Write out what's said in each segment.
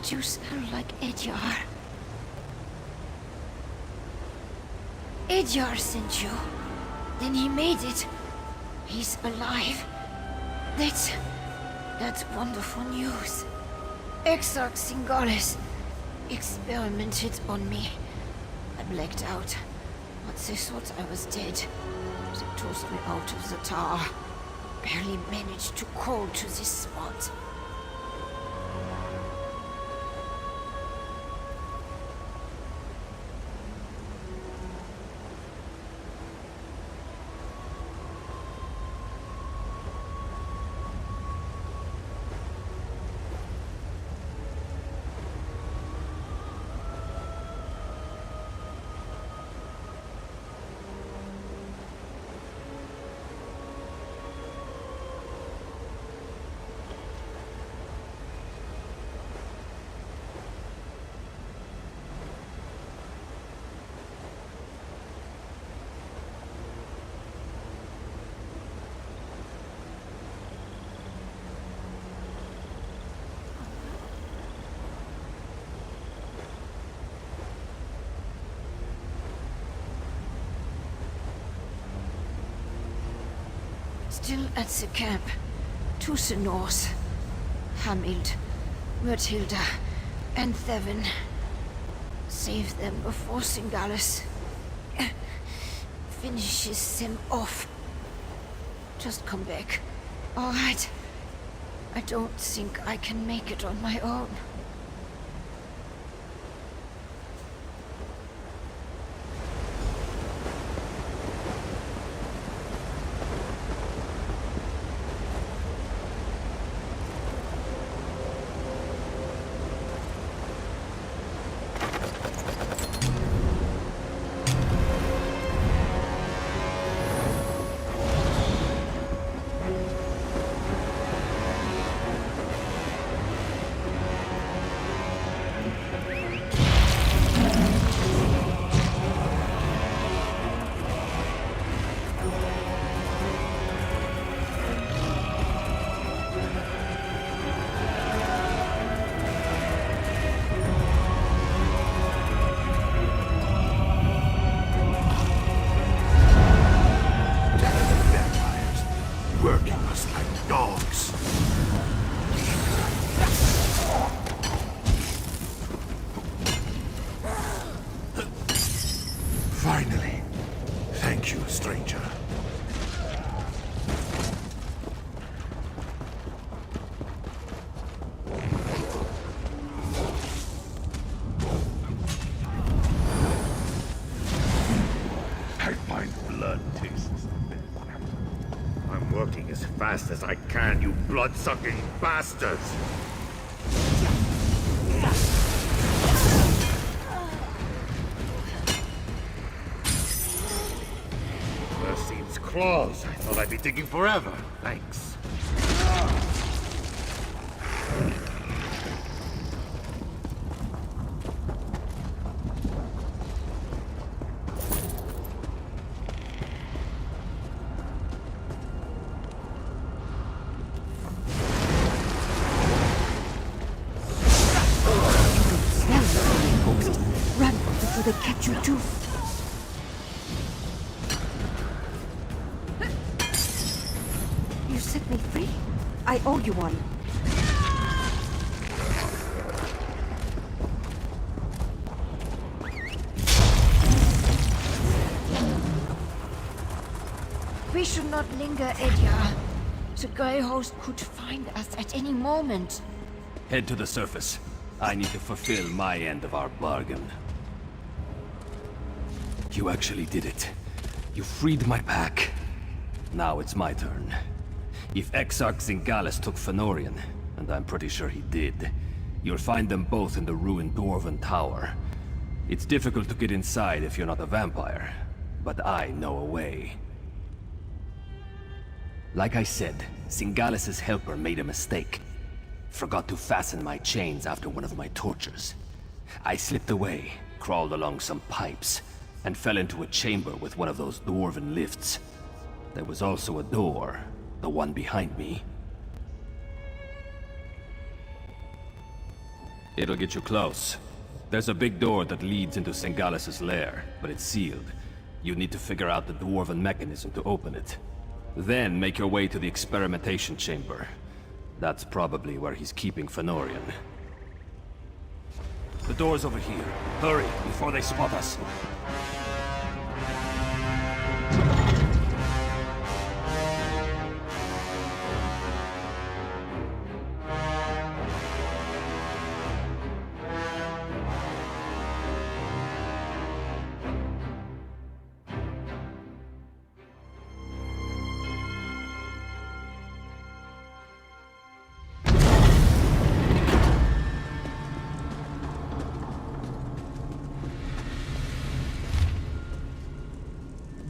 did you smell like Edyar? Edyar sent you. Then he made it. He's alive. That's wonderful news. Exarch Singales experimented on me. I blacked out. But they thought I was dead. They tossed me out of the tower. Barely managed to crawl to this spot. Still at the camp. To the north. Hamild, Myrtilda, and Thevin. Save them before Singales finishes them off. Just come back. All right. I don't think I can make it on my own. Finally. Thank you, stranger. I find blood tastes best. I'm working as fast as I can, you blood-sucking bastards! Mercy's claws. I thought I'd be digging forever. Thanks. Run before they catch you too. You set me free. I owe you one. We should not linger, Edyar. The Grey Host could find us at any moment. Head to the surface. I need to fulfill my end of our bargain. You actually did it. You freed my pack. Now it's my turn. If Exarch Singales took Fëanorian, and I'm pretty sure he did, you'll find them both in the ruined Dwarven Tower. It's difficult to get inside if you're not a vampire, but I know a way. Like I said, Singales' helper made a mistake. Forgot to fasten my chains after one of my tortures. I slipped away, crawled along some pipes, and fell into a chamber with one of those dwarven lifts. There was also a door, the one behind me. It'll get you close. There's a big door that leads into Singalis's lair, but it's sealed. You need to figure out the dwarven mechanism to open it. Then make your way to the experimentation chamber. That's probably where he's keeping Fenorian. The door's over here. Hurry, before they spot us.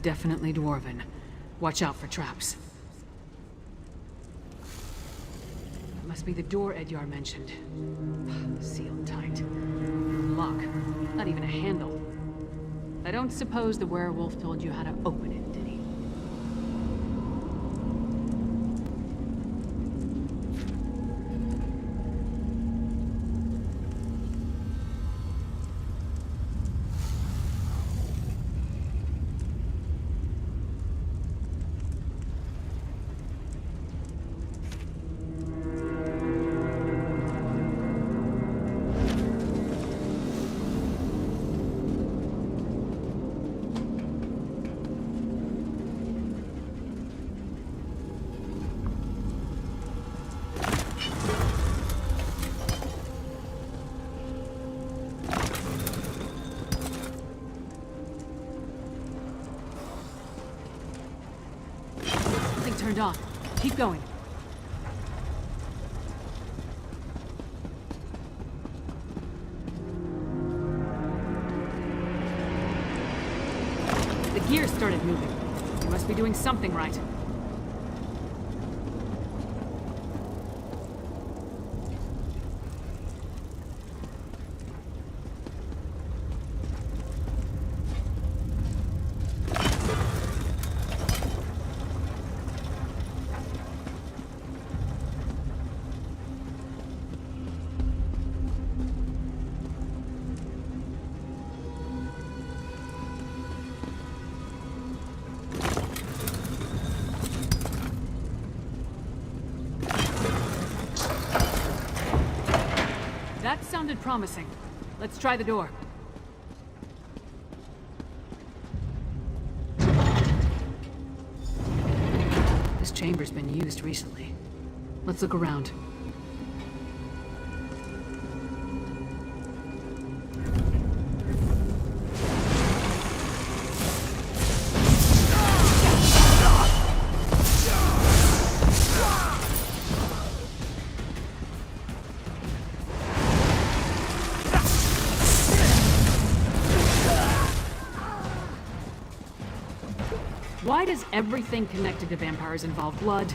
Definitely dwarven. Watch out for traps. It must be the door Edyar mentioned. Sealed tight. Lock. Not even a handle. I don't suppose the werewolf told you how to open it, did he? Turned on. Keep going. The gears started moving. You must be doing something right. That sounded promising. Let's try the door. This chamber's been used recently. Let's look around. Why does everything connected to vampires involve blood?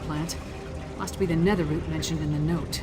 Plant. Must be the nether root mentioned in the note.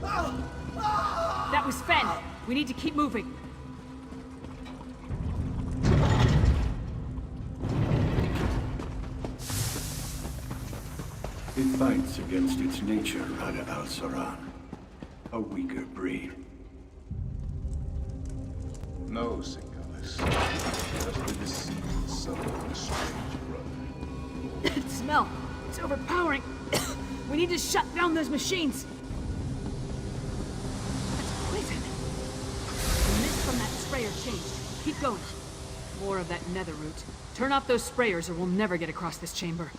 That was Fen. We need to keep moving. It fights against its nature, Rada al-Saran. A weaker breed. No, Singalis. Just the deceit son of a strange brother. The smell. It's overpowering. We need to shut down those machines. That's poison. The mist from that sprayer changed. Keep going. More of that nether root. Turn off those sprayers or we'll never get across this chamber.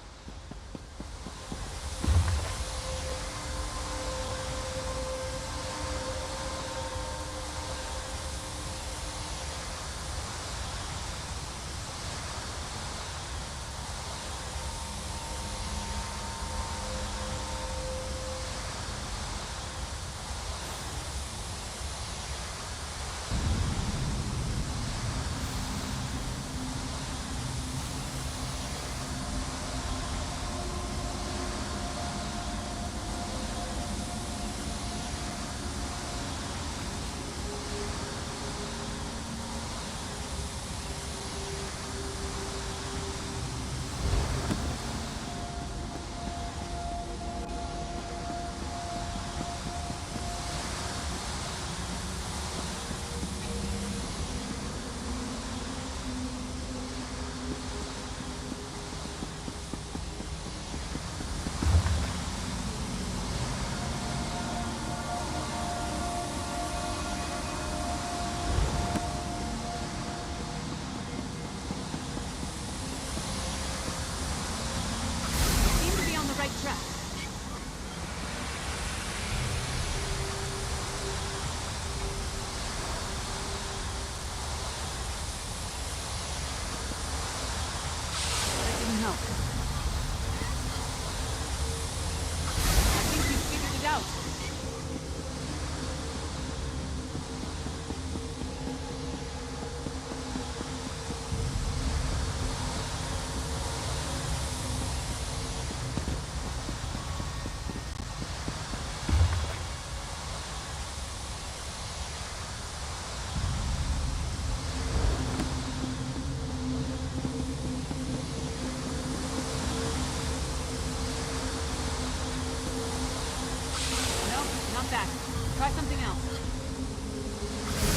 Try something else.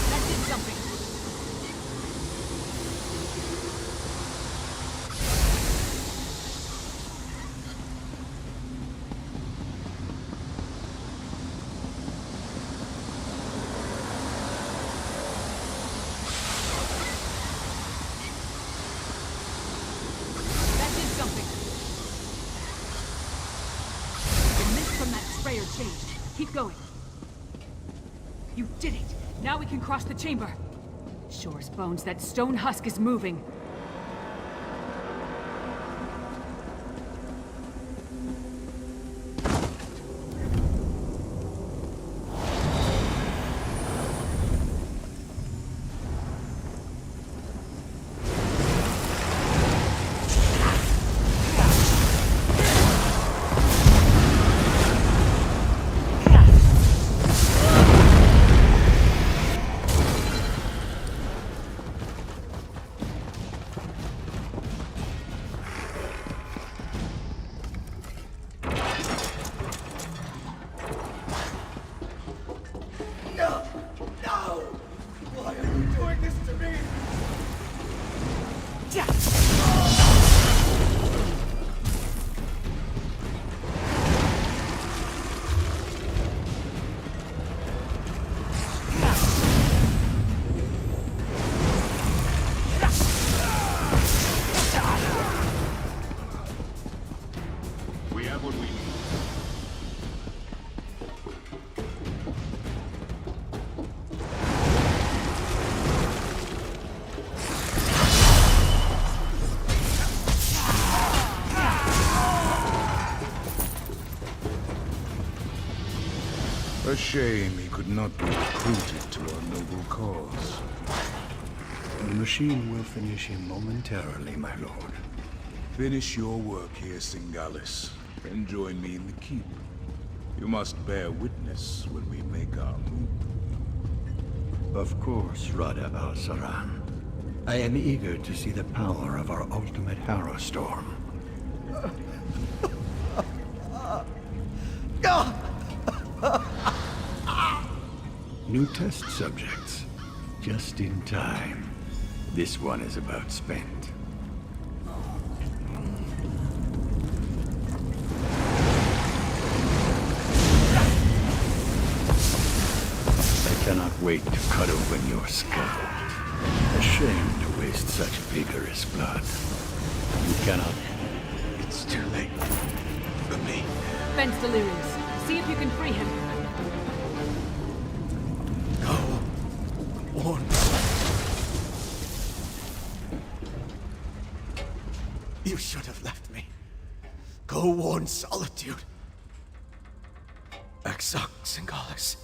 That did something. That did something. The mist from that sprayer changed. Keep going. You did it! Now we can cross the chamber! Sure as bones, that stone husk is moving. A shame he could not be recruited to our noble cause. The machine will finish him momentarily, my lord. Finish your work here, Singalis, and join me in the keep. You must bear witness when we make our move. Of course, Rada al-Saran. I am eager to see the power of our ultimate Harrow Storm. New test subjects. Just in time. This one is about spent. I cannot wait to cut open your skull. A shame to waste such vigorous blood. You cannot... It's too late. For me. Fenn's delirious. See if you can free him. Go. Warn. You should have left me. Go warn Solitude. Exarch Singalis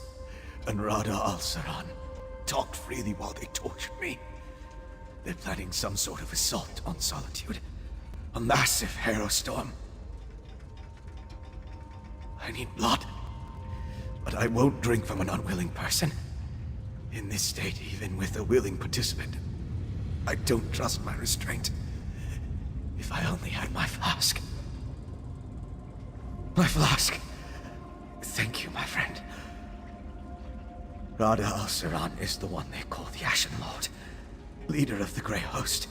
and Rada al-Saran talked freely while they tortured me. They're planning some sort of assault on Solitude. A massive Harrow Storm. I need blood. But I won't drink from an unwilling person. In this state, even with a willing participant, I don't trust my restraint. If I only had my flask. My flask. Thank you, my friend. Rada al-Saran is the one they call the Ashen Lord, leader of the Grey Host.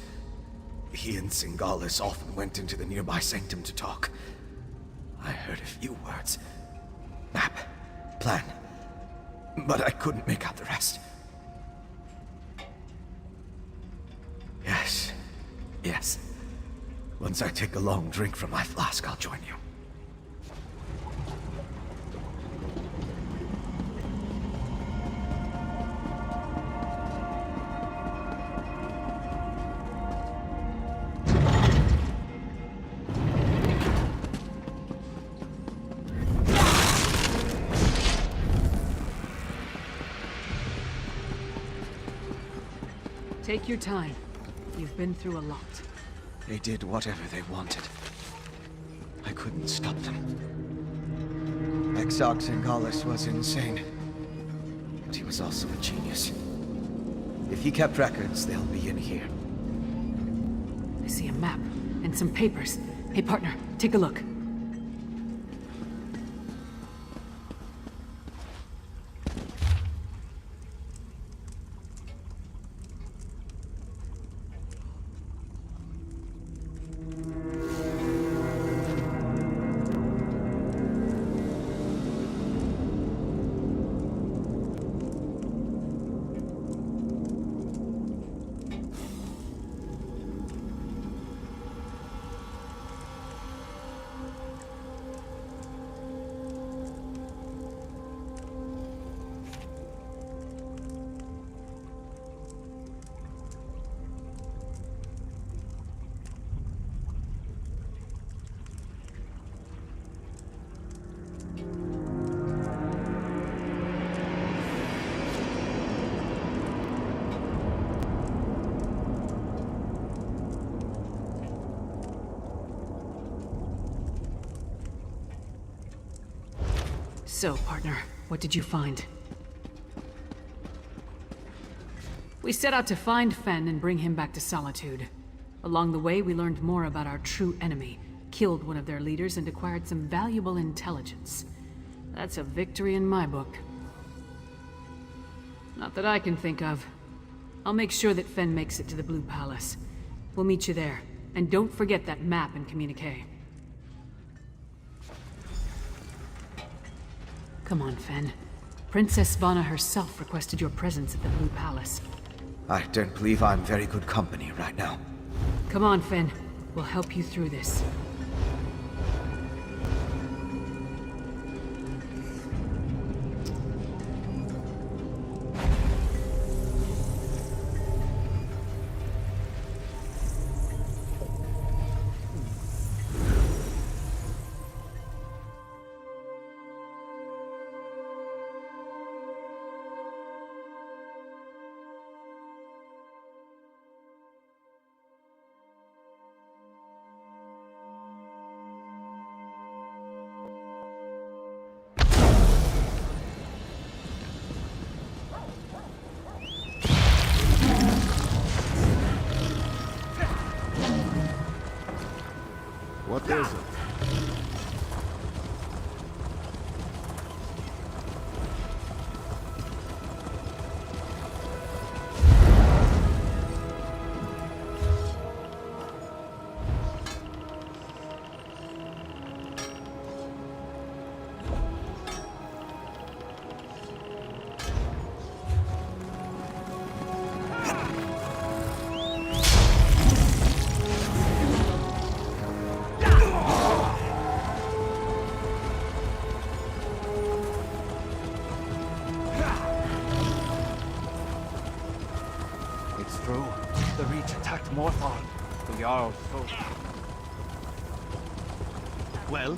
He and Singalis often went into the nearby sanctum to talk. I heard a few words. Map. Plan. But I couldn't make out the rest. Yes. Yes. Once I take a long drink from my flask, I'll join you. Take your time. You've been through a lot. They did whatever they wanted. I couldn't stop them. Exarch Singalis was insane. But he was also a genius. If he kept records, they'll be in here. I see a map and some papers. Hey, partner, take a look. So, partner, what did you find? We set out to find Fenn and bring him back to Solitude. Along the way, we learned more about our true enemy, killed one of their leaders, and acquired some valuable intelligence. That's a victory in my book. Not that I can think of. I'll make sure that Fenn makes it to the Blue Palace. We'll meet you there. And don't forget that map and communique. Come on, Fenn. Princess Svana herself requested your presence at the Blue Palace. I don't believe I'm very good company right now. Come on, Fenn. We'll help you through this. which attacked Morthal, the Jarl's foe. Well?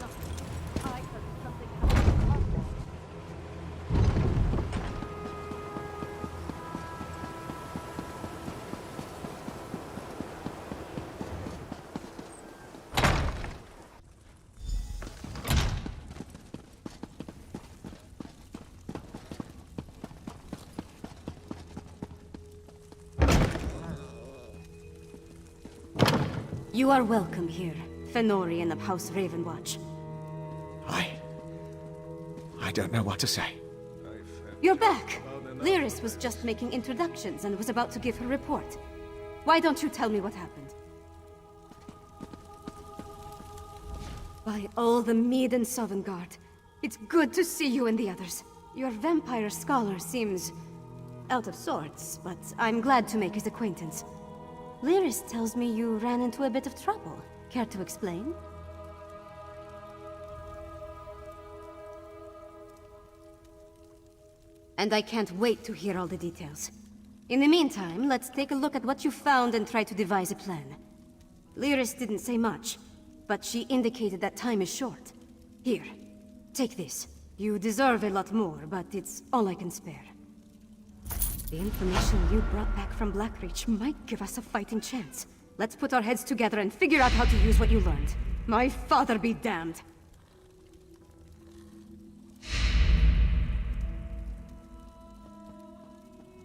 You are welcome here, Fenorian of House Ravenwatch. I don't know what to say. You're back! Lyris was just making introductions and was about to give her report. Why don't you tell me what happened? By all the Mead and Sovngarde, it's good to see you and the others. Your vampire scholar seems out of sorts, but I'm glad to make his acquaintance. Lyris tells me you ran into a bit of trouble. Care to explain? And I can't wait to hear all the details. In the meantime, let's take a look at what you found and try to devise a plan. Lyris didn't say much, but she indicated that time is short. Here, take this. You deserve a lot more, but it's all I can spare. The information you brought back from Blackreach might give us a fighting chance. Let's put our heads together and figure out how to use what you learned. My father be damned!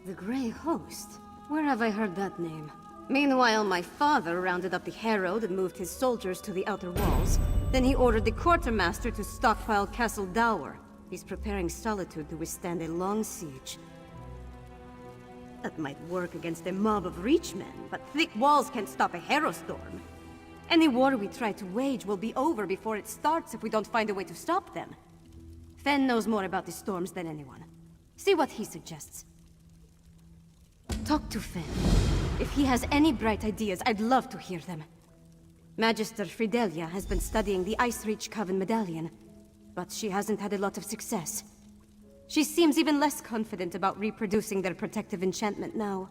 The Grey Host? Where have I heard that name? Meanwhile, my father rounded up the Herald and moved his soldiers to the outer walls. Then he ordered the Quartermaster to stockpile Castle Dower. He's preparing Solitude to withstand a long siege. That might work against a mob of Reachmen, but thick walls can't stop a Herostorm. Any war we try to wage will be over before it starts if we don't find a way to stop them. Fen knows more about the storms than anyone. See what he suggests. Talk to Fen. If he has any bright ideas, I'd love to hear them. Magister Fridelia has been studying the Icereach Coven medallion, but she hasn't had a lot of success. She seems even less confident about reproducing their protective enchantment now.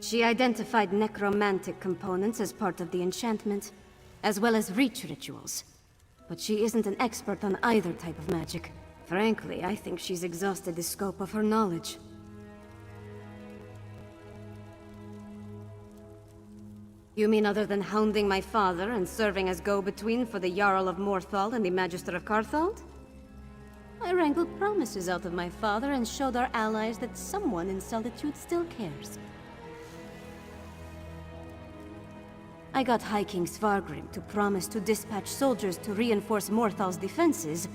She identified necromantic components as part of the enchantment, as well as reach rituals. But she isn't an expert on either type of magic. Frankly, I think she's exhausted the scope of her knowledge. You mean other than hounding my father and serving as go-between for the Jarl of Morthal and the Magister of Carthald? I wrangled promises out of my father and showed our allies that someone in Solitude still cares. I got High King Svargrim to promise to dispatch soldiers to reinforce Morthal's defenses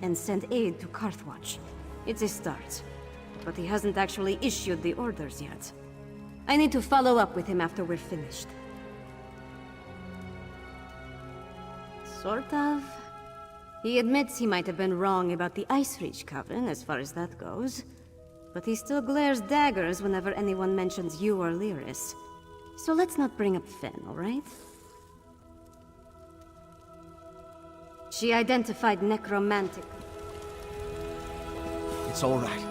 and send aid to Carthwatch. It's a start, but he hasn't actually issued the orders yet. I need to follow up with him after we're finished. Sort of. He admits he might have been wrong about the Icereach Coven, as far as that goes. But he still glares daggers whenever anyone mentions you or Lyris. So let's not bring up Fen, alright? She identified necromantic. It's all right.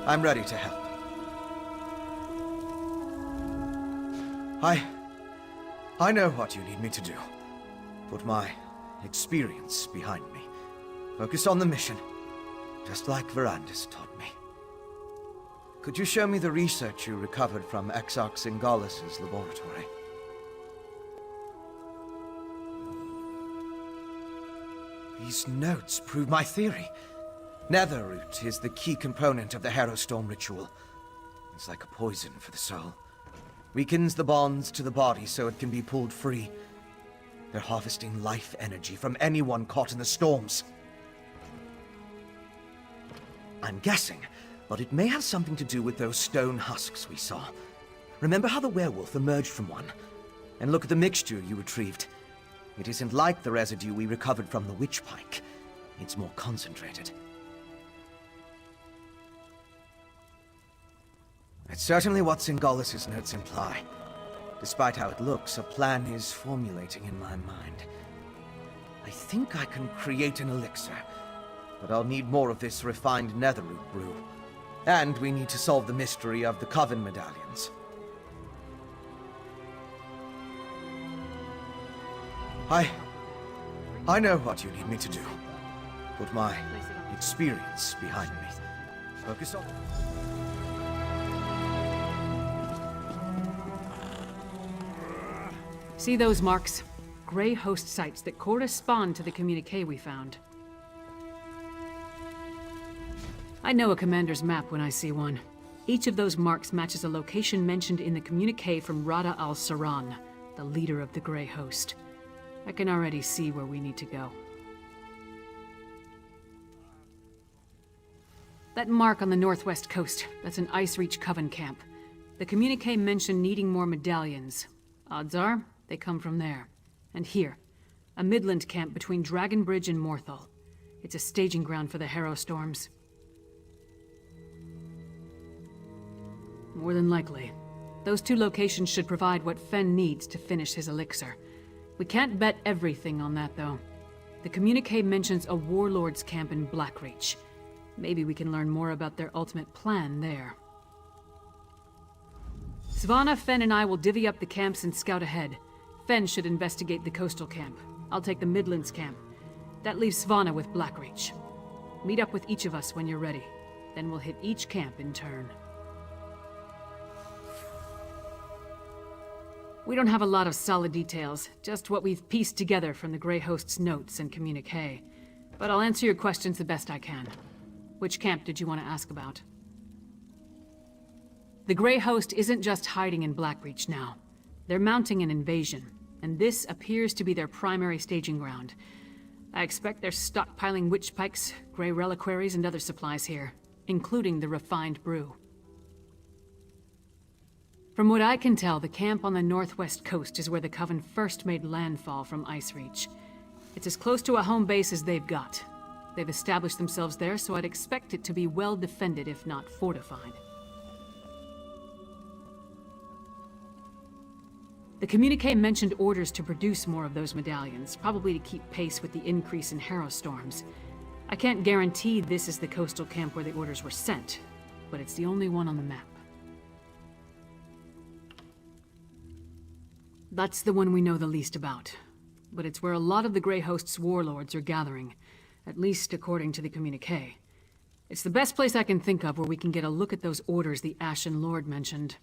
I'm ready to help. I know what you need me to do. Put my experience behind me. Focus on the mission, just like Verandis taught me. Could you show me the research you recovered from Exarch Singalis' laboratory? These notes prove my theory. Netherroot is the key component of the Herostorm ritual. It's like a poison for the soul. Weakens the bonds to the body so it can be pulled free. They're harvesting life energy from anyone caught in the storms. I'm guessing, but it may have something to do with those stone husks we saw. Remember how the werewolf emerged from one? And look at the mixture you retrieved. It isn't like the residue we recovered from the witch pike. It's more concentrated. It's certainly what Singalis' notes imply. Despite how it looks, a plan is formulating in my mind. I think I can create an elixir, but I'll need more of this refined netherroot brew. And we need to solve the mystery of the Coven medallions. I know what you need me to do. Put my experience behind me. Focus on... See those marks? Grey host sites that correspond to the communique we found. I know a commander's map when I see one. Each of those marks matches a location mentioned in the communique from Rada al-Saran, the leader of the Grey Host. I can already see where we need to go. That mark on the northwest coast, that's an Ice Reach Coven camp. The communique mentioned needing more medallions. Odds are, they come from there. And here, a Midland camp between Dragon Bridge and Morthal. It's a staging ground for the Harrow Storms. More than likely. Those two locations should provide what Fen needs to finish his elixir. We can't bet everything on that, though. The communique mentions a warlord's camp in Blackreach. Maybe we can learn more about their ultimate plan there. Svanna, Fen, and I will divvy up the camps and scout ahead. Fen should investigate the coastal camp. I'll take the Midlands camp. That leaves Svanna with Blackreach. Meet up with each of us when you're ready. Then we'll hit each camp in turn. We don't have a lot of solid details, just what we've pieced together from the Grey Host's notes and communique. But I'll answer your questions the best I can. Which camp did you want to ask about? The Grey Host isn't just hiding in Blackreach now. They're mounting an invasion, and this appears to be their primary staging ground. I expect they're stockpiling witch pikes, grey reliquaries, and other supplies here, including the refined brew. From what I can tell, the camp on the northwest coast is where the Coven first made landfall from Ice Reach. It's as close to a home base as they've got. They've established themselves there, so I'd expect it to be well defended, if not fortified. The communique mentioned orders to produce more of those medallions, probably to keep pace with the increase in Harrow Storms. I can't guarantee this is the coastal camp where the orders were sent, but it's the only one on the map. That's the one we know the least about, but it's where a lot of the Grey Host's warlords are gathering, at least according to the communique. It's the best place I can think of where we can get a look at those orders the Ashen Lord mentioned.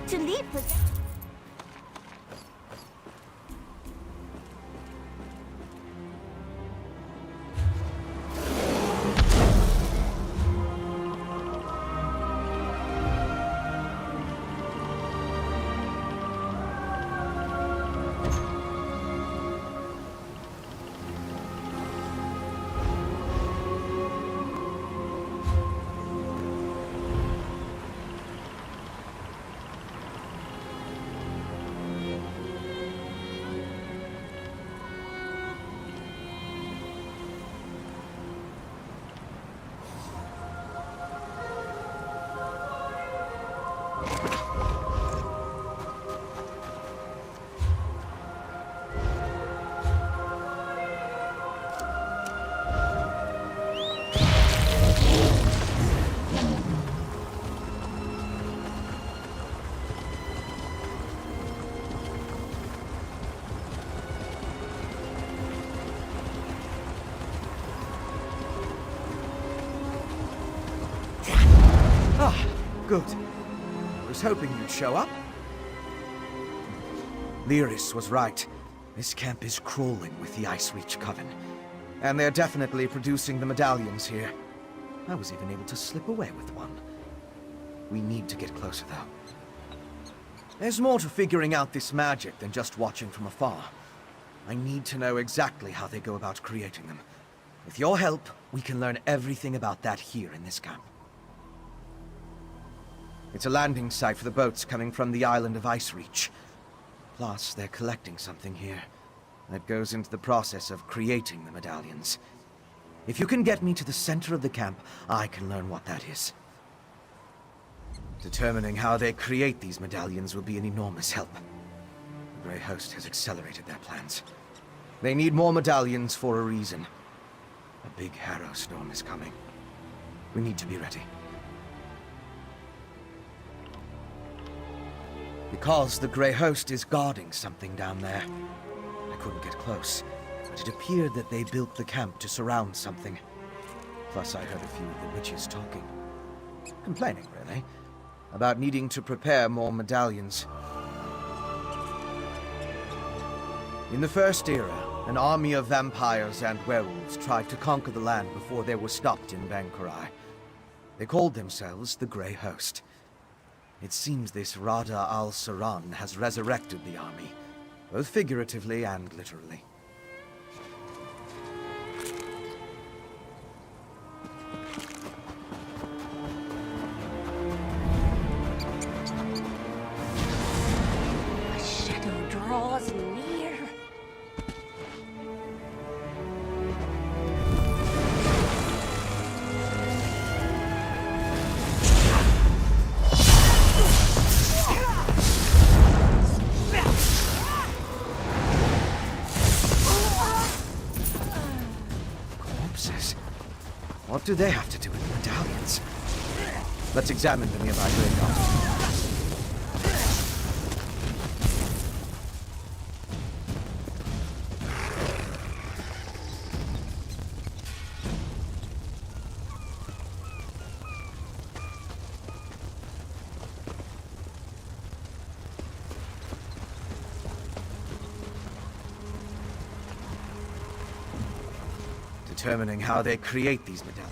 To leave with... Ah, good. was hoping you'd show up. Lyris was right. This camp is crawling with the Ice Reach Coven. And they're definitely producing the medallions here. I was even able to slip away with one. We need to get closer, though. There's more to figuring out this magic than just watching from afar. I need to know exactly how they go about creating them. With your help, we can learn everything about that here in this camp. It's a landing site for the boats coming from the island of Ice Reach. Plus, they're collecting something here that goes into the process of creating the medallions. If you can get me to the center of the camp, I can learn what that is. Determining how they create these medallions will be an enormous help. The Grey Host has accelerated their plans. They need more medallions for a reason. A big harrow storm is coming. We need to be ready. Because the Grey Host is guarding something down there. I couldn't get close, but it appeared that they built the camp to surround something. Plus, I heard a few of the witches talking. Complaining, really, about needing to prepare more medallions. In the First Era, an army of vampires and werewolves tried to conquer the land before they were stopped in Bankurai. They called themselves the Grey Host. It seems this Rada al-Saran has resurrected the army, both figuratively and literally. The shadow draws near. Corpses? What do they have to do with the medallions? Let's examine the nearby graveyard. Determining how they create these medallions.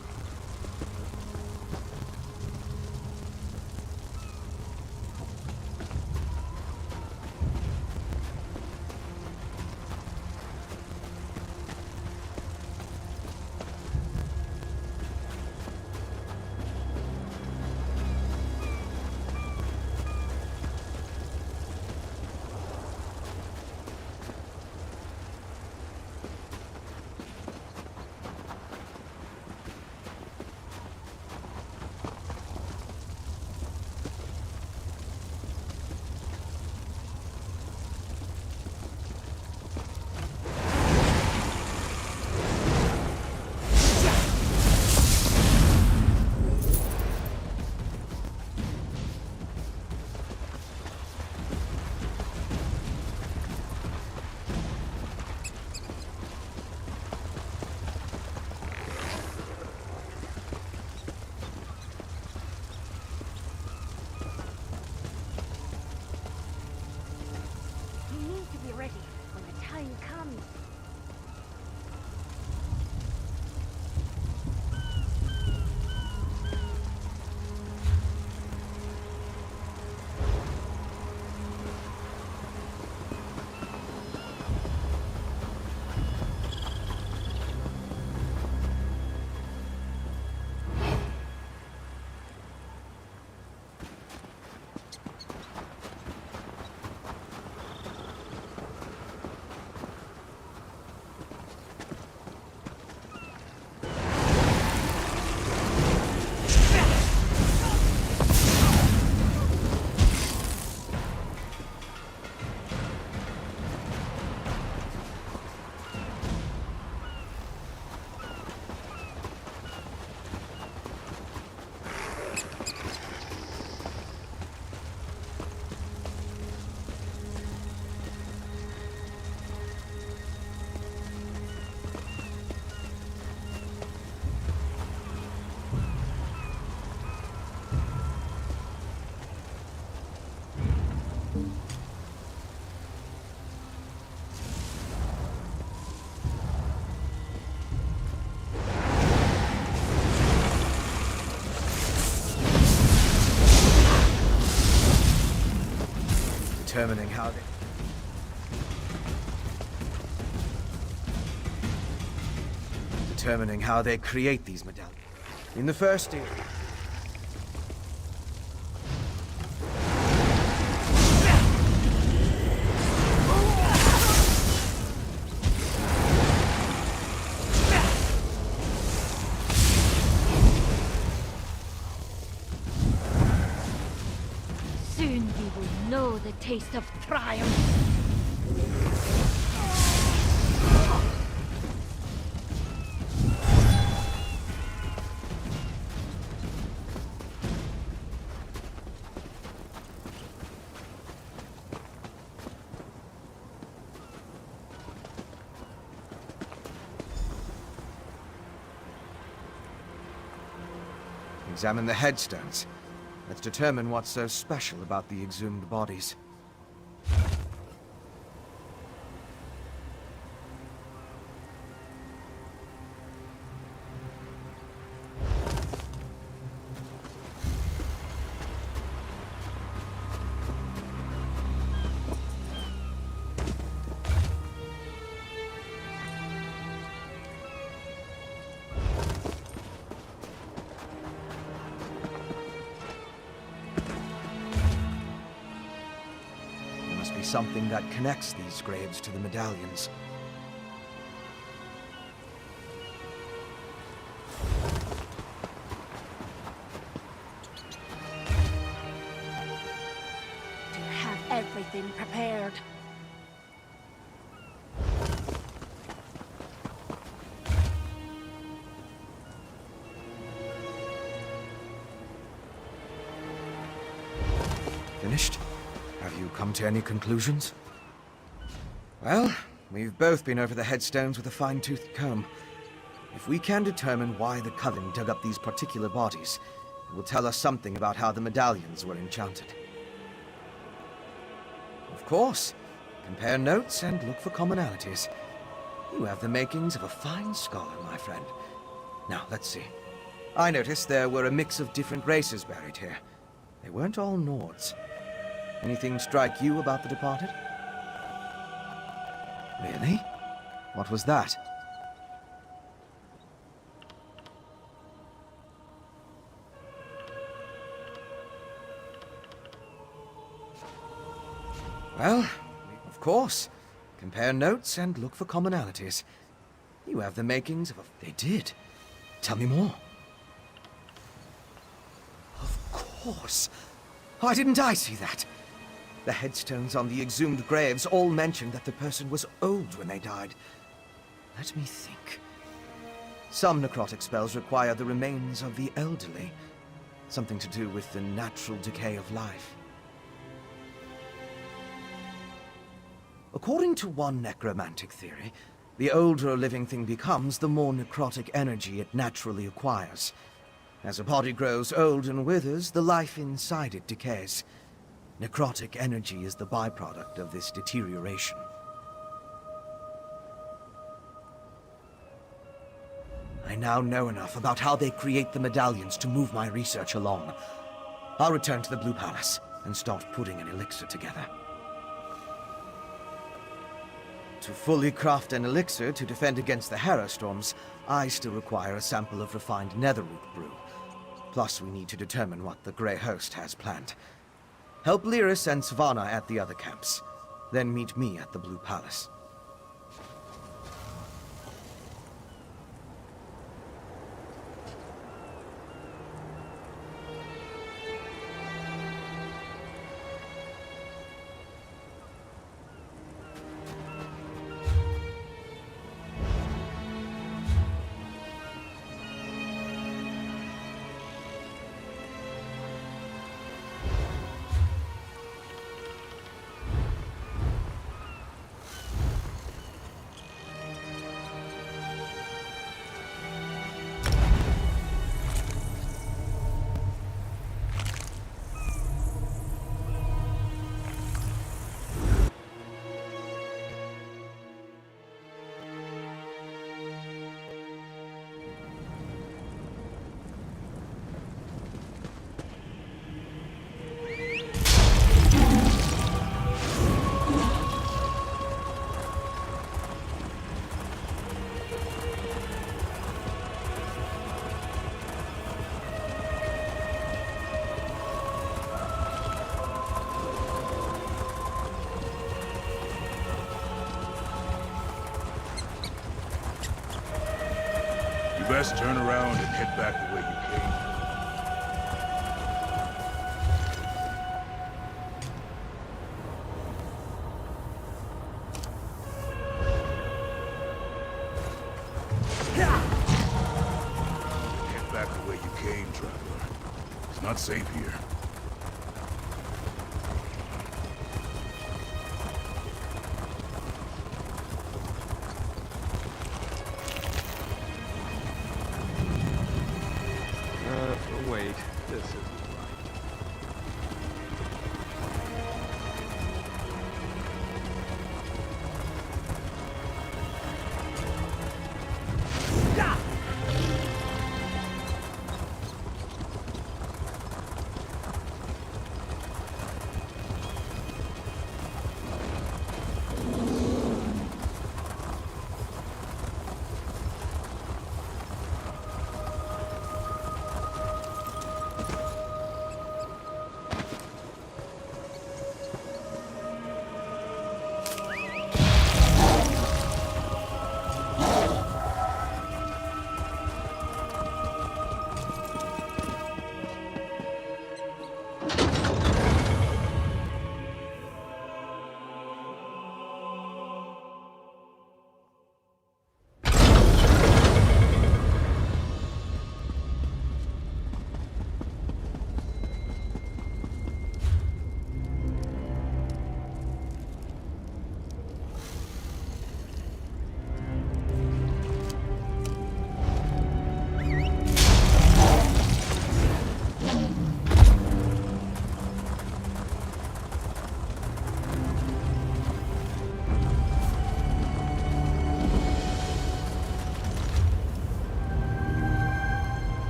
determining how they... Determining how they create these medallions. In the first era... Soon we will know the taste of triumph. Examine the headstones. Let's determine what's so special about the exhumed bodies. Something that connects these graves to the medallions. Do you have everything prepared? Finished? Have you come to any conclusions? Well, we've both been over the headstones with a fine-toothed comb. If we can determine why the Coven dug up these particular bodies, it will tell us something about how the medallions were enchanted. Of course. Compare notes and look for commonalities. You have the makings of a fine scholar, my friend. Now, let's see. I noticed there were a mix of different races buried here. They weren't all Nords. Anything strike you about the departed? Really? What was that? Well, of course. Compare notes and look for commonalities. You have the makings of a... They did. Tell me more. Of course. Why didn't I see that? The headstones on the exhumed graves all mentioned that the person was old when they died. Let me think. Some necrotic spells require the remains of the elderly. Something to do with the natural decay of life. According to one necromantic theory, the older a living thing becomes, the more necrotic energy it naturally acquires. As a body grows old and withers, the life inside it decays. Necrotic energy is the byproduct of this deterioration. I now know enough about how they create the medallions to move my research along. I'll return to the Blue Palace and start putting an elixir together. To fully craft an elixir to defend against the Hera storms, I still require a sample of refined netherroot brew. Plus, we need to determine what the Grey Host has planned. Help Lyris and Svanna at the other camps. Then meet me at the Blue Palace. best turn around and head back the way you came. Head back the way you came, traveler. It's not safe here. Wait. This isn't right.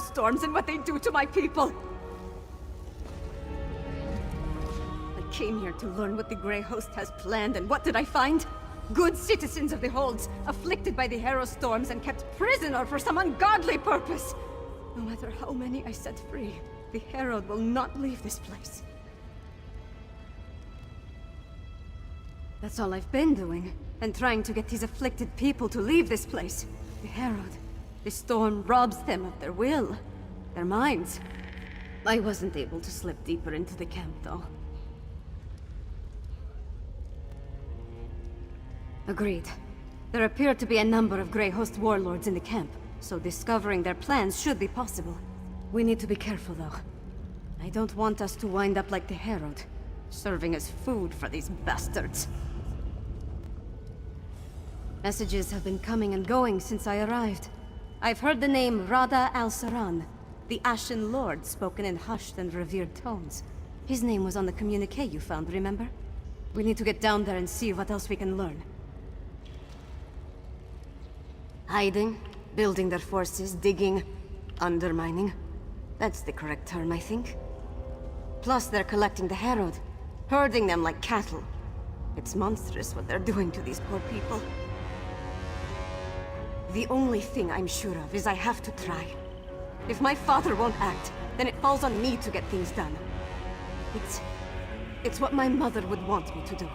storms and what they do to my people. I came here to learn what the Grey Host has planned, and what did I find? Good citizens of the Holds, afflicted by the Harrow storms and kept prisoner for some ungodly purpose. No matter how many I set free, the Herald will not leave this place. That's all I've been doing, and trying to get these afflicted people to leave this place. The Herald, the storm robs them of their will, their minds. I wasn't able to slip deeper into the camp, though. Agreed. There appear to be a number of Grey Host warlords in the camp, so discovering their plans should be possible. We need to be careful, though. I don't want us to wind up like the Herald, serving as food for these bastards. Messages have been coming and going since I arrived. I've heard the name Rada al-Saran, the Ashen Lord, spoken in hushed and revered tones. His name was on the communique you found, remember? We need to get down there and see what else we can learn. Hiding, building their forces, digging, undermining. That's the correct term, I think. Plus, they're collecting the Herald, herding them like cattle. It's monstrous what they're doing to these poor people. The only thing I'm sure of is I have to try. If my father won't act, then it falls on me to get things done. It's what my mother would want me to do.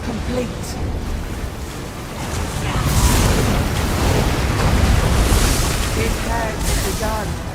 complete. It has begun.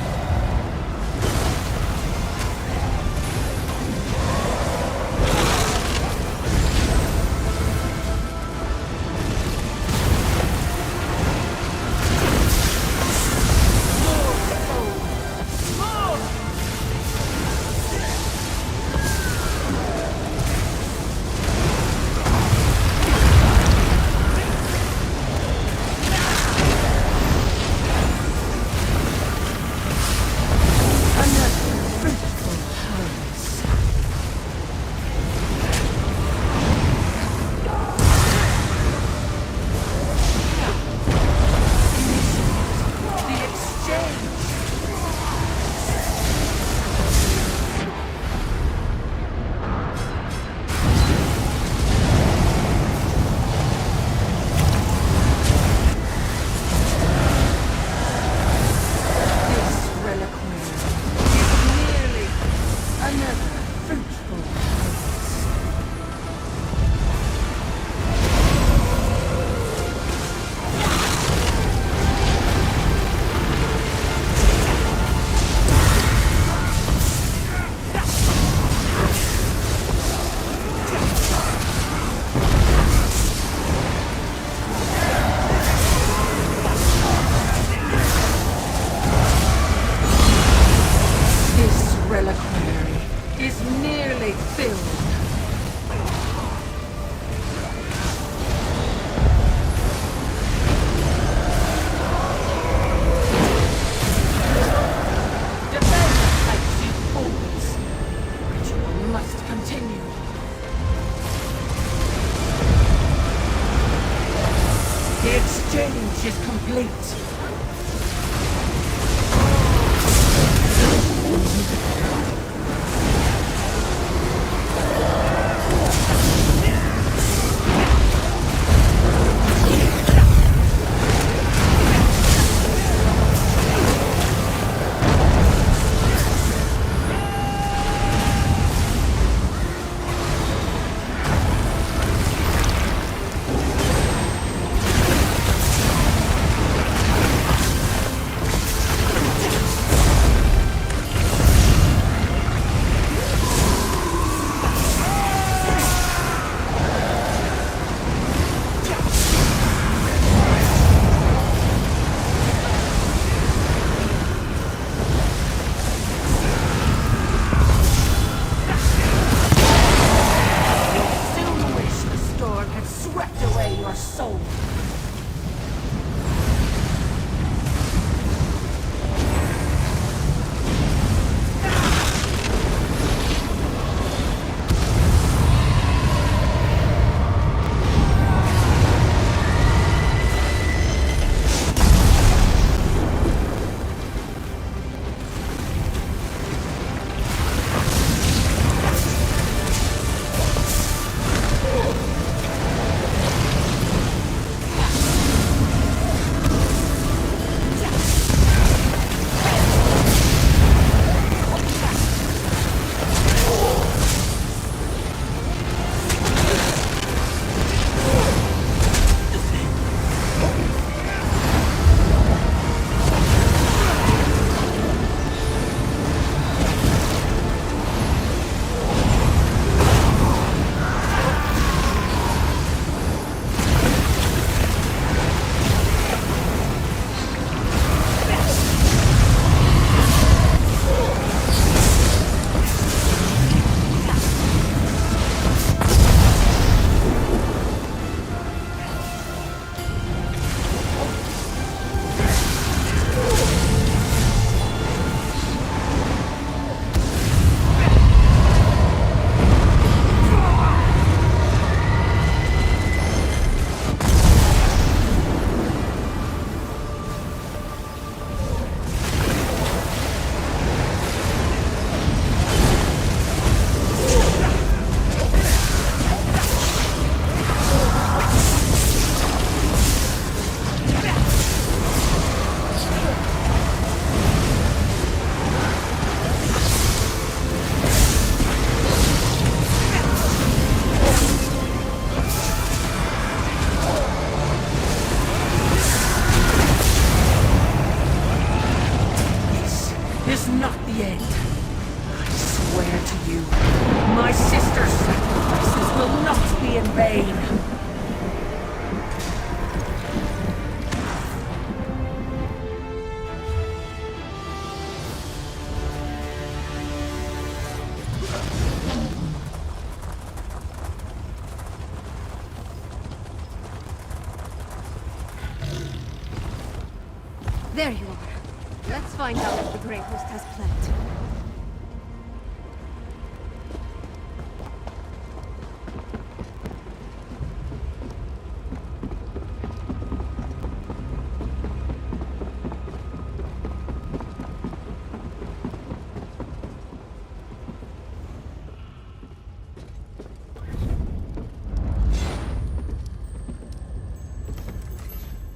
There you are. Let's find out what the Grey Host has planned.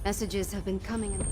Messages have been coming in.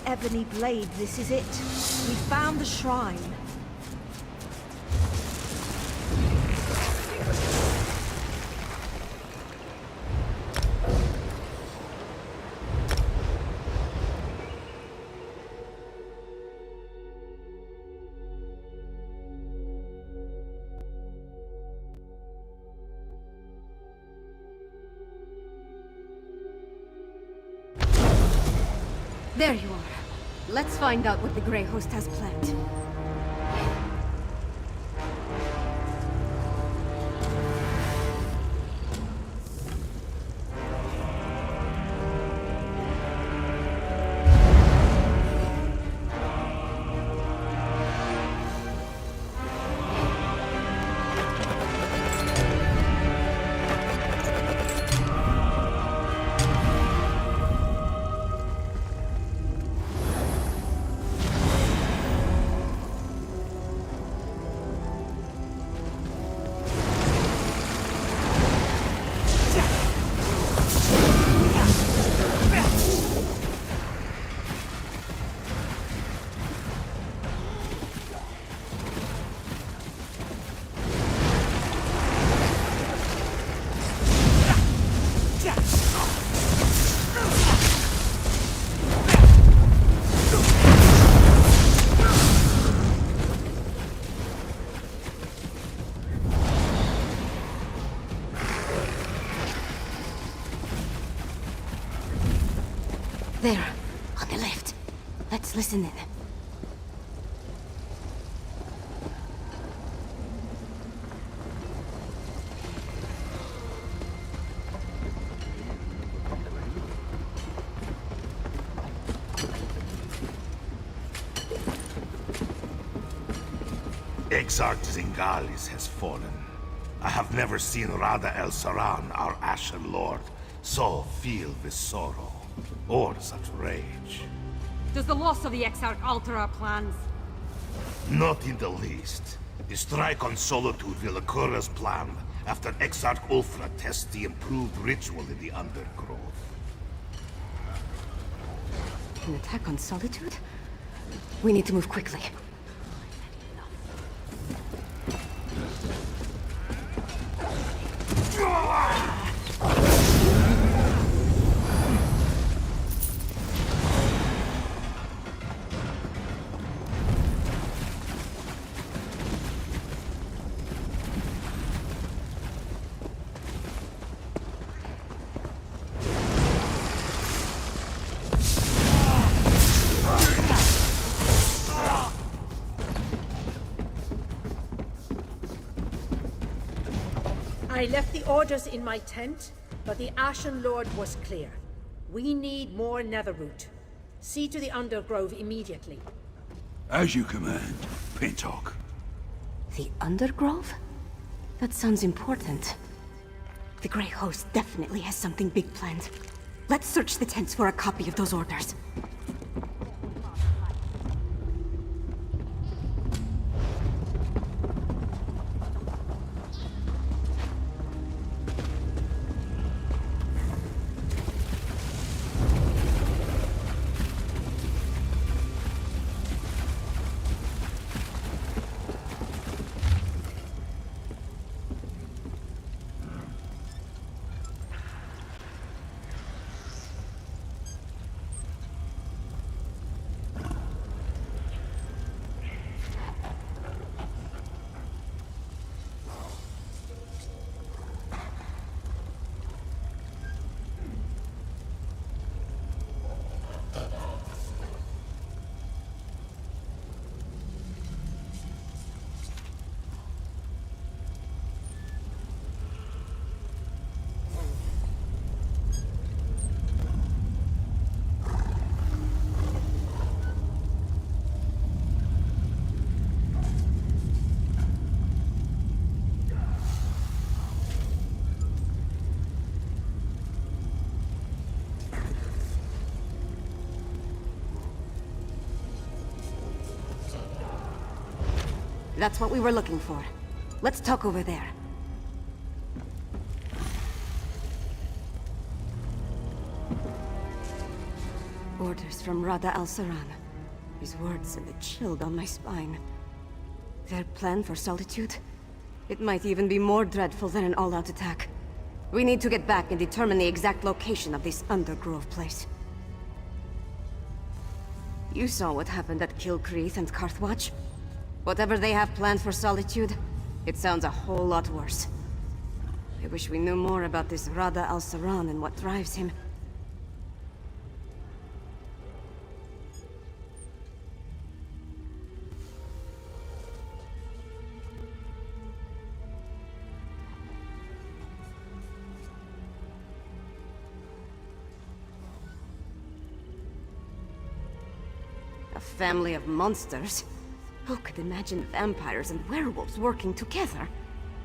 ebony blade, this is it. We found the shrine. There you are. Let's find out what the Grey Host has planned. There, on the left. Let's listen in. Exarch Zingalis has fallen. I have never seen Rada El Saran, our Ashen Lord, so filled with sorrow, or such rage. Does the loss of the Exarch alter our plans? Not in the least. The strike on Solitude will occur as planned after Exarch Ulfra tests the improved ritual in the Undergrove. An attack on Solitude? We need to move quickly. I left the orders in my tent, but the Ashen Lord was clear. We need more netherroot. See to the Undergrove immediately. As you command, Pintock. The Undergrove? That sounds important. The Grey Host definitely has something big planned. Let's search the tents for a copy of those orders. That's what we were looking for. Let's talk over there. Orders from Rada al-Saran. His words sent a chill down my spine. Their plan for Solitude? It might even be more dreadful than an all-out attack. We need to get back and determine the exact location of this Undergrove place. You saw what happened at Kilcreath and Carthwatch? Whatever they have planned for Solitude, it sounds a whole lot worse. I wish we knew more about this Rada al-Saran and what drives him. A family of monsters? Who could imagine vampires and werewolves working together?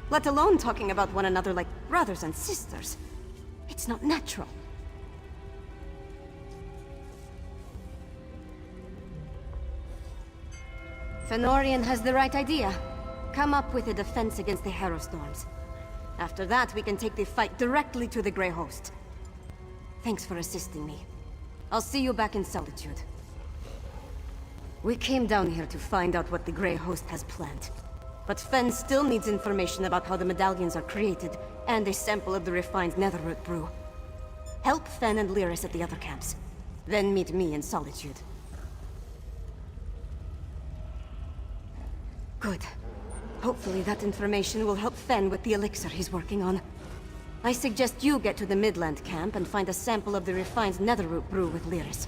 Let alone talking about one another like brothers and sisters. It's not natural. Fenorian has the right idea. Come up with a defense against the Harrowstorms. After that, we can take the fight directly to the Grey Host. Thanks for assisting me. I'll see you back in Solitude. We came down here to find out what the Grey Host has planned. But Fen still needs information about how the medallions are created, and a sample of the refined netherroot brew. Help Fen and Lyris at the other camps. Then meet me in Solitude. Good. Hopefully that information will help Fen with the elixir he's working on. I suggest you get to the Midland camp and find a sample of the refined netherroot brew with Lyris.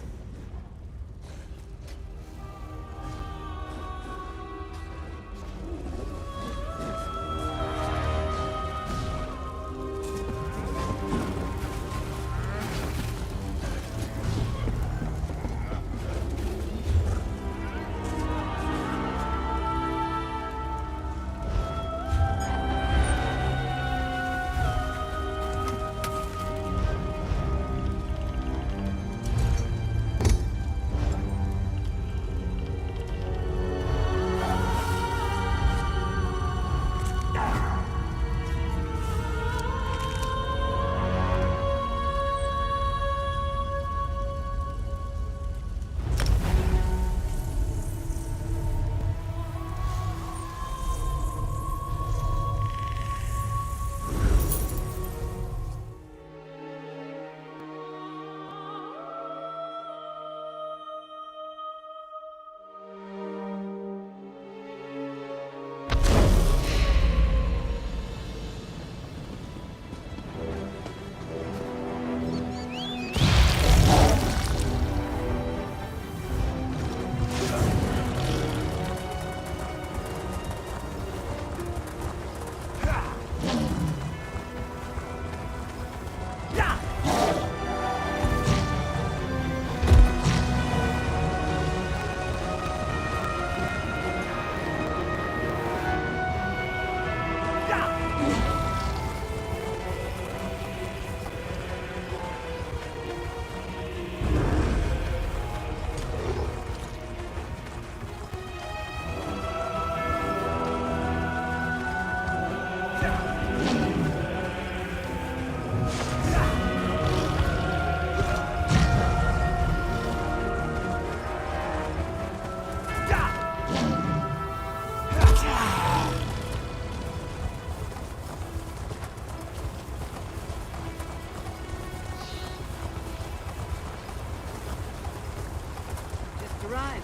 Arrived.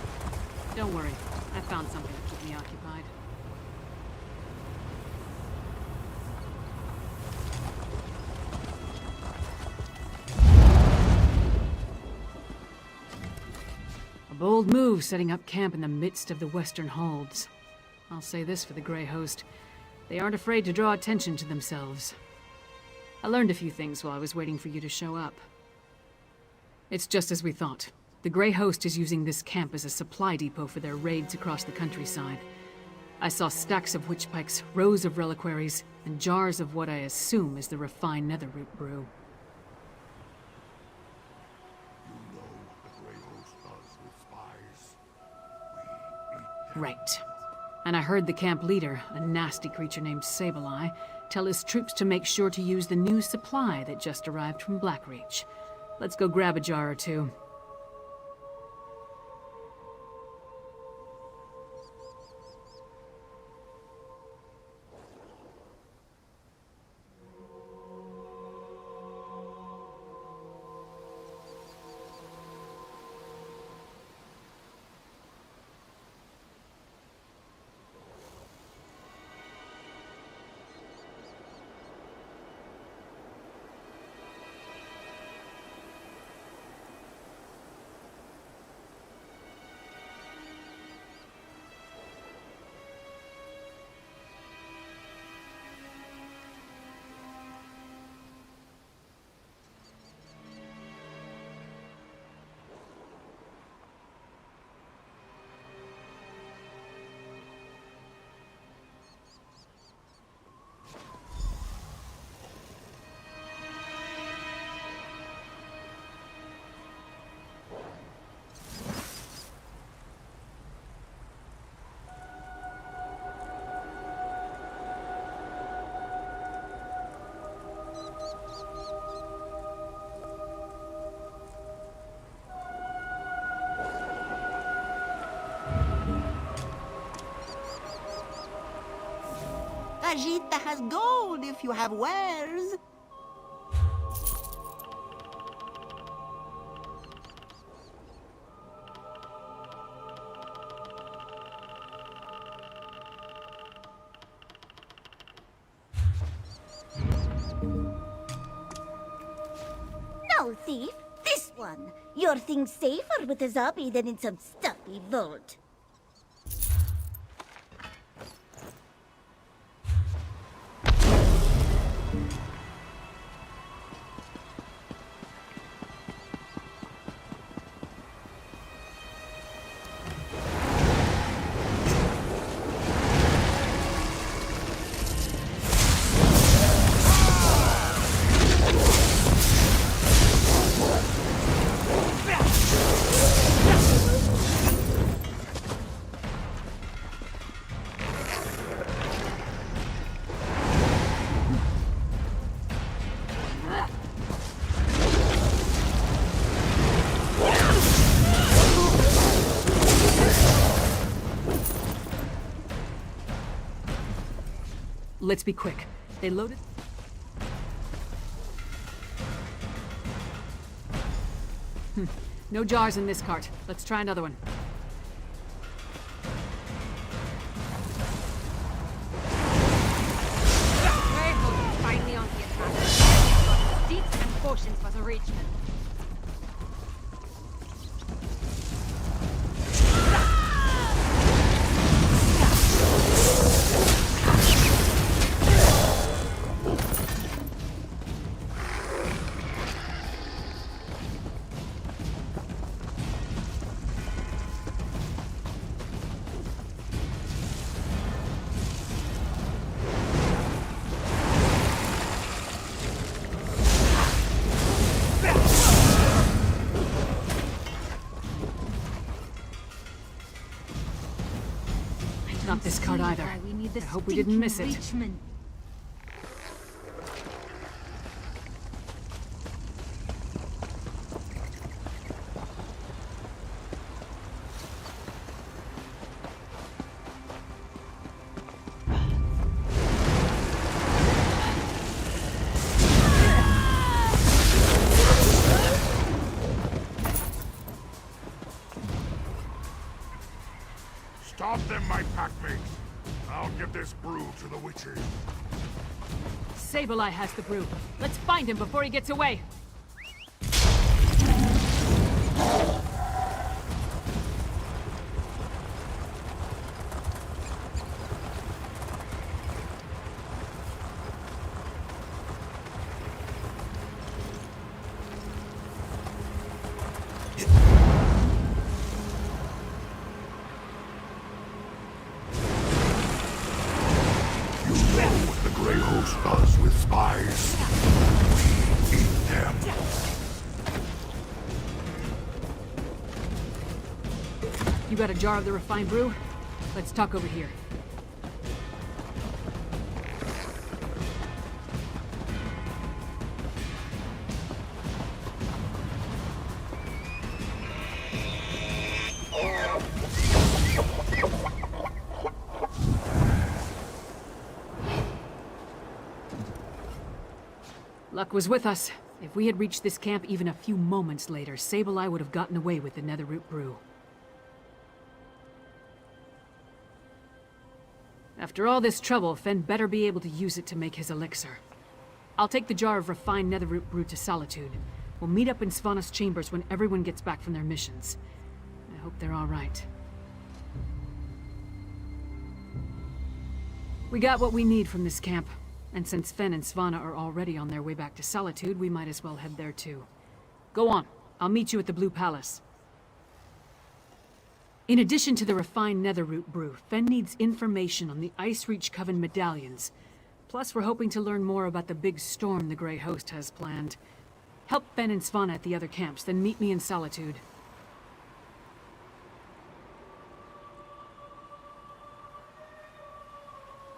Don't worry, I found something to keep me occupied. A bold move setting up camp in the midst of the Western Holds. I'll say this for the Grey Host. They aren't afraid to draw attention to themselves. I learned a few things while I was waiting for you to show up. It's just as we thought. The Grey Host is using this camp as a supply depot for their raids across the countryside. I saw stacks of witch pikes, rows of reliquaries, and jars of what I assume is the refined netherroot brew. You know what the Grey Host does with spies. We eat them. Right. And I heard the camp leader, a nasty creature named Sableye, tell his troops to make sure to use the new supply that just arrived from Blackreach. Let's go grab a jar or two. Vajita has gold if you have wares. No, thief. This one. Your thing's safer with a zombie than in some stuffy vault. Let's be quick. They loaded... No jars in this cart. Let's try another one. Finally on the attack. Seats and potions for the rich man. Not this cart either. I hope we didn't miss it. Stop them, my packmates. I'll give this brew to the witches. Sableye has the brew. Let's find him before he gets away. The Grey Host does with spies. We eat them. You got a jar of the refined brew? Let's talk over here. Luck was with us. If we had reached this camp even a few moments later, Sableye would have gotten away with the Netherroot brew. After all this trouble, Fen better be able to use it to make his elixir. I'll take the jar of refined Netherroot brew to Solitude. We'll meet up in Svanna's chambers when everyone gets back from their missions. I hope they're all right. We got what we need from this camp. And since Fen and Svanna are already on their way back to Solitude, we might as well head there too. Go on. I'll meet you at the Blue Palace. In addition to the refined Netherroot brew, Fen needs information on the Ice Reach Coven medallions. Plus, we're hoping to learn more about the big storm the Grey Host has planned. Help Fen and Svanna at the other camps, then meet me in Solitude.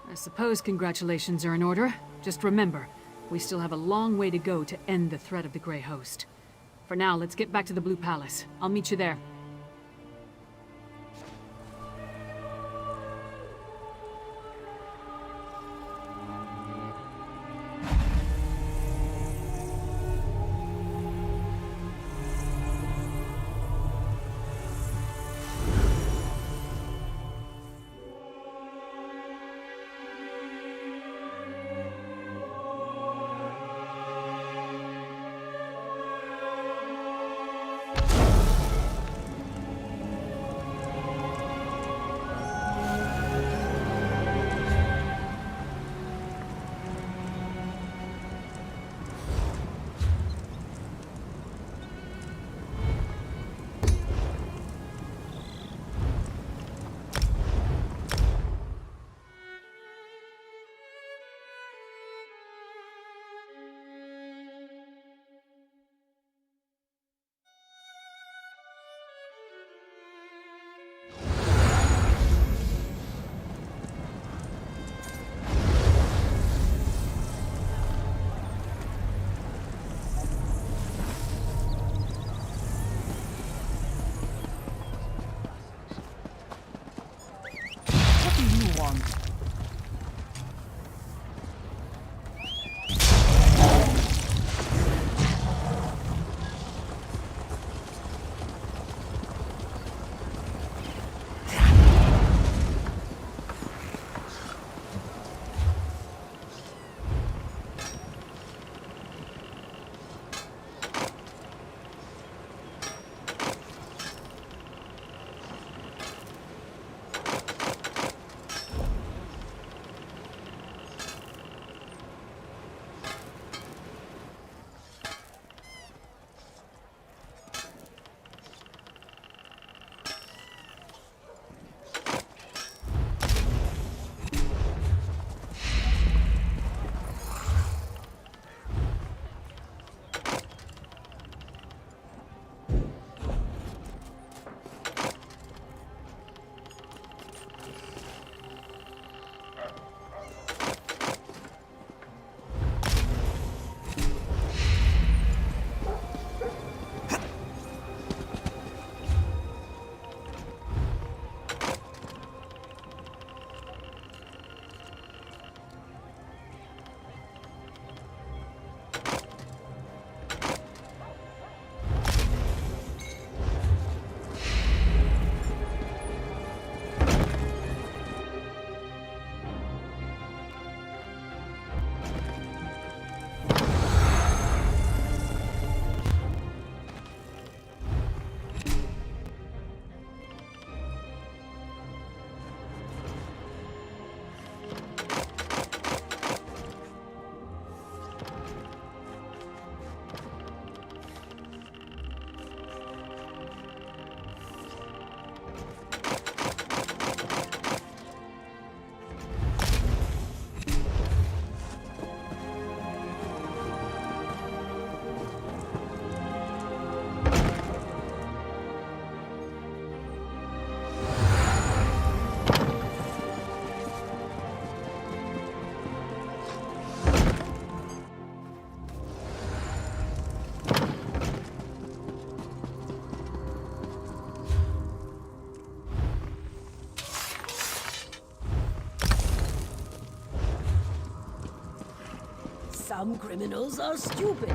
I suppose congratulations are in order. Just remember, we still have a long way to go to end the threat of the Grey Host. For now, let's get back to the Blue Palace. I'll meet you there. on. Some criminals are stupid.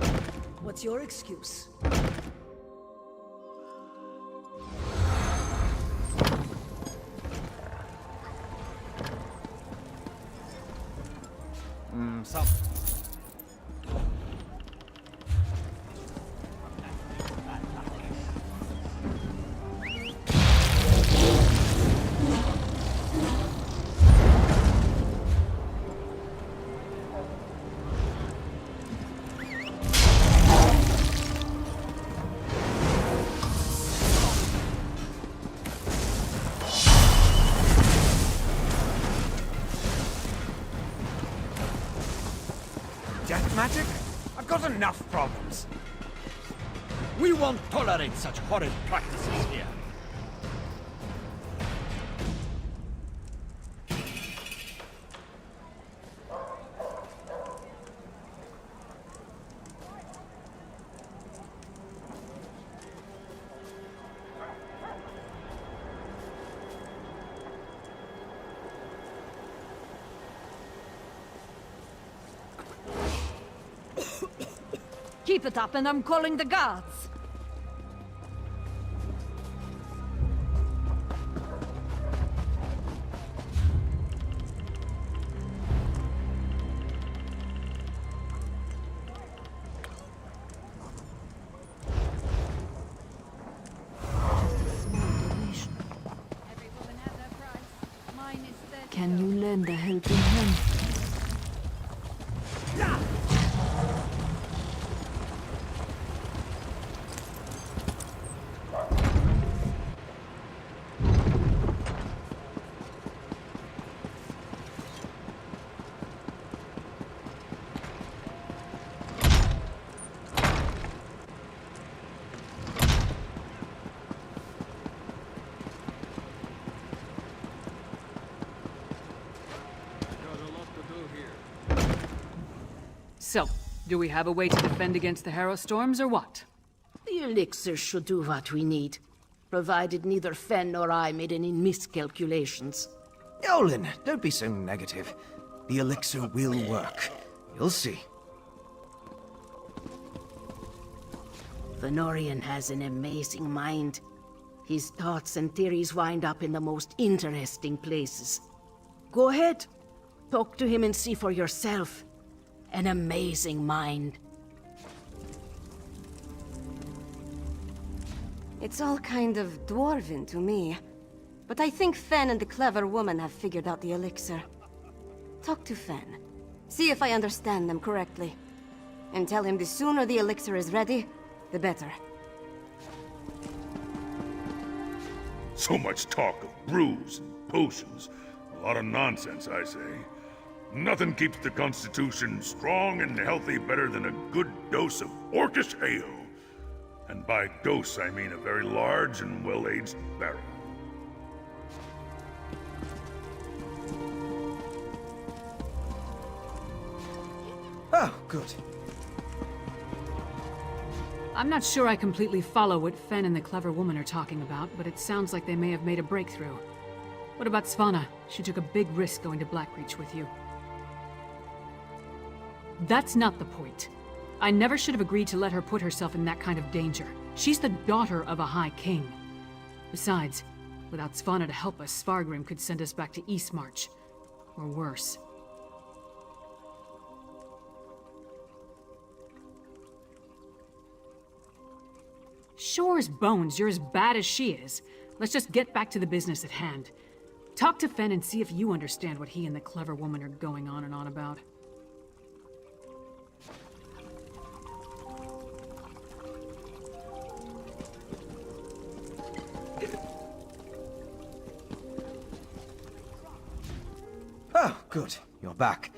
What's your excuse? Some. Death magic? I've got enough problems. We won't tolerate such horrid practices here. Keep it up and I'm calling the guards. Can you lend a helping hand? So, do we have a way to defend against the Harrow storms or what? The elixir should do what we need, provided neither Fen nor I made any miscalculations. Yolen, don't be so negative. The elixir will work. You'll see. Fenorian has an amazing mind. His thoughts and theories wind up in the most interesting places. Go ahead. Talk to him and see for yourself. An amazing mind. It's all kind of dwarven to me. But I think Fen and the clever woman have figured out the elixir. Talk to Fen. See if I understand them correctly. And tell him the sooner the elixir is ready, the better. So much talk of brews and potions. A lot of nonsense, I say. Nothing keeps the Constitution strong and healthy better than a good dose of orcish ale. And by dose, I mean a very large and well-aged barrel. Oh, good. I'm not sure I completely follow what Fen and the clever woman are talking about, but it sounds like they may have made a breakthrough. What about Svanna? She took a big risk going to Blackreach with you. That's not the point. I never should have agreed to let her put herself in that kind of danger. She's the daughter of a High King. Besides, without Svanna to help us, Svargrim could send us back to Eastmarch. Or worse. Sure as bones, you're as bad as she is. Let's just get back to the business at hand. Talk to Fen and see if you understand what he and the clever woman are going on and on about. Oh, good. You're back.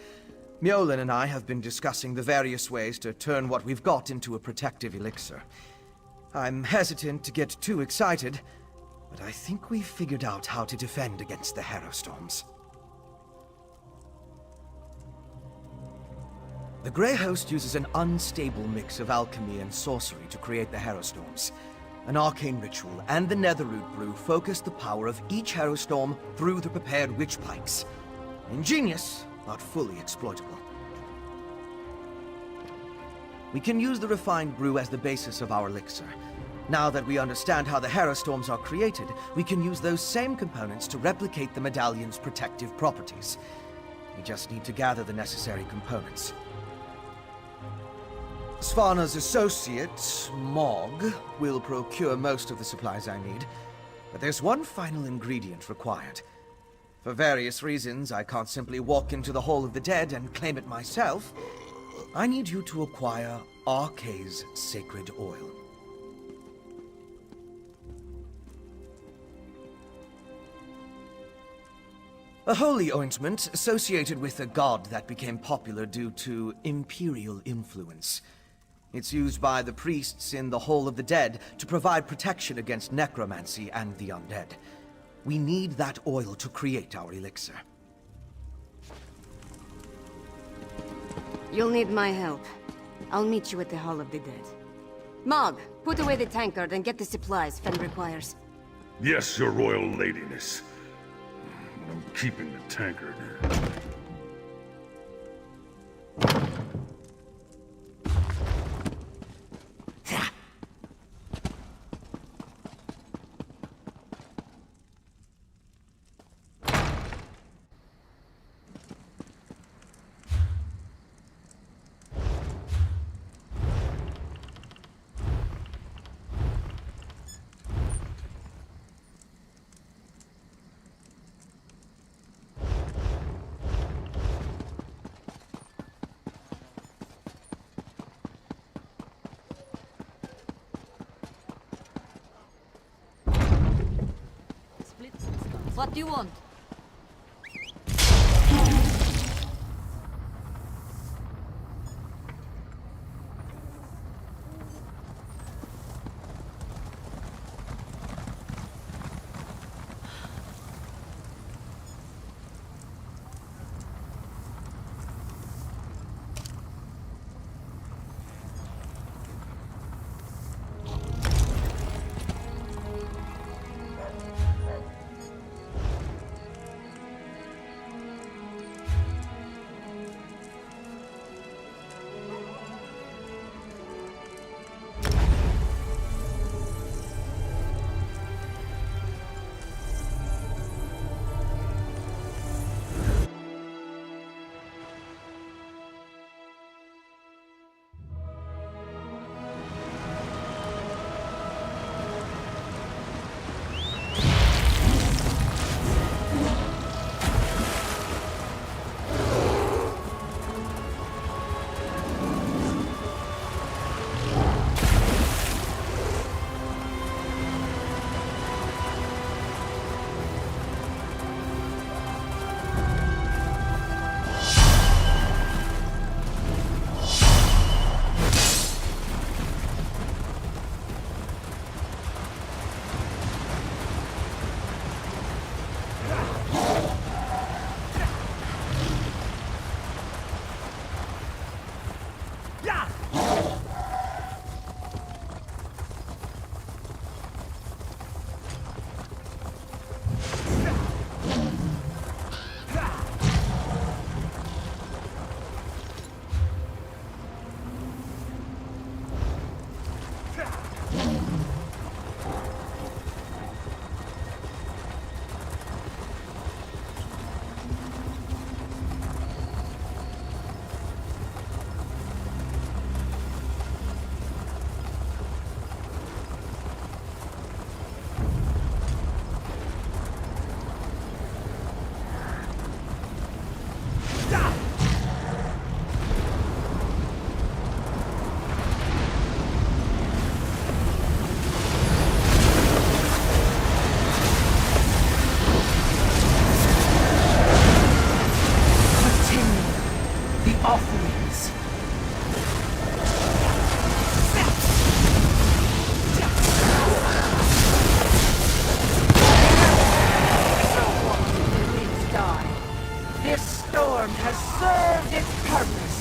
Mjolnir and I have been discussing the various ways to turn what we've got into a protective elixir. I'm hesitant to get too excited, but I think we've figured out how to defend against the Harrowstorms. The Grey Host uses an unstable mix of alchemy and sorcery to create the Harrowstorms. An arcane ritual and the Netherroot brew focus the power of each Harrowstorm through the prepared witch pikes. Ingenious, not fully exploitable. We can use the refined brew as the basis of our elixir. Now that we understand how the Harrowstorms are created, we can use those same components to replicate the medallion's protective properties. We just need to gather the necessary components. Svanna's associate, Mog, will procure most of the supplies I need, but there's one final ingredient required. For various reasons, I can't simply walk into the Hall of the Dead and claim it myself. I need you to acquire Arkay's sacred oil. A holy ointment associated with a god that became popular due to imperial influence. It's used by the priests in the Hall of the Dead to provide protection against necromancy and the undead. We need that oil to create our elixir. You'll need my help. I'll meet you at the Hall of the Dead. Mog, put away the tankard and get the supplies Fen requires. Yes, your royal ladiness. I'm keeping the tankard. What do you want? return has served its purpose.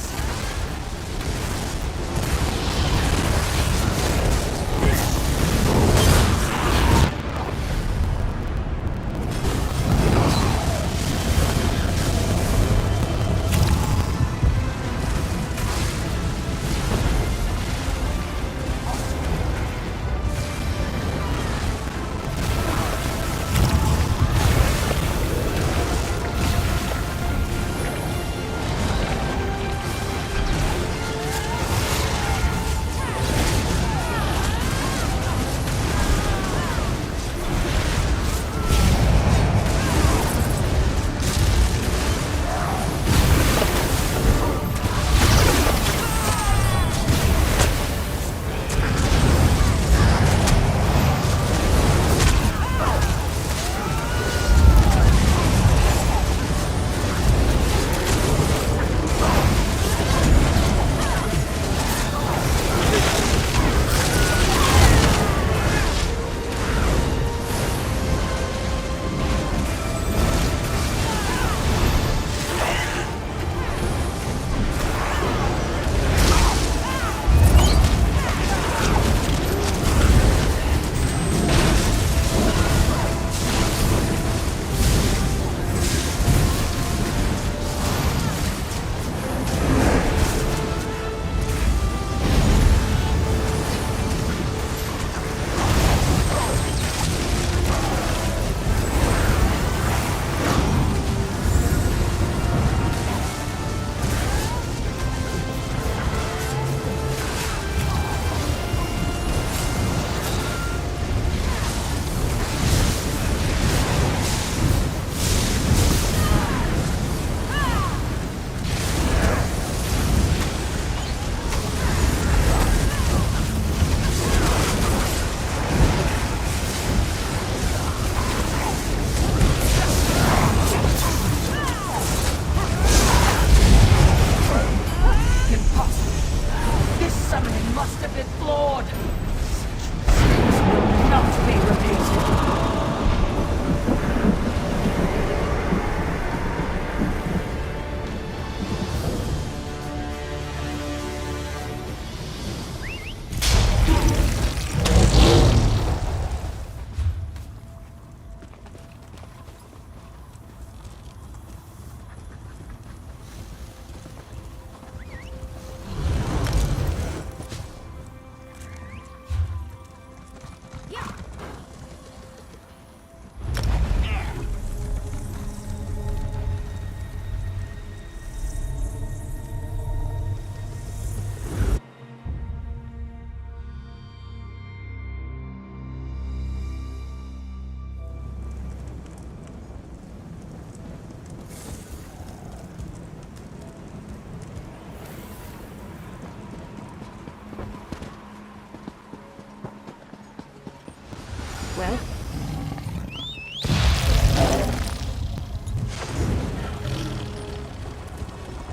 Well?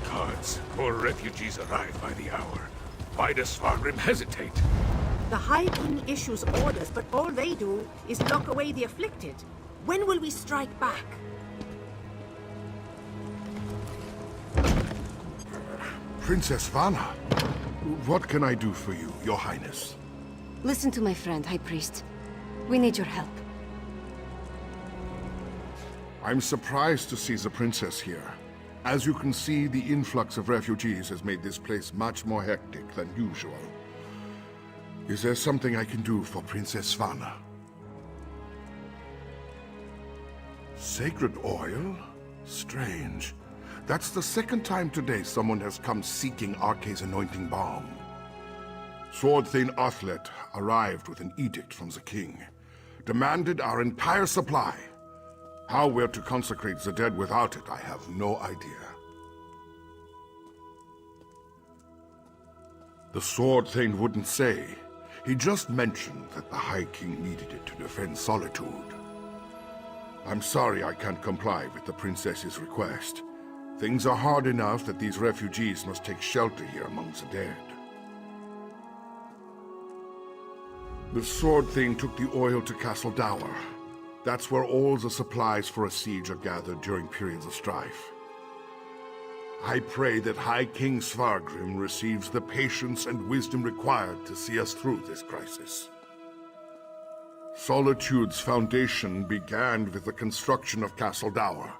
Gods, more refugees arrive by the hour. Why does Svargrim hesitate? The High King issues orders, but all they do is lock away the afflicted. When will we strike back? Princess Vana, what can I do for you, Your Highness? Listen to my friend, High Priest. We need your help. I'm surprised to see the princess here. As you can see, the influx of refugees has made this place much more hectic than usual. Is there something I can do for Princess Vana? Sacred oil? Strange. That's the second time today someone has come seeking Arke's anointing balm. Sword Thane Athlet arrived with an edict from the king. Demanded our entire supply. How we're to consecrate the dead without it, I have no idea. The Sword Thane wouldn't say. He just mentioned that the High King needed it to defend Solitude. I'm sorry I can't comply with the princess's request. Things are hard enough that these refugees must take shelter here among the dead. The Sword Thane took the oil to Castle Dower. That's where all the supplies for a siege are gathered during periods of strife. I pray that High King Svargrim receives the patience and wisdom required to see us through this crisis. Solitude's foundation began with the construction of Castle Dower.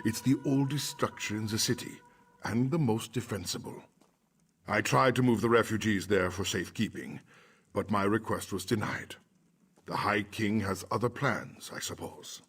It's the oldest structure in the city, and the most defensible. I tried to move the refugees there for safekeeping, but my request was denied. The High King has other plans, I suppose.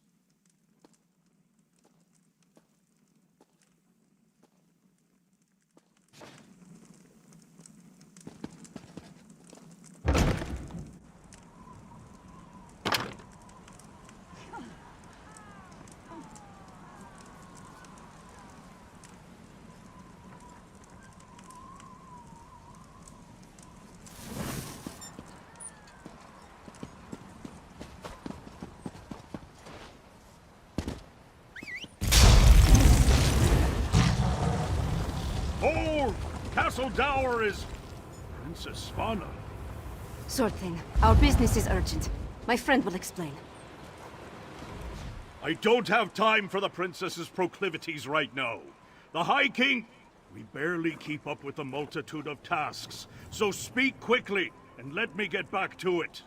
Hold! Castle Dower is... Princess Svana. Sword Thing, our business is urgent. My friend will explain. I don't have time for the princess's proclivities right now. The High King... We barely keep up with the multitude of tasks, so speak quickly and let me get back to it.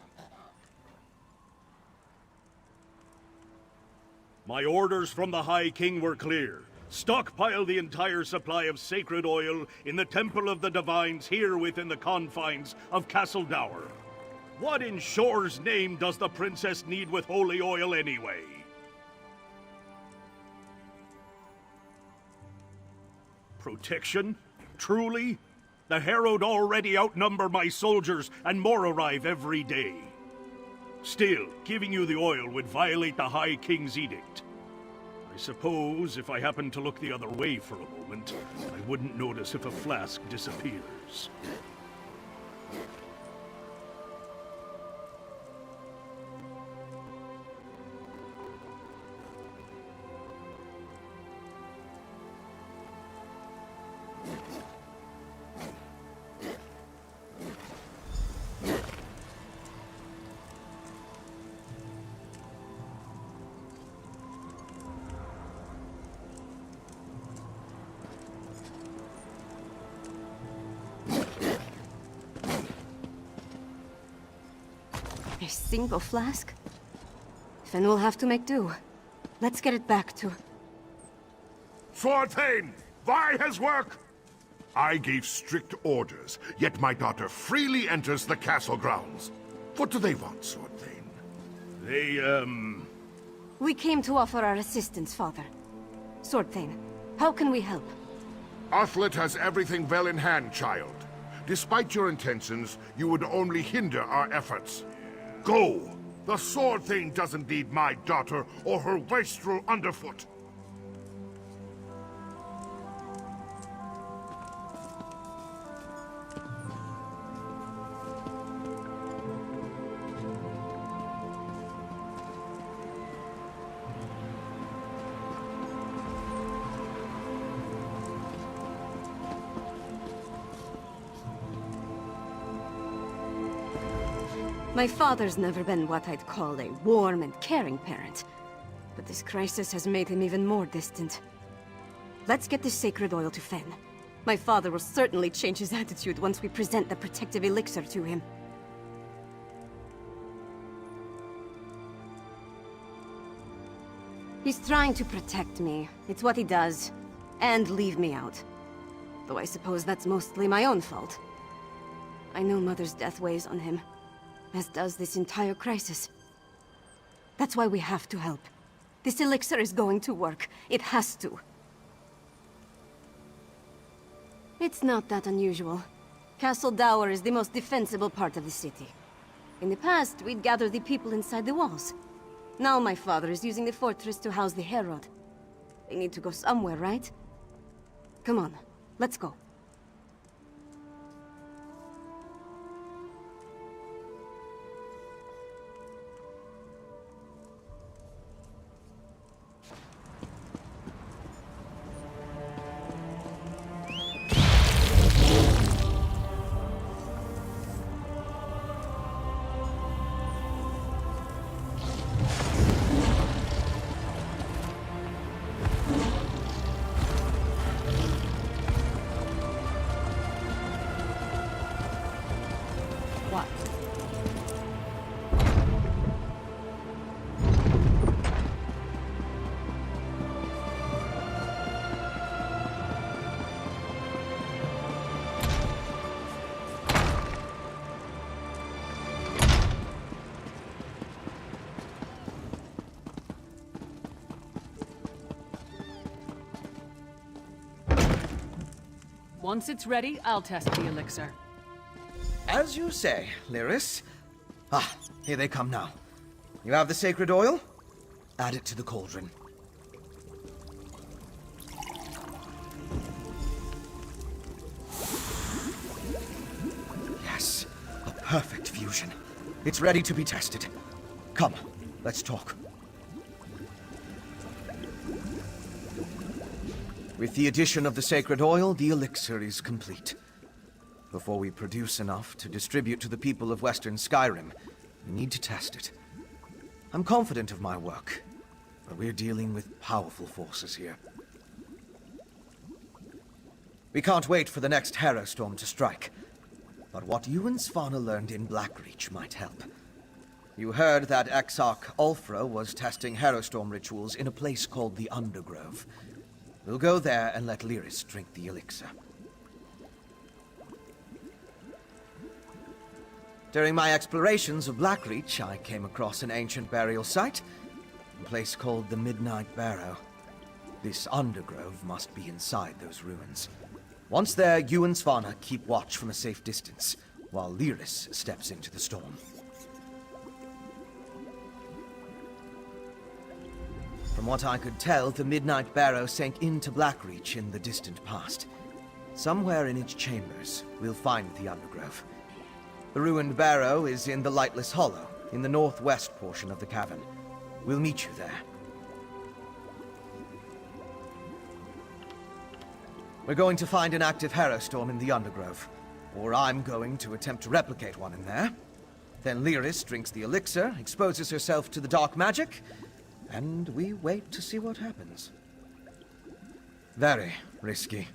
My orders from the High King were clear. Stockpile the entire supply of sacred oil in the Temple of the Divines here within the confines of Castle Dower. What in Shore's name does the princess need with holy oil anyway? Protection? Truly? The Herald already outnumber my soldiers and more arrive every day. Still, giving you the oil would violate the High King's edict. I suppose if I happened to look the other way for a moment, I wouldn't notice if a flask disappears. A single flask? Then we'll have to make do. Let's get it back to... Swordthane! Vi has work! I gave strict orders, yet my daughter freely enters the castle grounds. What do they want, Swordthane? They, We came to offer our assistance, Father. Swordthane, how can we help? Athlet has everything well in hand, child. Despite your intentions, you would only hinder our efforts. Go! The Swordthane doesn't need my daughter or her wastrel underfoot. My father's never been what I'd call a warm and caring parent. But this crisis has made him even more distant. Let's get this sacred oil to Fen. My father will certainly change his attitude once we present the protective elixir to him. He's trying to protect me. It's what he does. And leave me out. Though I suppose that's mostly my own fault. I know Mother's death weighs on him. As does this entire crisis. That's why we have to help. This elixir is going to work. It has to. It's not that unusual. Castle Dower is the most defensible part of the city. In the past, we'd gather the people inside the walls. Now my father is using the fortress to house the Herald. They need to go somewhere, right? Come on, let's go. Once it's ready, I'll test the elixir. As you say, Lyris. Ah, here they come now. You have the sacred oil? Add it to the cauldron. Yes, a perfect fusion. It's ready to be tested. Come, let's talk. With the addition of the sacred oil, the elixir is complete. Before we produce enough to distribute to the people of Western Skyrim, we need to test it. I'm confident of my work, but we're dealing with powerful forces here. We can't wait for the next Harrow Storm to strike, but what you and Svanna learned in Blackreach might help. You heard that Exarch Ulfra was testing Harrow Storm rituals in a place called the Undergrove. We'll go there and let Lyris drink the elixir. During my explorations of Blackreach, I came across an ancient burial site, a place called the Midnight Barrow. This Undergrove must be inside those ruins. Once there, you and Svanna keep watch from a safe distance, while Lyris steps into the storm. From what I could tell, the Midnight Barrow sank into Blackreach in the distant past. Somewhere in its chambers, we'll find the Undergrove. The ruined barrow is in the Lightless Hollow, in the northwest portion of the cavern. We'll meet you there. We're going to find an active Harrow Storm in the Undergrove, or I'm going to attempt to replicate one in there. Then Lyris drinks the elixir, exposes herself to the dark magic, and we wait to see what happens. Very risky.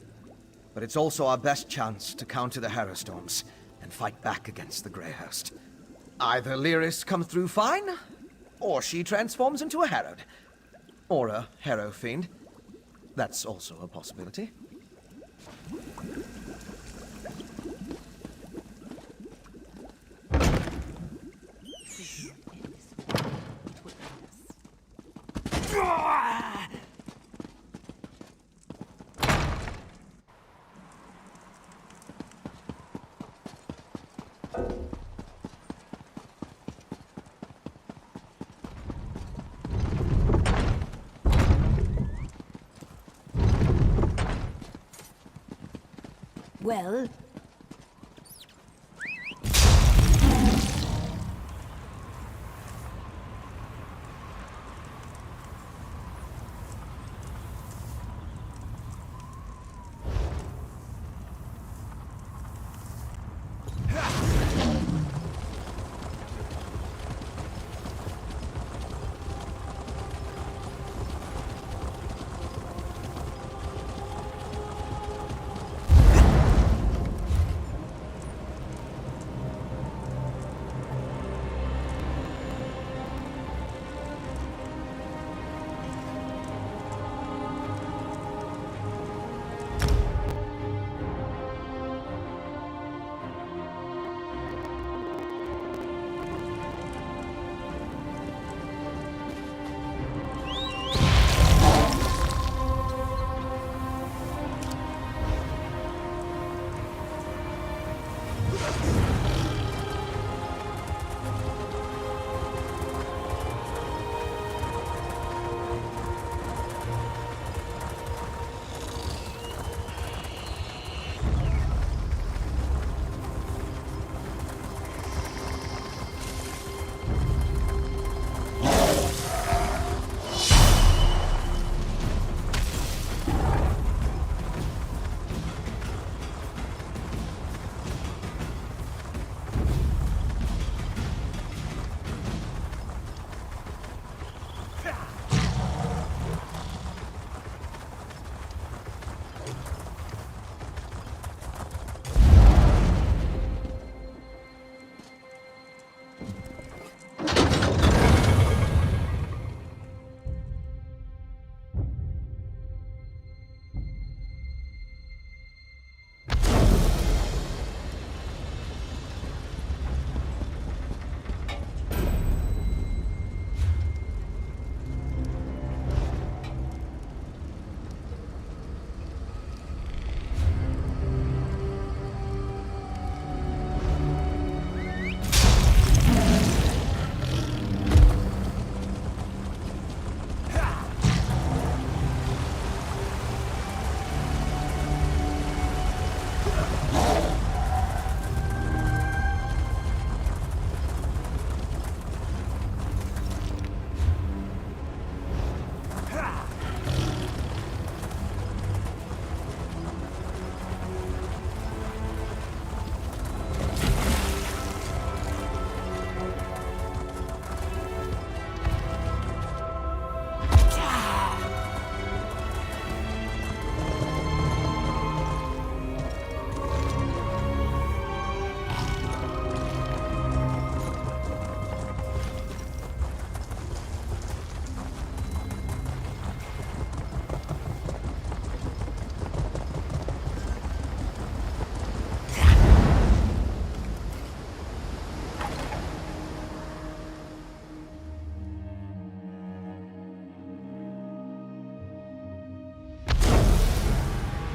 But it's also our best chance to counter the Harrow Storms and fight back against the Grey Host. Either Lyris comes through fine, or she transforms into a Harrowed. Or a Harrow Fiend. That's also a possibility. Well,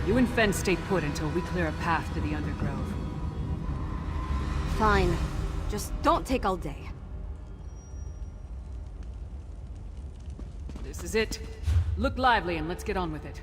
You and Fen stay put until we clear a path to the Undergrove. Fine. Just don't take all day. This is it. Look lively and let's get on with it.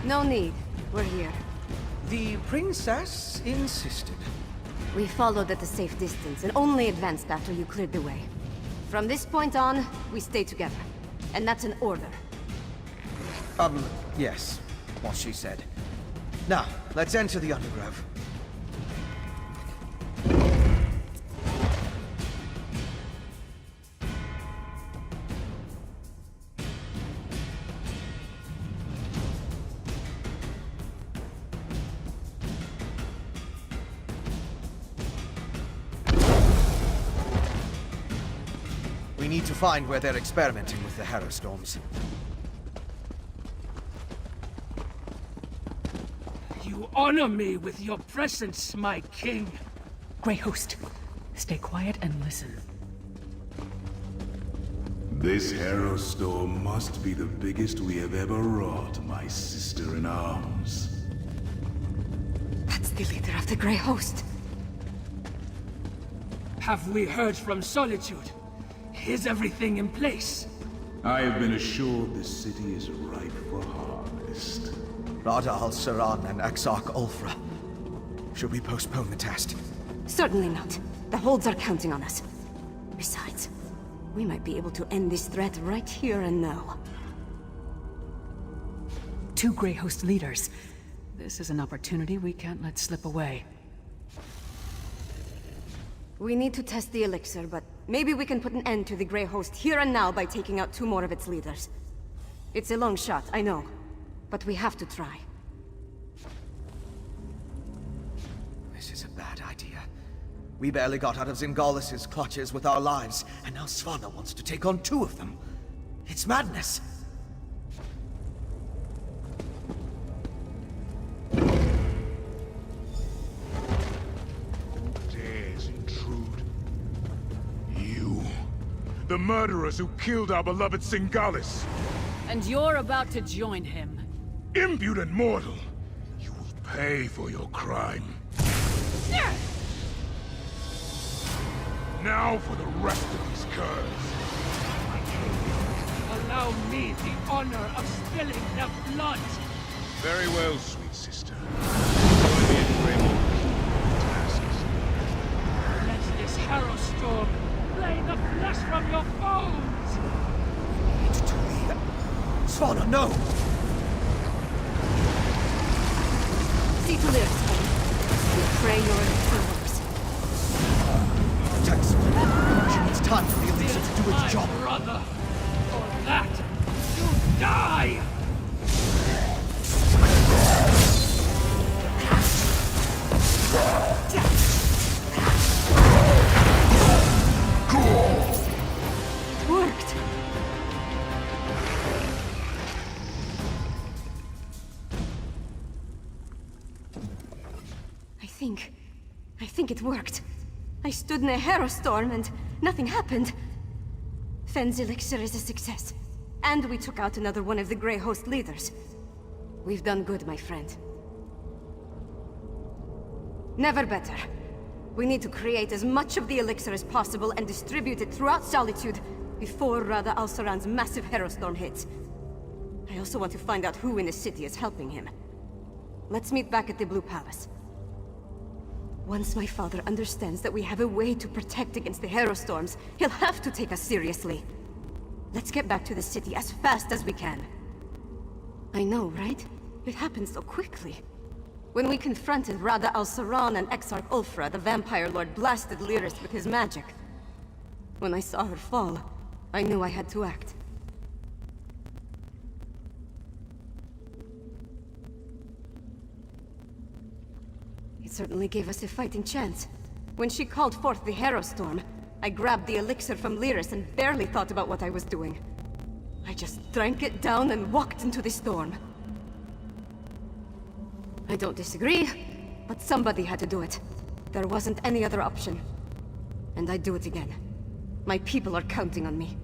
No need. We're here. The princess insisted. We followed at a safe distance and only advanced after you cleared the way. From this point on, we stay together. And that's an order. Yes. What she said. Now, let's enter the Undergrove. We need to find where they're experimenting with the Harrow Storms. You honor me with your presence, my king. Grey Host, stay quiet and listen. This Harrow Storm must be the biggest we have ever wrought, my sister-in-arms. That's the leader of the Grey Host. Have we heard from Solitude? Is everything in place? I have been assured this city is ripe for harvest. Rada al-Saran and Exarch Ulfra. Should we postpone the test? Certainly not. The holds are counting on us. Besides, we might be able to end this threat right here and now. 2 Grey Host leaders. This is an opportunity we can't let slip away. We need to test the elixir, but maybe we can put an end to the Grey Host here and now by taking out 2 more of its leaders. It's a long shot, I know. But we have to try. This is a bad idea. We barely got out of Zingalis's clutches with our lives, and now Svanna wants to take on 2 of them. It's madness! Dares intrude. You. The murderers who killed our beloved Singalis. And you're about to join him. Impudent mortal! You will pay for your crime. Now for the rest of these curs. Allow me the honor of spilling their blood. Very well, sweet sister. Join me in Greymoor. Tasks. Let this Harrow Storm play the flesh from your bones! Svanna, no! See to live. We pray you're in the Protect Svanna. It's time for the elixir to do its job. Brother, for that, you die! It worked! think it worked. I stood in a hero storm and nothing happened. Fenn's elixir is a success. And we took out another one of the Grey Host leaders. We've done good, my friend. Never better. We need to create as much of the elixir as possible and distribute it throughout Solitude before Rada al-Saran's massive hero storm hits. I also want to find out who in the city is helping him. Let's meet back at the Blue Palace. Once my father understands that we have a way to protect against the hero storms, he'll have to take us seriously. Let's get back to the city as fast as we can. I know, right? It happened so quickly. When we confronted Rada al-Saran and Exarch Ulfra, the Vampire Lord blasted Lyris with his magic. When I saw her fall, I knew I had to act. It certainly gave us a fighting chance. When she called forth the Hero Storm, I grabbed the elixir from Lyris and barely thought about what I was doing. I just drank it down and walked into the storm. I don't disagree, but somebody had to do it. There wasn't any other option. And I'd do it again. My people are counting on me.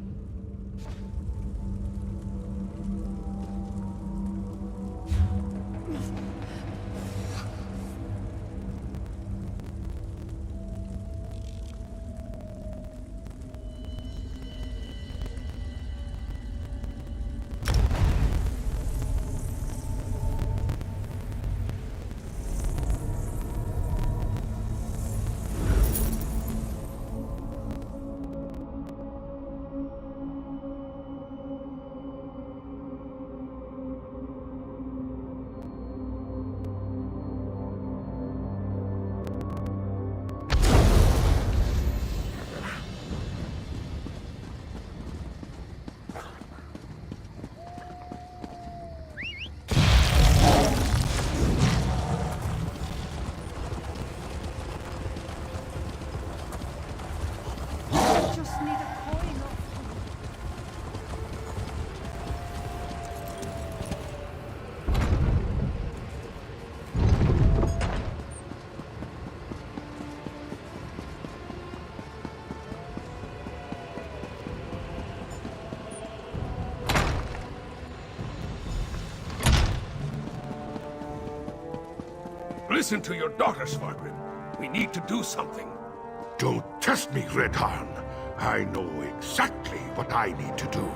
Listen to your daughter, Svargrim. We need to do something. Don't test me, Redharn. I know exactly what I need to do.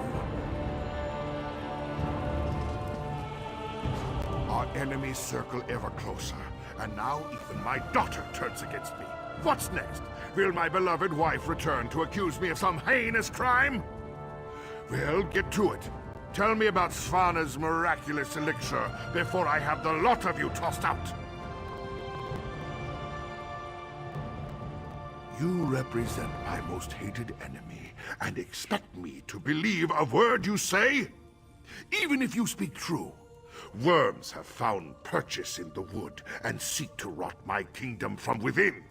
Our enemies circle ever closer, and now even my daughter turns against me. What's next? Will my beloved wife return to accuse me of some heinous crime? Well, get to it. Tell me about Svana's miraculous elixir before I have the lot of you tossed out. You represent my most hated enemy, and expect me to believe a word you say? Even if you speak true, worms have found purchase in the wood and seek to rot my kingdom from within.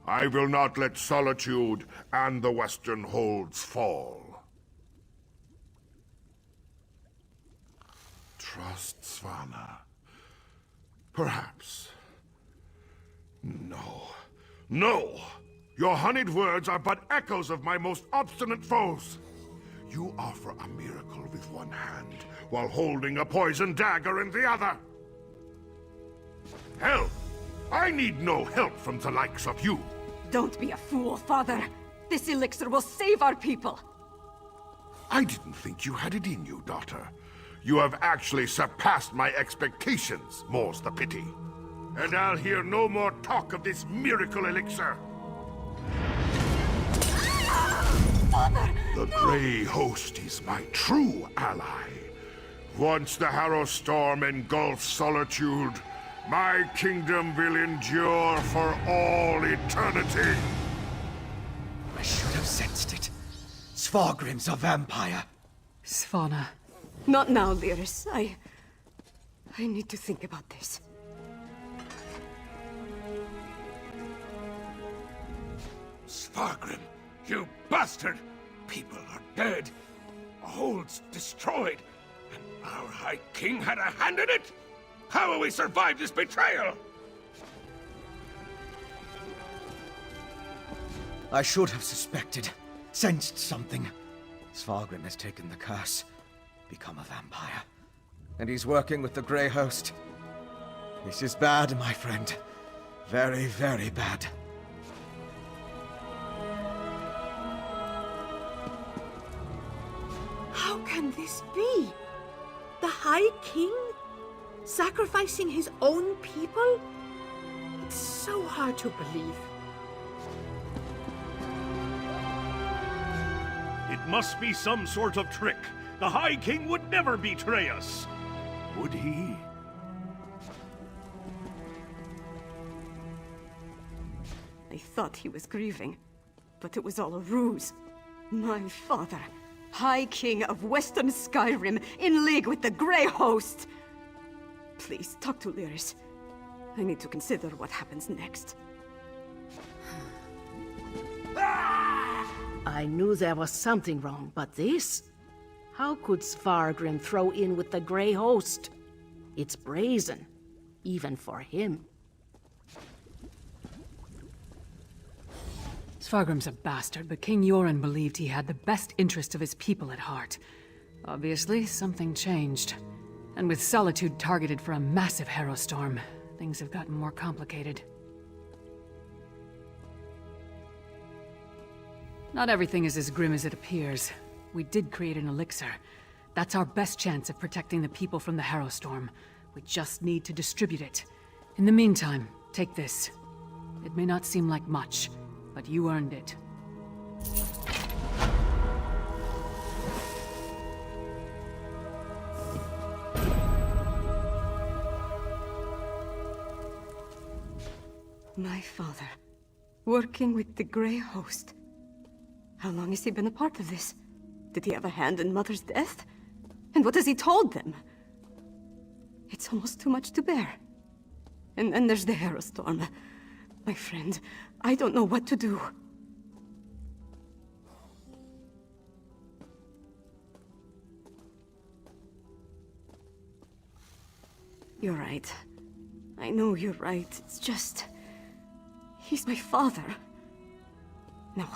I will not let Solitude and the Western Holds fall. Trust Svanna. Perhaps. No. No! Your honeyed words are but echoes of my most obstinate foes. You offer a miracle with one hand, while holding a poisoned dagger in the other. Hell, I need no help from the likes of you. Don't be a fool, father. This elixir will save our people. I didn't think you had it in you, daughter. You have actually surpassed my expectations, more's the pity. And I'll hear no more talk of this miracle elixir. Father! The Grey Host is my true ally. Once the Harrow Storm engulfs Solitude, my kingdom will endure for all eternity. I should have sensed it. Svargrim's a vampire. Svanna. Not now, Lyris. I need to think about this. Svargrim, you bastard! People are dead. The Hold's destroyed. And our High King had a hand in it? How will we survive this betrayal? I should have suspected, sensed something. Svargrim has taken the curse, become a vampire. And he's working with the Grey Host. This is bad, my friend. Very, very bad. How can this be? The High King? Sacrificing his own people? It's so hard to believe. It must be some sort of trick. The High King would never betray us. Would he? I thought he was grieving, but it was all a ruse. My father, High King of Western Skyrim, in league with the Grey Host! Please, talk to Lyris. I need to consider what happens next. I knew there was something wrong, but this? How could Svargrim throw in with the Grey Host? It's brazen, even for him. Svargrim's a bastard, but King Yoren believed he had the best interest of his people at heart. Obviously, something changed. And with Solitude targeted for a massive Harrowstorm, things have gotten more complicated. Not everything is as grim as it appears. We did create an elixir. That's our best chance of protecting the people from the Harrowstorm. We just need to distribute it. In the meantime, take this. It may not seem like much, but you earned it. My father, working with the Grey Host. How long has he been a part of this? Did he have a hand in Mother's death? And what has he told them? It's almost too much to bear. And then there's the Harrowstorm. My friend, I don't know what to do. You're right. I know you're right. It's just... he's my father. No.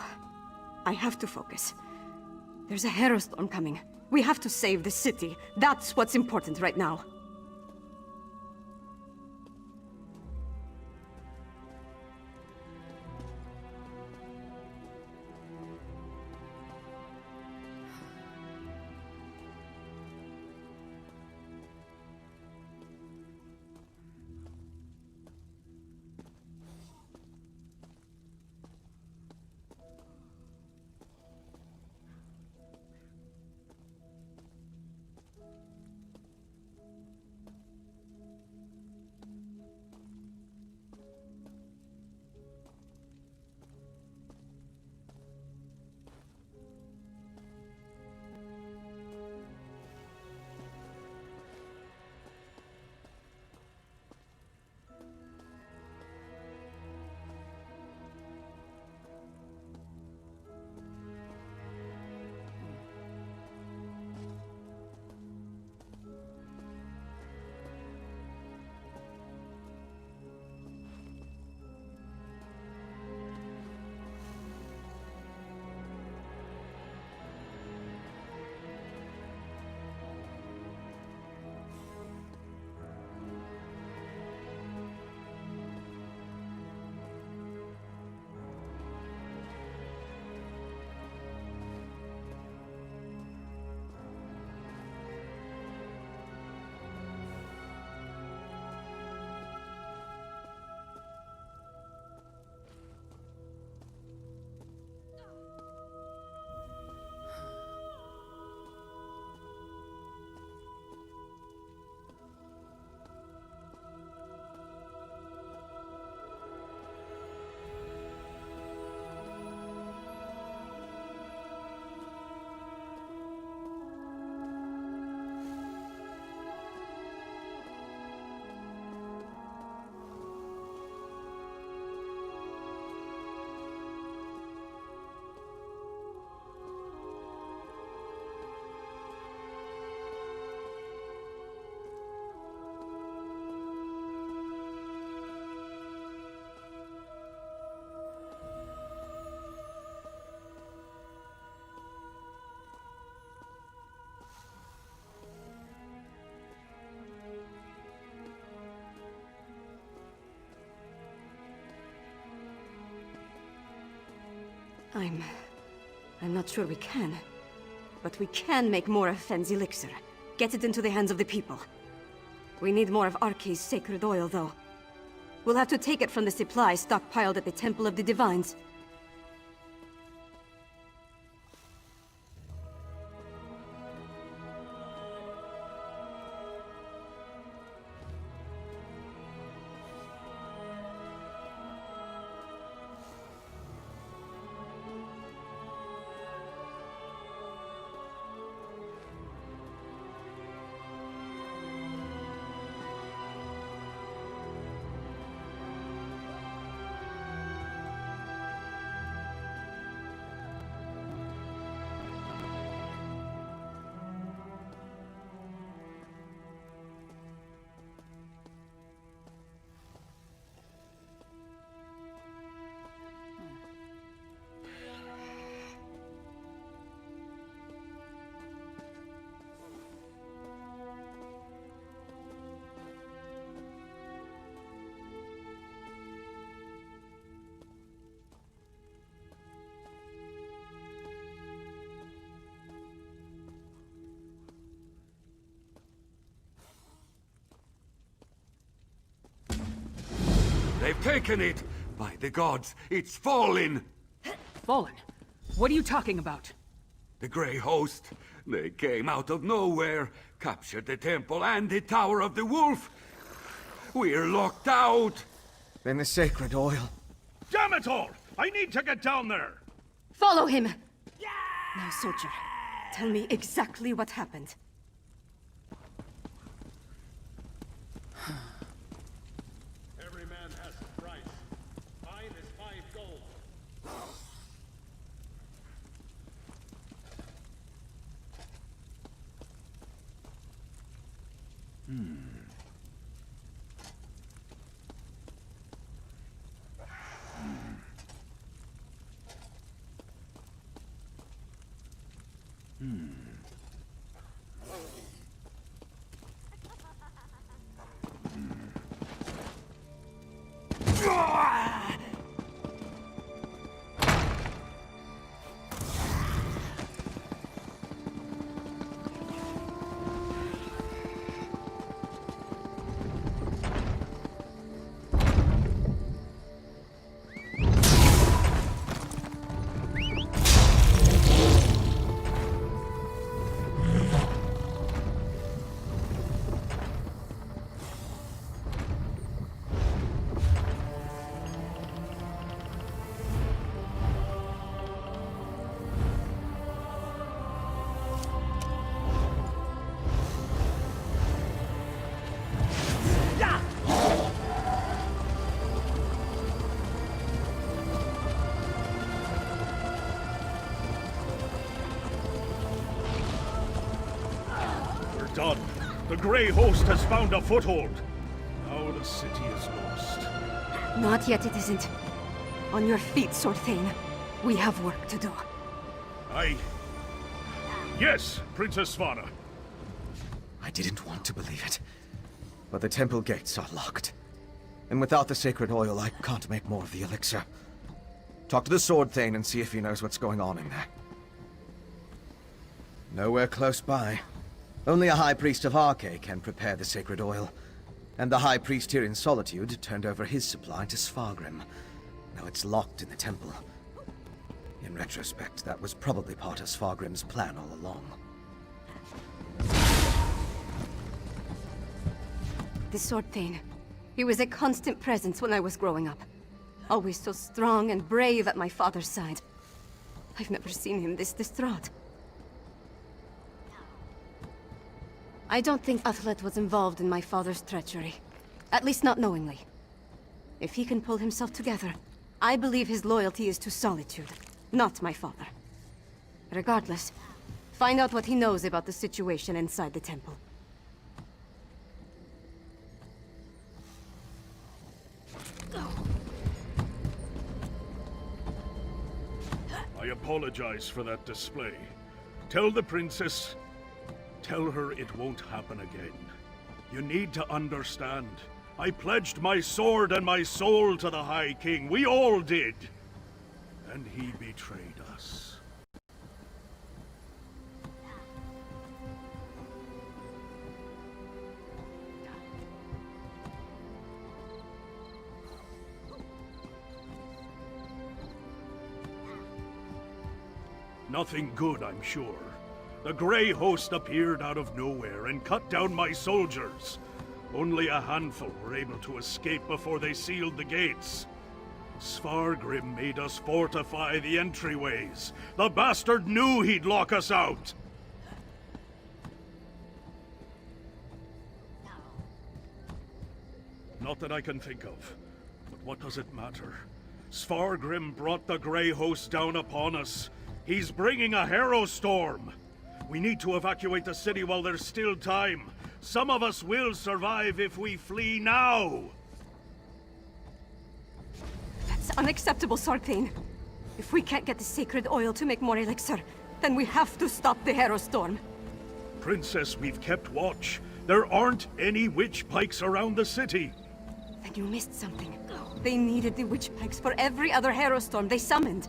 I have to focus. There's a Harrowstorm coming. We have to save the city. That's what's important right now. I'm not sure we can. But we can make more of Fen's elixir. Get it into the hands of the people. We need more of Arke's sacred oil, though. We'll have to take it from the supply stockpiled at the Temple of the Divines. They've taken it! By the gods, it's fallen! Fallen? What are you talking about? The Grey Host. They came out of nowhere, captured the temple and the Tower of the Wolf. We're locked out! Then the sacred oil. Damn it all! I need to get down there! Follow him! Now, soldier, tell me exactly what happened. Every man has a price. Mine is 5 gold. Done. The Grey Host has found a foothold. Now the city is lost. Not yet, it isn't. On your feet, Sword Thane. We have work to do. Yes, Princess Svana. I didn't want to believe it. But the temple gates are locked. And without the sacred oil, I can't make more of the elixir. Talk to the Sword Thane and see if he knows what's going on in there. Nowhere close by. Only a High Priest of Arke can prepare the sacred oil. And the High Priest here in Solitude turned over his supply to Svargrim. Now it's locked in the temple. In retrospect, that was probably part of Svargrim's plan all along. The Sword Thane. He was a constant presence when I was growing up. Always so strong and brave at my father's side. I've never seen him this distraught. I don't think Athlet was involved in my father's treachery. At least not knowingly. If he can pull himself together, I believe his loyalty is to Solitude, not my father. Regardless, find out what he knows about the situation inside the temple. I apologize for that display. Tell the princess... Tell her it won't happen again. You need to understand. I pledged my sword and my soul to the High King. We all did. And he betrayed us. Nothing good, I'm sure. The Grey Host appeared out of nowhere and cut down my soldiers. Only a handful were able to escape before they sealed the gates. Svargrim made us fortify the entryways. The bastard knew he'd lock us out! Not that I can think of, but what does it matter? Svargrim brought the Grey Host down upon us. He's bringing a Harrow Storm! We need to evacuate the city while there's still time. Some of us will survive if we flee now! That's unacceptable, Sarthain. If we can't get the sacred oil to make more elixir, then we have to stop the Harrow Storm. Princess, we've kept watch. There aren't any witch pikes around the city. Then you missed something. They needed the witch pikes for every other Harrow Storm they summoned.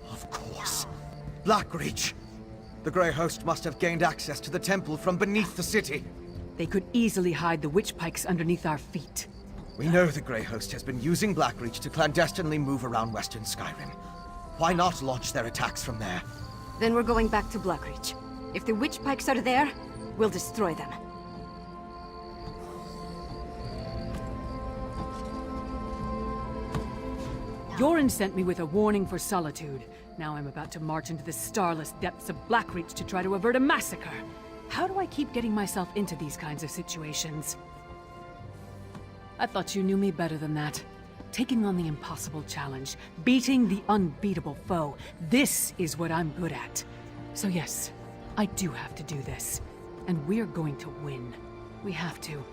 Of course. Blackreach. The Grey Host must have gained access to the temple from beneath the city. They could easily hide the witch pikes underneath our feet. We know the Grey Host has been using Blackreach to clandestinely move around Western Skyrim. Why not launch their attacks from there? Then we're going back to Blackreach. If the witch pikes are there, we'll destroy them. Yoren sent me with a warning for Solitude. Now I'm about to march into the starless depths of Blackreach to try to avert a massacre. How do I keep getting myself into these kinds of situations? I thought you knew me better than that. Taking on the impossible challenge, beating the unbeatable foe, this is what I'm good at. So yes, I do have to do this. And we're going to win. We have to.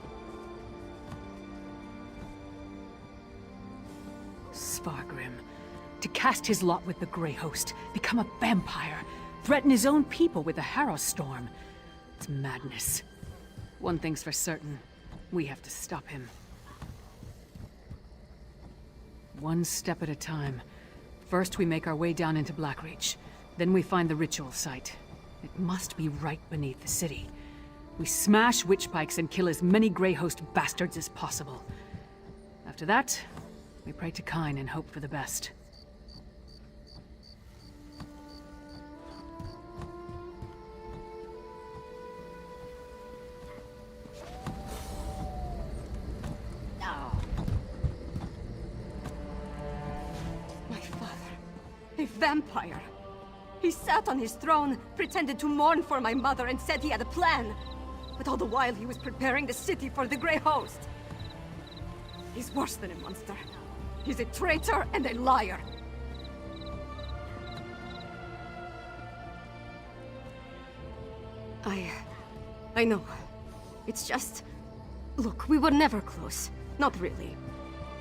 Svargrim. To cast his lot with the Grey Host, become a vampire, threaten his own people with the Harrow Storm. It's madness. One thing's for certain. We have to stop him. One step at a time. First, we make our way down into Blackreach. Then we find the ritual site. It must be right beneath the city. We smash witch pikes and kill as many Grey Host bastards as possible. After that, we pray to Kyne and hope for the best. My father. A vampire. He sat on his throne, pretended to mourn for my mother, and said he had a plan. But all the while he was preparing the city for the Grey Host. He's worse than a monster. He's a traitor and a liar. I know. It's just... Look, we were never close. Not really.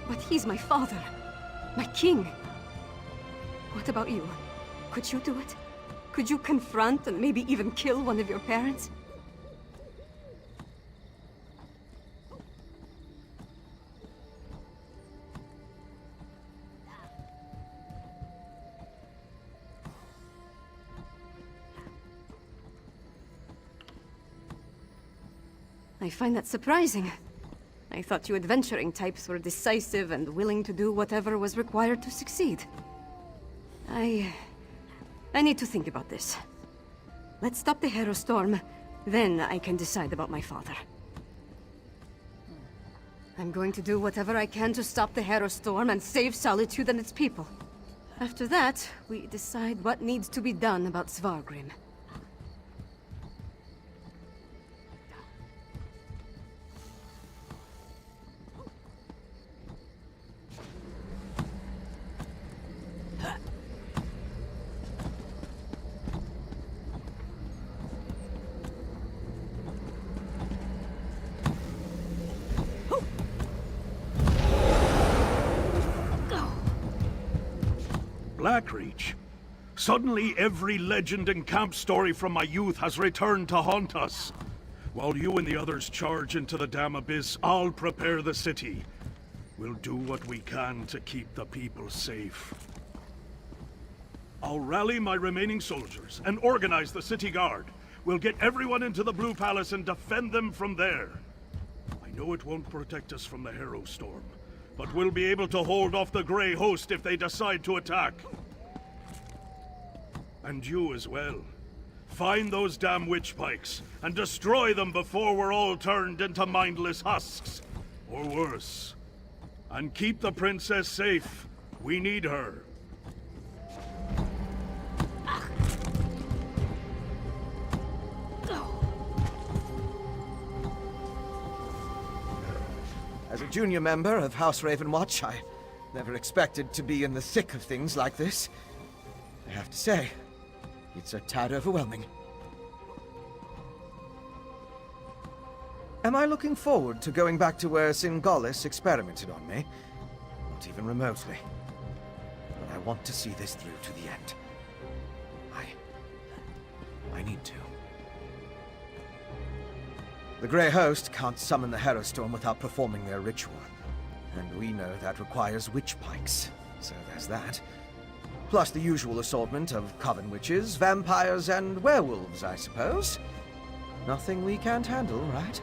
But he's my father. My king. What about you? Could you do it? Could you confront and maybe even kill one of your parents? I find that surprising. I thought you adventuring types were decisive and willing to do whatever was required to succeed. I need to think about this. Let's stop the Harrow Storm, then I can decide about my father. I'm going to do whatever I can to stop the Harrow Storm and save Solitude and its people. After that, we decide what needs to be done about Svargrim. Blackreach. Suddenly every legend and camp story from my youth has returned to haunt us. While you and the others charge into the damn abyss, I'll prepare the city. We'll do what we can to keep the people safe. I'll rally my remaining soldiers and organize the city guard. We'll get everyone into the Blue Palace and defend them from there. I know it won't protect us from the Harrow Storm, but we'll be able to hold off the Grey Host if they decide to attack. And you as well. Find those damn witch pikes and destroy them before we're all turned into mindless husks. Or worse. And keep the princess safe. We need her. As a junior member of House Ravenwatch, I never expected to be in the thick of things like this. I have to say, it's a tad overwhelming. Am I looking forward to going back to where Singalis experimented on me? Not even remotely. But I want to see this through to the end. I need to. The Grey Host can't summon the Harrow Storm without performing their ritual. And we know that requires witch pikes, so there's that. Plus the usual assortment of coven witches, vampires, and werewolves, I suppose. Nothing we can't handle, right?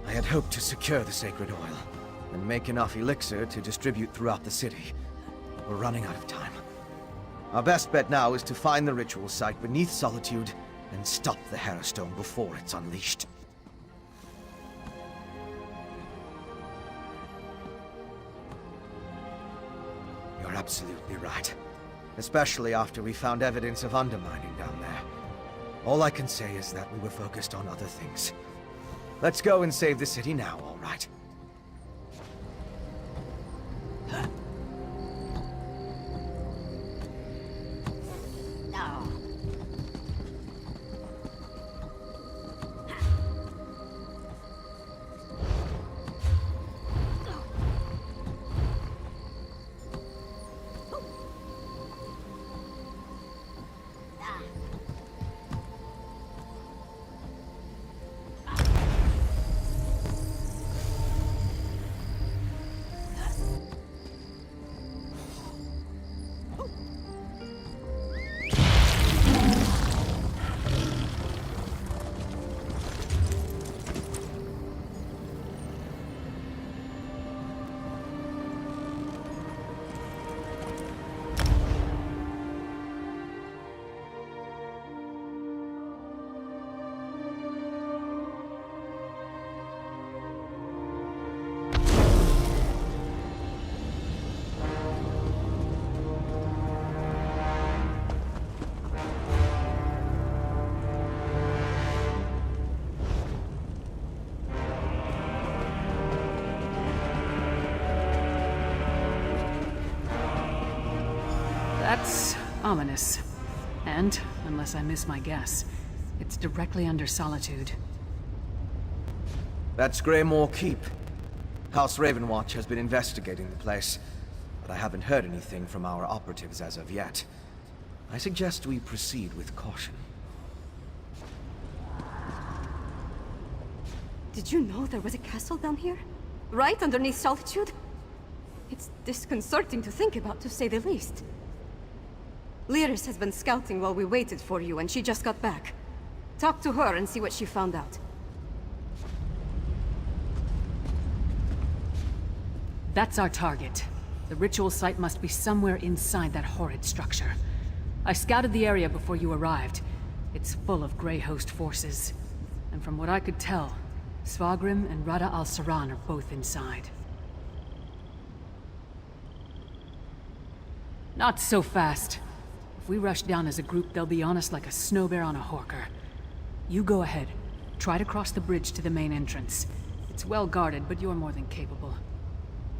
I had hoped to secure the sacred oil, and make enough elixir to distribute throughout the city. We're running out of time. Our best bet now is to find the ritual site beneath Solitude and stop the Harrow Storm before it's unleashed. You're absolutely right. Especially after we found evidence of undermining down there. All I can say is that we were focused on other things. Let's go and save the city now, all right? That's ominous. And, unless I miss my guess, it's directly under Solitude. That's Greymore Keep. House Ravenwatch has been investigating the place, but I haven't heard anything from our operatives as of yet. I suggest we proceed with caution. Did you know there was a castle down here? Right underneath Solitude? It's disconcerting to think about, to say the least. Lyris has been scouting while we waited for you, and she just got back. Talk to her and see what she found out. That's our target. The ritual site must be somewhere inside that horrid structure. I scouted the area before you arrived. It's full of Grey Host forces. And from what I could tell, Svagrim and Rada al-Saran are both inside. Not so fast. If we rush down as a group, they'll be on us like a snow bear on a horker. You go ahead. Try to cross the bridge to the main entrance. It's well guarded, but you're more than capable.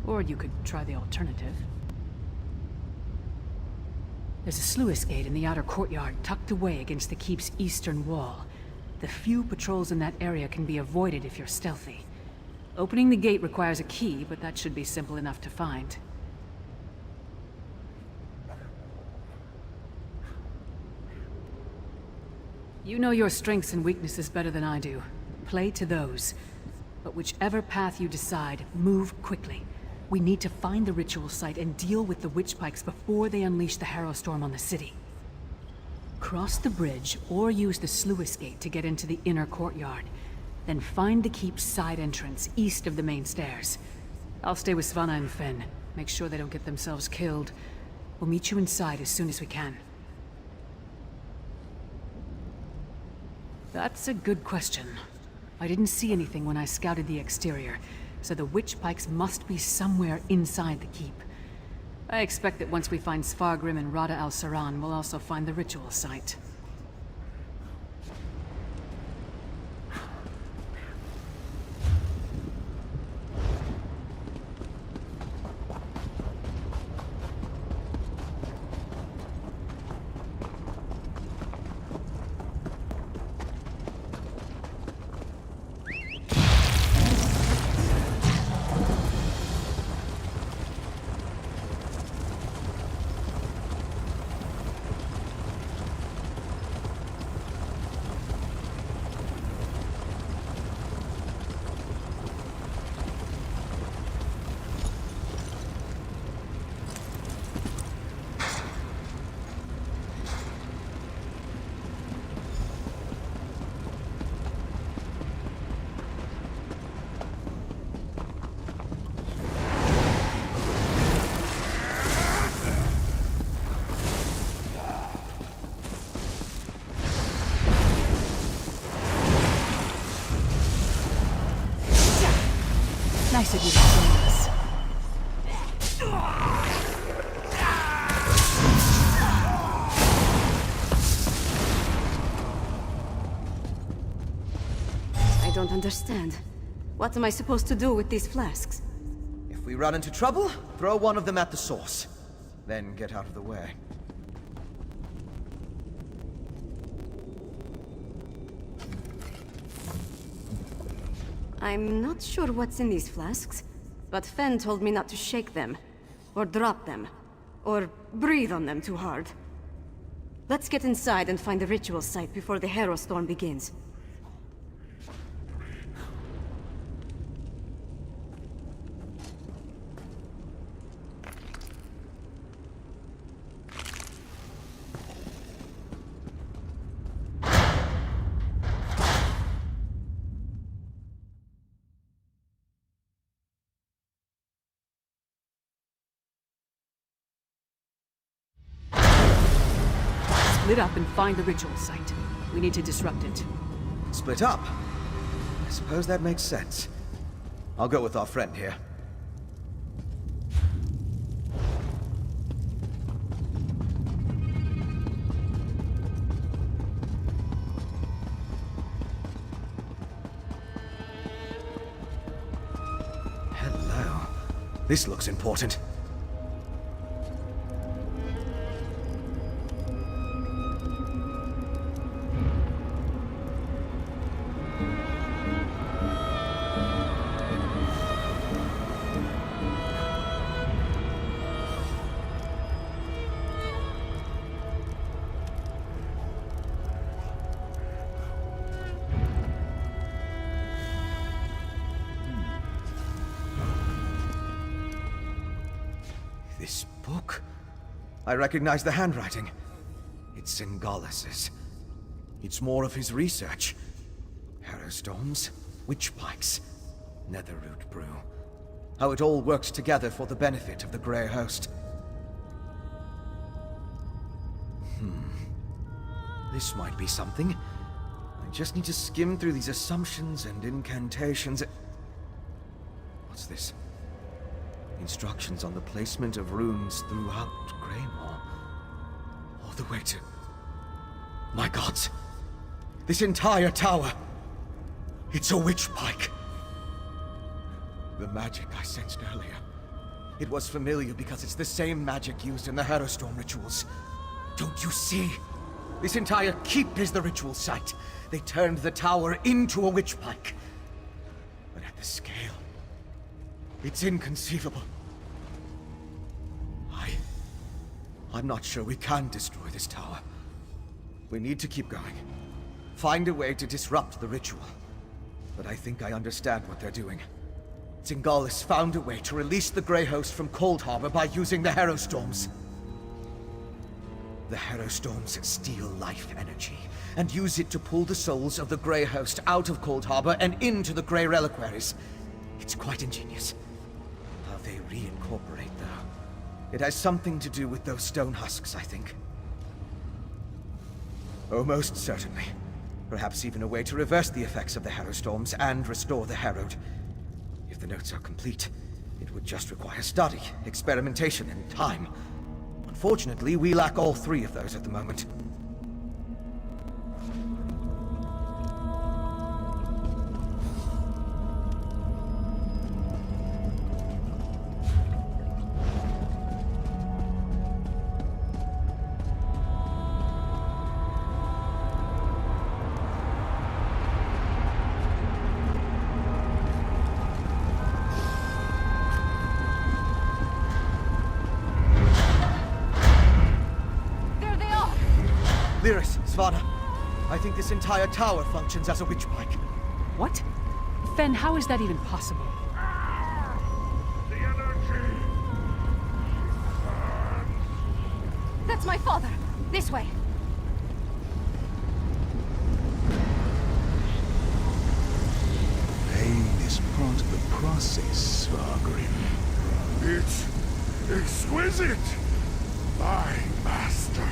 Or you could try the alternative. There's a sluice gate in the outer courtyard, tucked away against the keep's eastern wall. The few patrols in that area can be avoided if you're stealthy. Opening the gate requires a key, but that should be simple enough to find. You know your strengths and weaknesses better than I do. Play to those. But whichever path you decide, move quickly. We need to find the ritual site and deal with the witch pikes before they unleash the Harrow Storm on the city. Cross the bridge or use the sluice gate to get into the inner courtyard. Then find the keep's side entrance east of the main stairs. I'll stay with Svanna and Finn. Make sure they don't get themselves killed. We'll meet you inside as soon as we can. That's a good question. I didn't see anything when I scouted the exterior, so the witch pikes must be somewhere inside the keep. I expect that once we find Svargrim and Rada al-Saran, we'll also find the ritual site. Nice of you to join us. I don't understand. What am I supposed to do with these flasks? If we run into trouble, throw one of them at the source. Then get out of the way. I'm not sure what's in these flasks, but Fen told me not to shake them, or drop them, or breathe on them too hard. Let's get inside and find the ritual site before the Harrow Storm begins. Split up and find the ritual site. We need to disrupt it. Split up? I suppose that makes sense. I'll go with our friend here. Hello. This looks important. This book? I recognize the handwriting. It's Singalis's. It's more of his research. Harrow Storms, witch pikes, netherroot brew. How it all works together for the benefit of the Grey Host. This might be something. I just need to skim through these assumptions and incantations. What's this? Instructions on the placement of runes throughout Greymore. All the way to... My gods! This entire tower! It's a witch pike! The magic I sensed earlier. It was familiar because it's the same magic used in the Harrow Storm rituals. Don't you see? This entire keep is the ritual site. They turned the tower into a witch pike. But at the scale... it's inconceivable. I'm not sure we can destroy this tower. We need to keep going. Find a way to disrupt the ritual. But I think I understand what they're doing. Zingalis found a way to release the Grey Host from Cold Harbor by using the Harrow Storms. The Harrow Storms steal life energy and use it to pull the souls of the Grey Host out of Cold Harbor and into the Grey Reliquaries. It's quite ingenious. How they reincorporate, though. It has something to do with those stone husks, I think. Oh, most certainly. Perhaps even a way to reverse the effects of the Harrow Storms and restore the Harrowed. If the notes are complete, it would just require study, experimentation, and time. Unfortunately, we lack all three of those at the moment. Svana, I think this entire tower functions as a witch pike. What? Fen, how is that even possible? The energy! That's my father! This way! Pain is part of the process, Svargrim. It's exquisite! My master.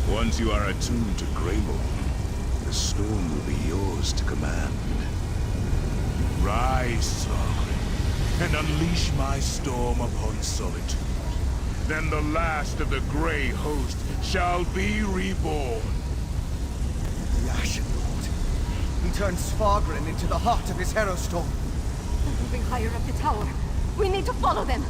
Once you are attuned to Greymore, the storm will be yours to command. Rise, Svargrim, and unleash my storm upon Solitude. Then the last of the Grey Host shall be reborn. The Ashen Lord. He turned Svargrim into the heart of his Harrow Storm. They're moving higher up the tower. We need to follow them!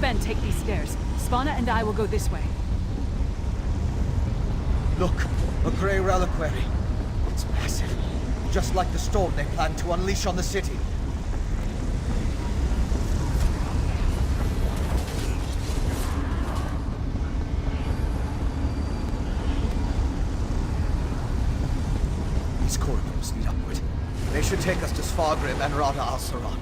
Fen, take these stairs. Svana and I will go this way. Look, a Grey Reliquary. It's massive. Just like the storm they plan to unleash on the city. These corridors lead upward. They should take us to Svargrim and Rada al-Saran.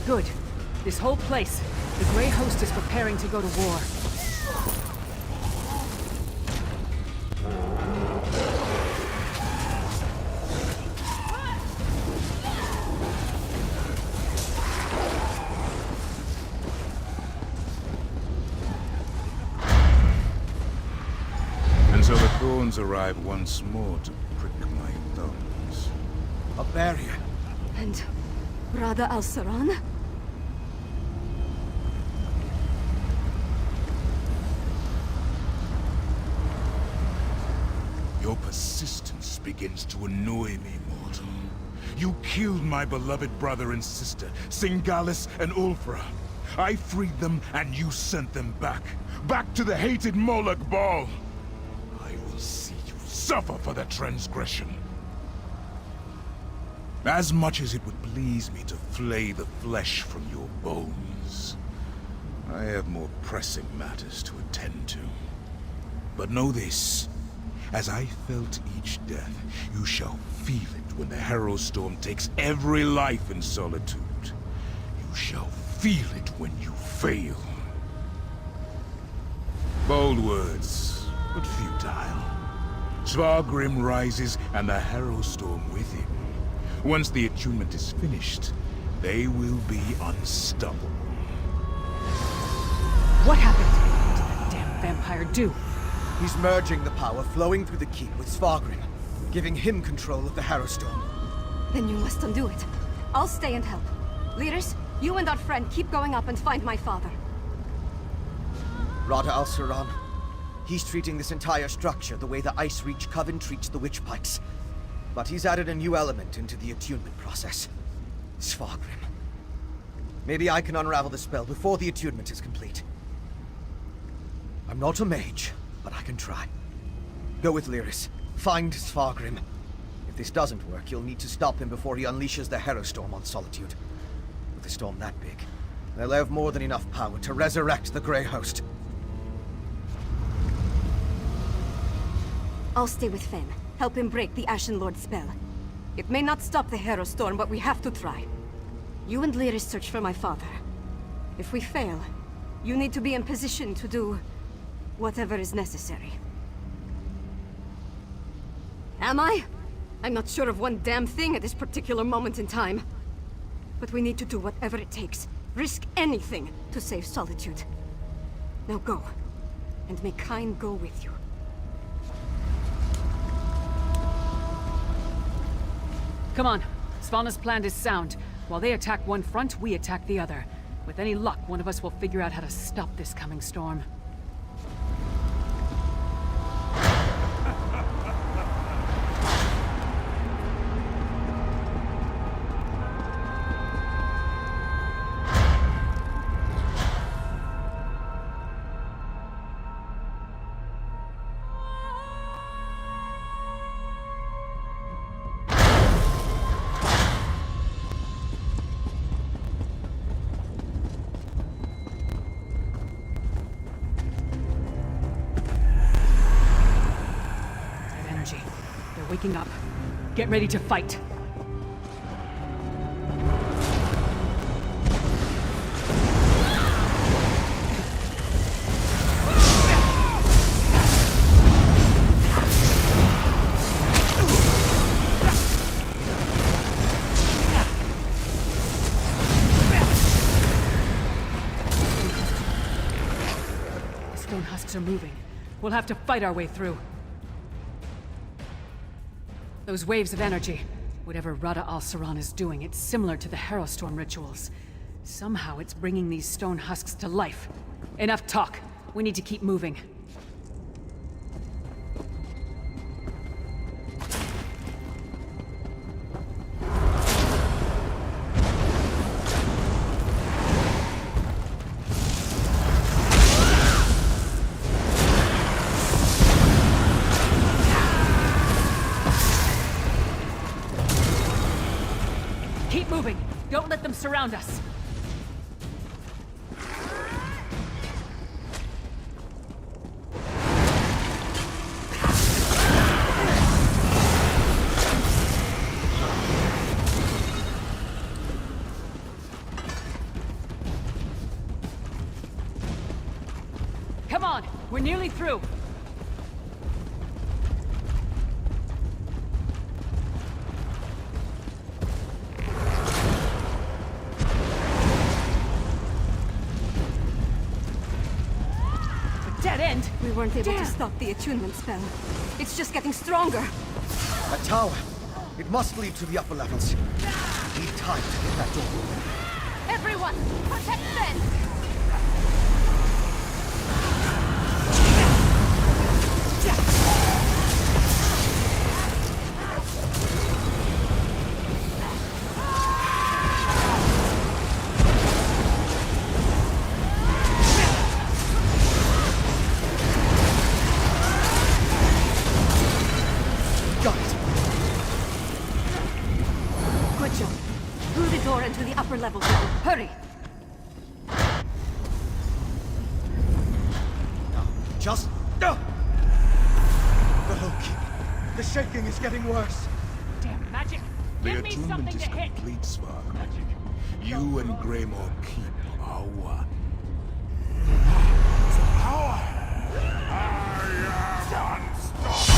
Good. This whole place, the Grey Host is preparing to go to war. And so the thorns arrive once more to prick my thumbs. A barrier. And Rada al-Saran? Your persistence begins to annoy me, mortal. You killed my beloved brother and sister, Singalis and Ulfra. I freed them, and you sent them back. Back to the hated Moloch Ball. I will see you suffer for the transgression. As much as it would please me to flay the flesh from your bones, I have more pressing matters to attend to. But know this. As I felt each death, you shall feel it when the Harrow Storm takes every life in Solitude. You shall feel it when you fail. Bold words, but futile. Svargrim rises and the Harrow Storm with him. Once the attunement is finished, they will be unstoppable. What happened? What did that damn vampire do? He's merging the power flowing through the keep with Svargrim, giving him control of the Harrow Storm. Then you must undo it. I'll stay and help. Leaders, you and our friend keep going up and find my father. Rada al-Saran. He's treating this entire structure the way the Ice Reach Coven treats the Witch Pikes. But he's added a new element into the attunement process. Svargrim. Maybe I can unravel the spell before the attunement is complete. I'm not a mage, but I can try. Go with Lyris. Find Svargrim. If this doesn't work, you'll need to stop him before he unleashes the Harrow Storm on Solitude. With a storm that big, they'll have more than enough power to resurrect the Grey Host. I'll stay with Fen. Help him break the Ashen Lord's spell. It may not stop the Harrow Storm, but we have to try. You and Lyris search for my father. If we fail, you need to be in position to do whatever is necessary. Am I? I'm not sure of one damn thing at this particular moment in time. But we need to do whatever it takes. Risk anything to save Solitude. Now go. And may Kain go with you. Come on. Svalna's plan is sound. While they attack one front, we attack the other. With any luck, one of us will figure out how to stop this coming storm. Waking up. Get ready to fight. The stone husks are moving. We'll have to fight our way through. Those waves of energy. Whatever Rada al-Saran is doing, it's similar to the Harrow Storm rituals. Somehow it's bringing these stone husks to life. Enough talk. We need to keep moving. Keep moving! Don't let them surround us! Come on! We're nearly through! We weren't able to stop the attunement spell. It's just getting stronger. That tower. It must lead to the upper levels. We need time to get that door open. Everyone, protect Ben! Level. Hurry! Now, just go! The whole keep. The shaking is getting worse. Damn magic! The Give me attunement something is to hit! complete, Svargrim. You and Greymore Keep power. The power! I am unstoppable!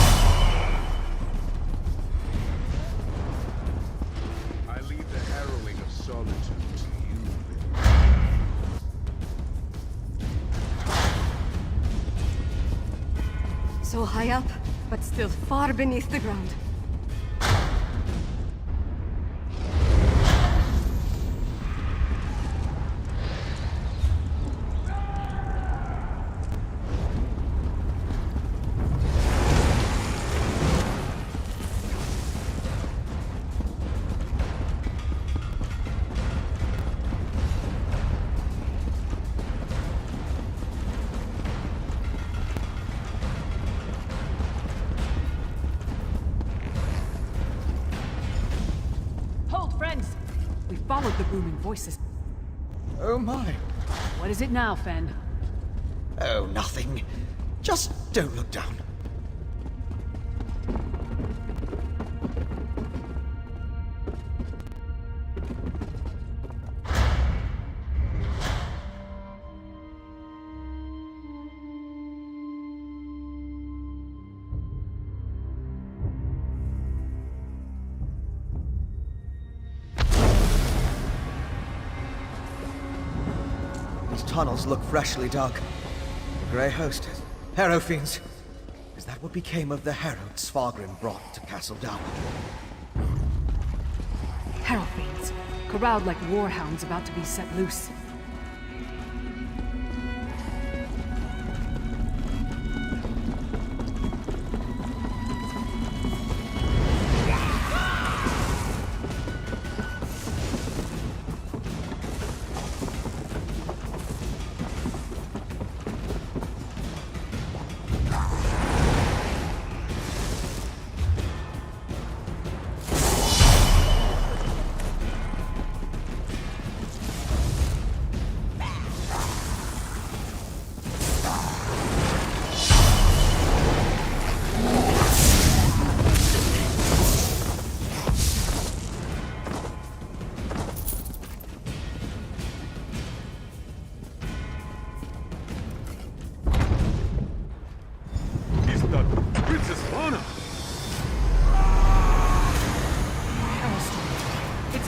I leave the harrowing of solitude to you. So high up, but still far beneath the ground. Followed the booming voices. Oh my. What is it now, Fen? Oh, nothing. Just don't look down. Tunnels look freshly dug. The Grey Host, Harrow Fiends. Is that what became of the Herald Svargrim brought to Castle Down? Harrow Fiends, corralled like warhounds about to be set loose.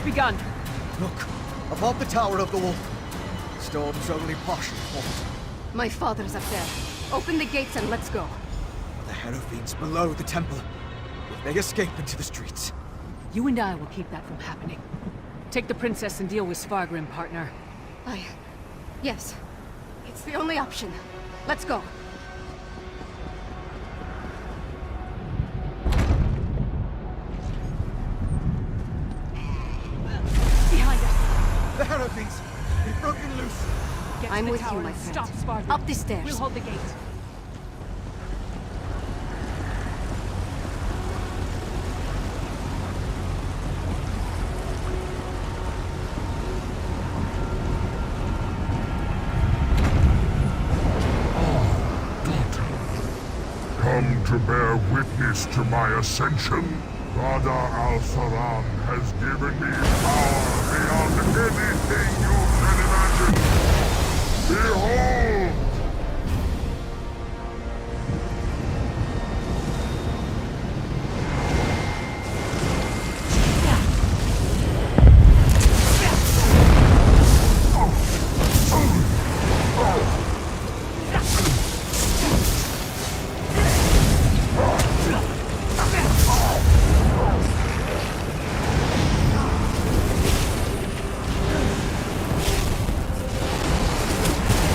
Begun. Look, above the Tower of the Wolf. The storm's only partially formed. My father's up there. Open the gates and let's go. The Harrow Fiends below the temple. If they escape into the streets. You and I will keep that from happening. Take the princess and deal with Svargrim, partner. Yes. It's the only option. Let's go. The Harrow Fiends! They've broken loose! I'm with you, my friend. Stop Svargrim. Up the stairs. We'll hold the gate. Come to bear witness to my ascension. Father Al-Saran has given me power beyond anything you can imagine. Behold!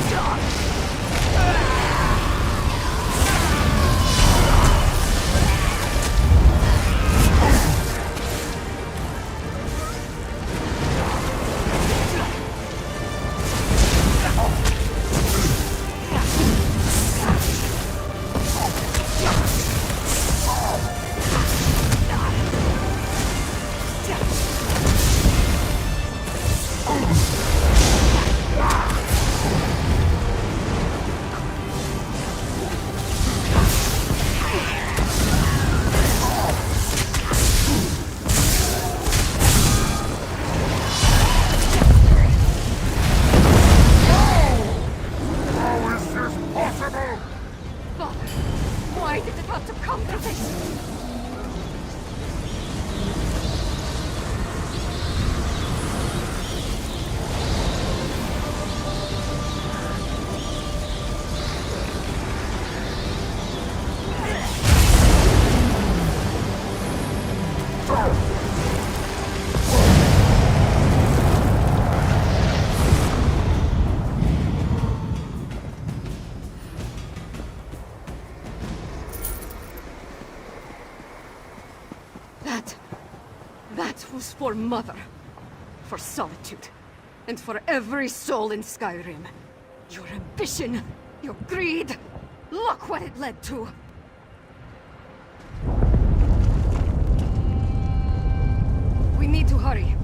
Stop! That was for Mother. For Solitude. And for every soul in Skyrim. Your ambition, your greed, look what it led to. We need to hurry.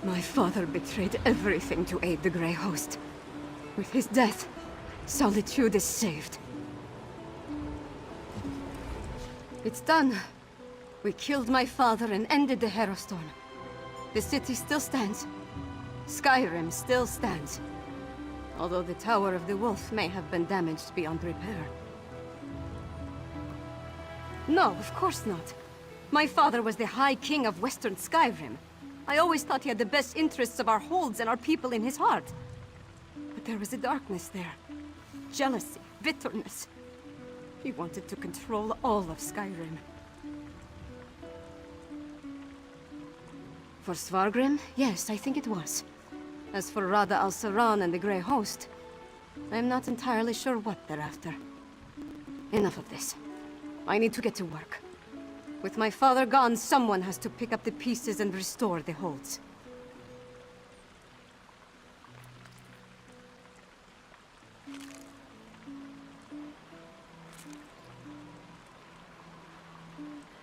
My father betrayed everything to aid the Grey Host. With his death, Solitude is saved. It's done. We killed my father and ended the Herostorm. The city still stands. Skyrim still stands. Although the Tower of the Wolf may have been damaged beyond repair. No, of course not. My father was the High King of Western Skyrim. I always thought he had the best interests of our holds and our people in his heart. But there was a darkness there. Jealousy, bitterness. He wanted to control all of Skyrim. For Svargrim, yes, I think it was. As for Rada al-Saran and the Grey Host, I'm not entirely sure what they're after. Enough of this. I need to get to work. With my father gone, someone has to pick up the pieces and restore the holds.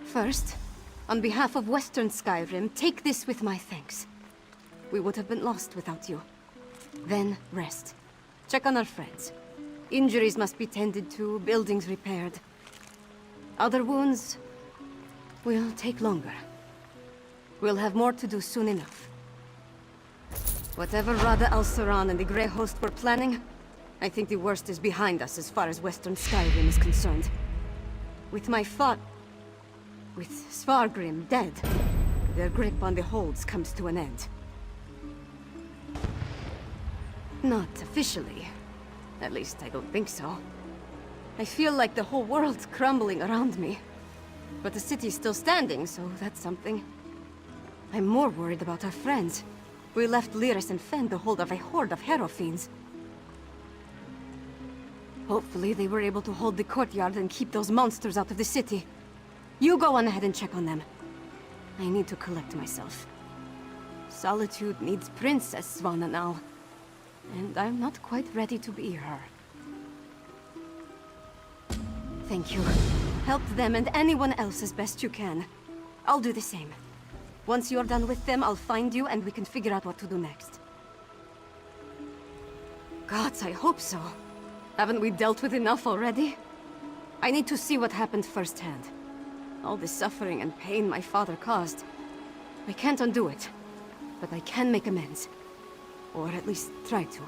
First, on behalf of Western Skyrim, take this with my thanks. We would have been lost without you. Then, rest. Check on our friends. Injuries must be tended to, buildings repaired. Other wounds will take longer. We'll have more to do soon enough. Whatever Rada al-Saran and the Grey Host were planning, I think the worst is behind us as far as Western Skyrim is concerned. With Svargrim dead, their grip on the holds comes to an end. Not officially. At least I don't think so. I feel like the whole world's crumbling around me. But the city's still standing, so that's something. I'm more worried about our friends. We left Lyris and Fen to hold of a horde of Hero fiends. Hopefully they were able to hold the courtyard and keep those monsters out of the city. You go on ahead and check on them. I need to collect myself. Solitude needs Princess Svanna now. And I'm not quite ready to be her. Thank you. Help them and anyone else as best you can. I'll do the same. Once you're done with them, I'll find you and we can figure out what to do next. Gods, I hope so. Haven't we dealt with enough already? I need to see what happened firsthand. All the suffering and pain my father caused. I can't undo it, but I can make amends. Or at least try to.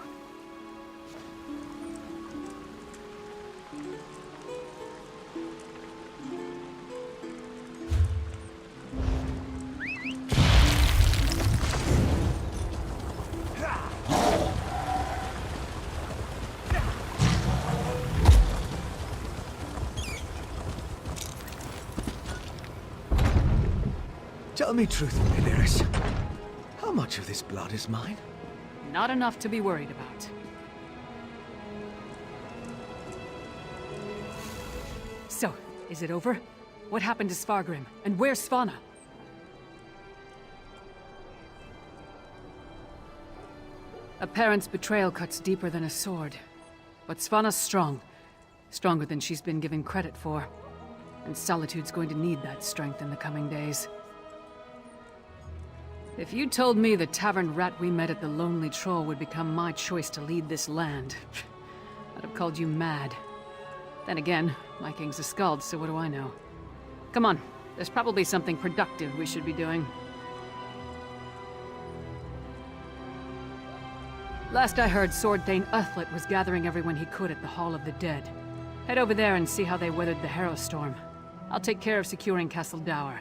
Tell me truthfully, Lyris. How much of this blood is mine? Not enough to be worried about. So, is it over? What happened to Svargrim? And where's Svanna? A parent's betrayal cuts deeper than a sword. But Svanna's strong. Stronger than she's been given credit for. And Solitude's going to need that strength in the coming days. If you told me the tavern rat we met at the Lonely Troll would become my choice to lead this land, I'd have called you mad. Then again, my king's a skald, so what do I know? Come on, there's probably something productive we should be doing. Last I heard, Sword Thane Uthlet was gathering everyone he could at the Hall of the Dead. Head over there and see how they weathered the Harrow Storm. I'll take care of securing Castle Dower.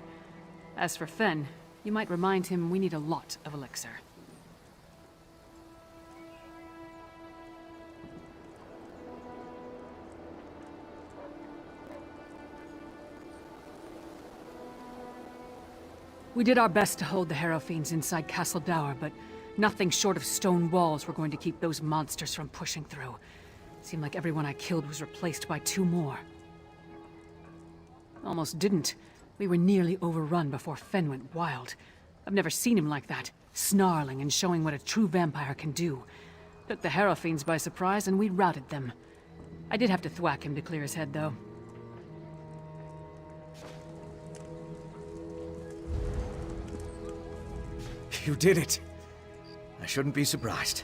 As for Fen, you might remind him we need a lot of elixir. We did our best to hold the Harrow Fiends inside Castle Dower, but nothing short of stone walls were going to keep those monsters from pushing through. Seemed like everyone I killed was replaced by 2 more. Almost didn't. We were nearly overrun before Fen went wild. I've never seen him like that, snarling and showing what a true vampire can do. Took the Harrow Fiends by surprise and we routed them. I did have to thwack him to clear his head, though. You did it. I shouldn't be surprised.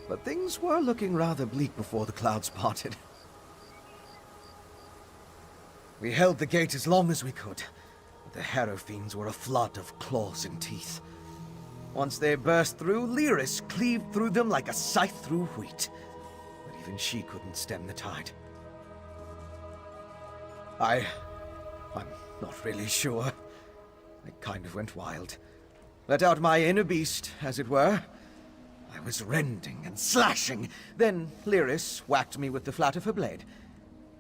But things were looking rather bleak before the clouds parted. We held the gate as long as we could. The Harrow Fiends were a flood of claws and teeth. Once they burst through, Lyris cleaved through them like a scythe through wheat. But even she couldn't stem the tide. I'm not really sure. I kind of went wild. Let out my inner beast, as it were. I was rending and slashing. Then Lyris whacked me with the flat of her blade.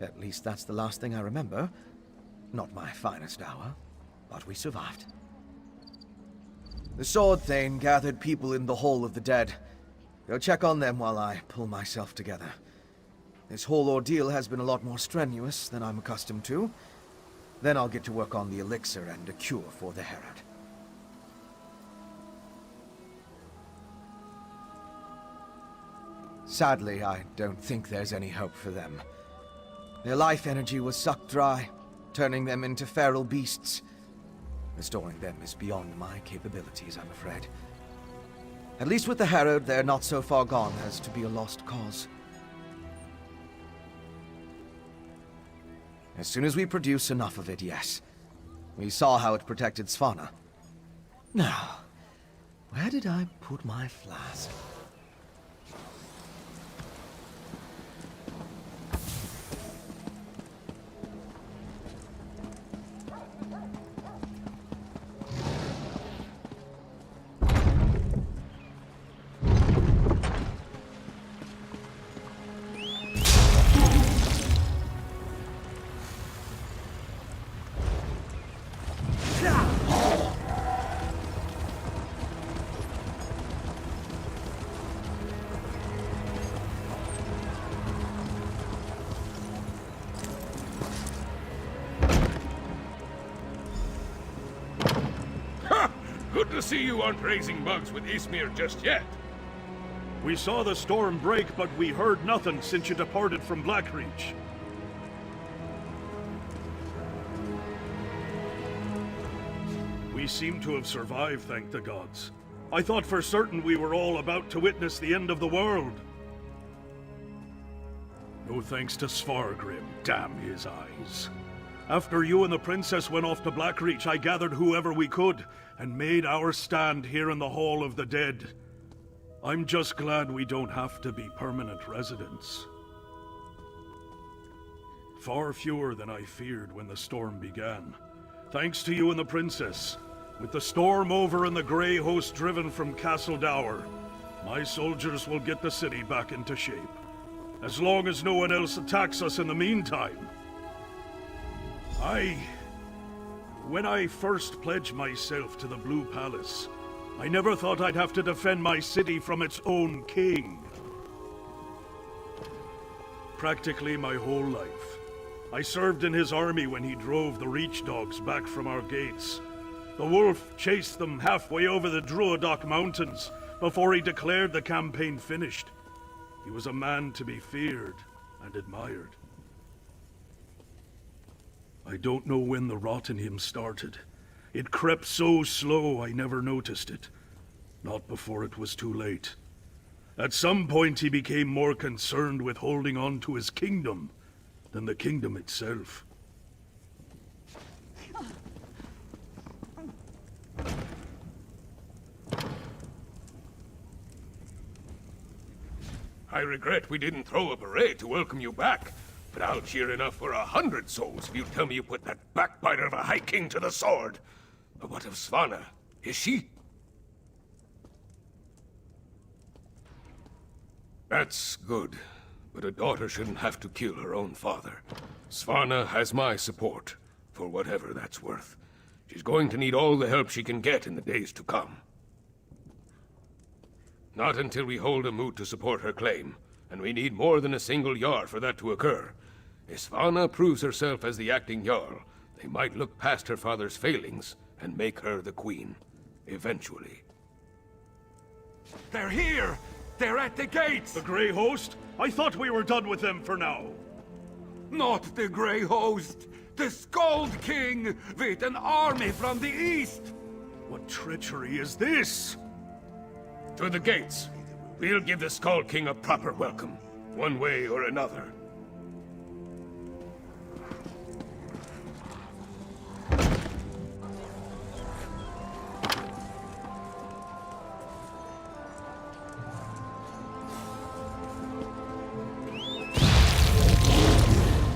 At least that's the last thing I remember. Not my finest hour, but we survived. The Sword Thane gathered people in the Hall of the Dead. Go check on them while I pull myself together. This whole ordeal has been a lot more strenuous than I'm accustomed to. Then I'll get to work on the elixir and a cure for the Herod. Sadly, I don't think there's any hope for them. Their life energy was sucked dry, turning them into feral beasts. Restoring them is beyond my capabilities, I'm afraid. At least with the Herod, they're not so far gone as to be a lost cause. As soon as we produce enough of it, yes. We saw how it protected Svanna. Now, where did I put my flask? Good to see you aren't raising bugs with Ismir just yet. We saw the storm break, but we heard nothing since you departed from Blackreach. We seem to have survived, thank the gods. I thought for certain we were all about to witness the end of the world. No thanks to Svargrim, damn his eyes. After you and the princess went off to Blackreach, I gathered whoever we could, and made our stand here in the Hall of the Dead. I'm just glad we don't have to be permanent residents. Far fewer than I feared when the storm began. Thanks to you and the princess. With the storm over and the Grey Host driven from Castle Dower, my soldiers will get the city back into shape. As long as no one else attacks us in the meantime. When I first pledged myself to the Blue Palace, I never thought I'd have to defend my city from its own king. Practically my whole life. I served in his army when he drove the Reach Dogs back from our gates. The wolf chased them halfway over the Druadoc Mountains, before he declared the campaign finished. He was a man to be feared and admired. I don't know when the rot in him started. It crept so slow I never noticed it. Not before it was too late. At some point he became more concerned with holding on to his kingdom than the kingdom itself. I regret we didn't throw a parade to welcome you back, but I'll cheer enough for 100 souls if you tell me you put that backbiter of a High King to the sword. But what of Svanna? Is she? That's good, but a daughter shouldn't have to kill her own father. Svanna has my support, for whatever that's worth. She's going to need all the help she can get in the days to come. Not until we hold a moot to support her claim, and we need more than a single Jarl for that to occur. If Svanna proves herself as the acting Jarl, they might look past her father's failings and make her the queen. Eventually. They're here! They're at the gates! The Grey Host? I thought we were done with them for now. Not the Grey Host! The Skald King! With an army from the east! What treachery is this? To the gates. We'll give the Skald King a proper welcome, one way or another.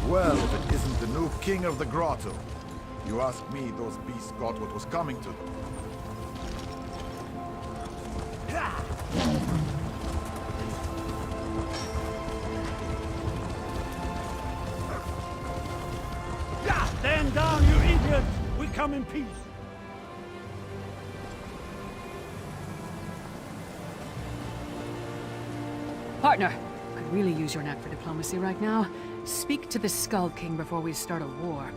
Well, if it isn't the new king of the grotto. You ask me, those beasts got what was coming to them. Stand down, you idiots! We come in peace. Partner, could really use your knack for diplomacy right now. Speak to the Skull King before we start a war.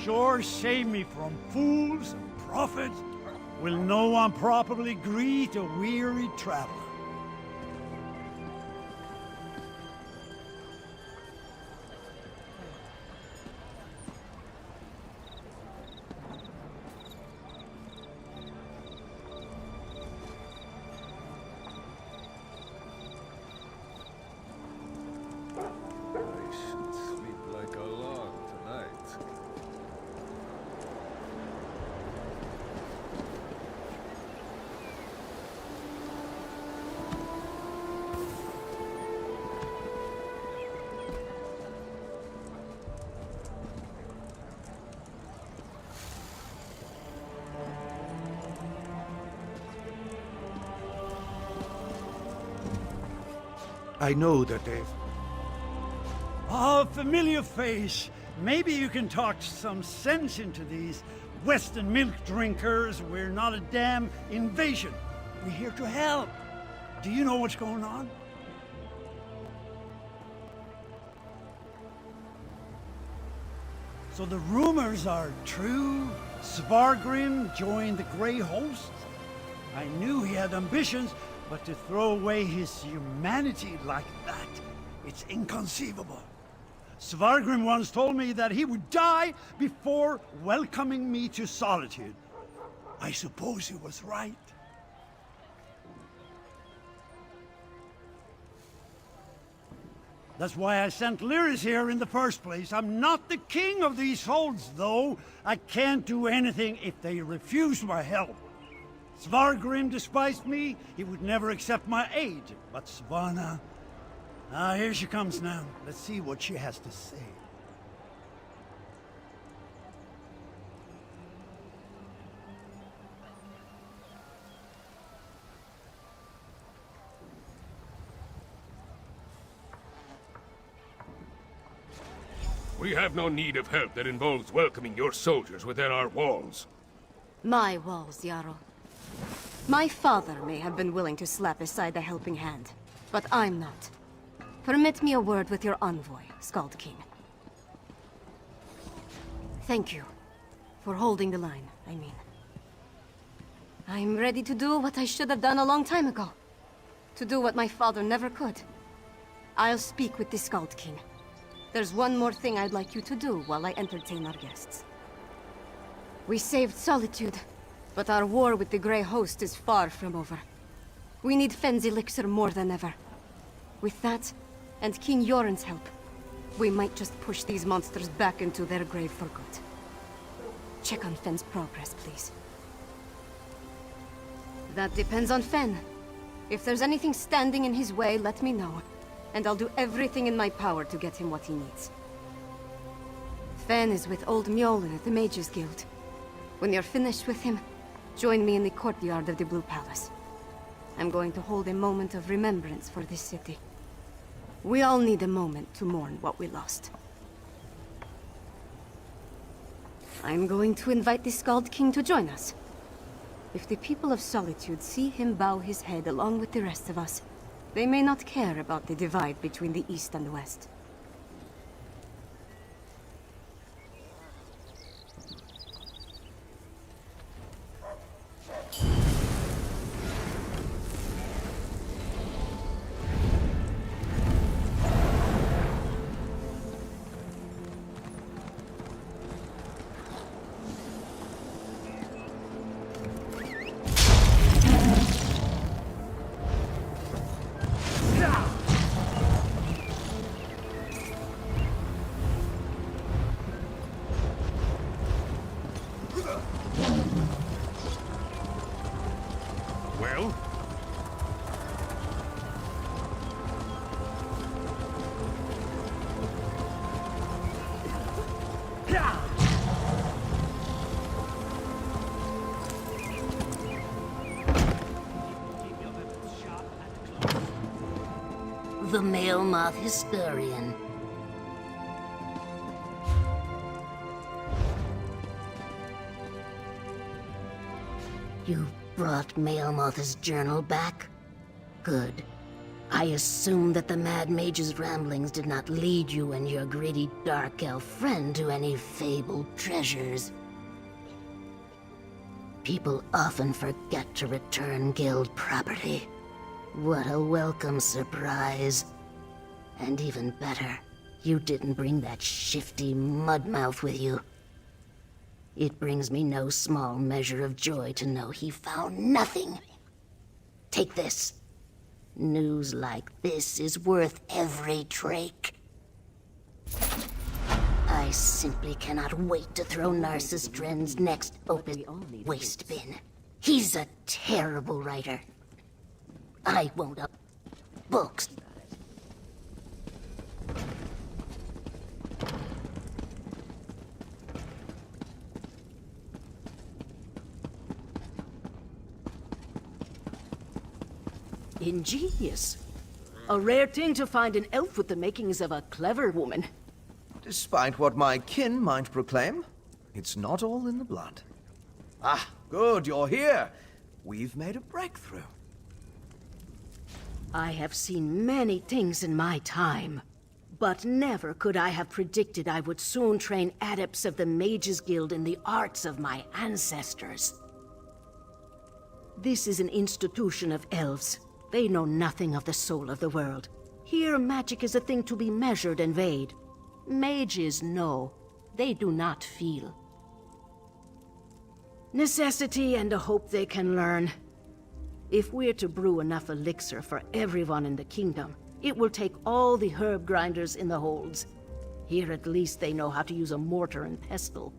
Sure save me from fools and prophets. Will no one properly greet a weary traveler? I know that they've... Oh, familiar face. Maybe you can talk some sense into these Western milk drinkers. We're not a damn invasion. We're here to help. Do you know what's going on? So the rumors are true? Svargrim joined the Grey Host? I knew he had ambitions, but to throw away his humanity like that, it's inconceivable. Svargrim once told me that he would die before welcoming me to solitude. I suppose he was right. That's why I sent Lyris here in the first place. I'm not the king of these holds, though. I can't do anything if they refuse my help. Svargrim despised me, he would never accept my aid. But Svanna... here she comes now. Let's see what she has to say. We have no need of help that involves welcoming your soldiers within our walls. My walls, Jarl. My father may have been willing to slap aside the helping hand, but I'm not. Permit me a word with your envoy, Skald King. Thank you for holding the line, I mean. I'm ready to do what I should have done a long time ago. To do what my father never could. I'll speak with the Skald King. There's one more thing I'd like you to do while I entertain our guests. We saved Solitude, but our war with the Grey Host is far from over. We need Fenn's elixir more than ever. With that, and King Yoren's help, we might just push these monsters back into their grave for good. Check on Fenn's progress, please. That depends on Fenn. If there's anything standing in his way, let me know, and I'll do everything in my power to get him what he needs. Fenn is with old Mjolnir at the Mages Guild. When you're finished with him, join me in the courtyard of the Blue Palace. I'm going to hold a moment of remembrance for this city. We all need a moment to mourn what we lost. I'm going to invite the Skald King to join us. If the people of Solitude see him bow his head along with the rest of us, they may not care about the divide between the East and the West. Well? The male moth historian. You brought Male Moth's journal back? Good. I assume that the Mad Mage's ramblings did not lead you and your greedy dark elf friend to any fabled treasures. People often forget to return guild property. What a welcome surprise. And even better, you didn't bring that shifty mudmouth with you. It brings me no small measure of joy to know he found nothing. Take this. News like this is worth every drake. I simply cannot wait to throw Narcissus Dren's next opus waste bin. He's a terrible writer. I won't up books. Ingenious. A rare thing to find an elf with the makings of a clever woman. Despite what my kin might proclaim, it's not all in the blood. Ah, good, you're here. We've made a breakthrough. I have seen many things in my time, but never could I have predicted I would soon train adepts of the Mages Guild in the arts of my ancestors. This is an institution of elves. They know nothing of the soul of the world. Here, magic is a thing to be measured and weighed. Mages know. They do not feel. Necessity and a hope they can learn. If we're to brew enough elixir for everyone in the kingdom, it will take all the herb grinders in the holds. Here at least they know how to use a mortar and pestle.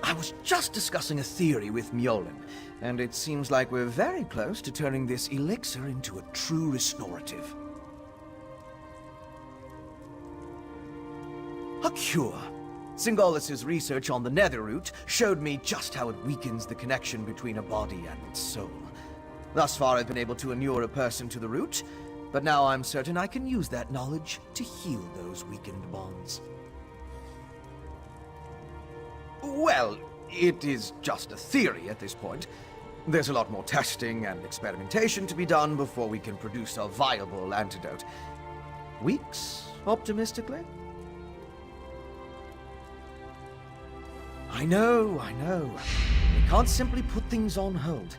I was just discussing a theory with Mjolnir, and it seems like we're very close to turning this elixir into a true restorative. A cure. Singalis' research on the Netherroot showed me just how it weakens the connection between a body and its soul. Thus far I've been able to inure a person to the root, but now I'm certain I can use that knowledge to heal those weakened bonds. Well, it is just a theory at this point. There's a lot more testing and experimentation to be done before we can produce a viable antidote. Weeks, optimistically? I know. We can't simply put things on hold.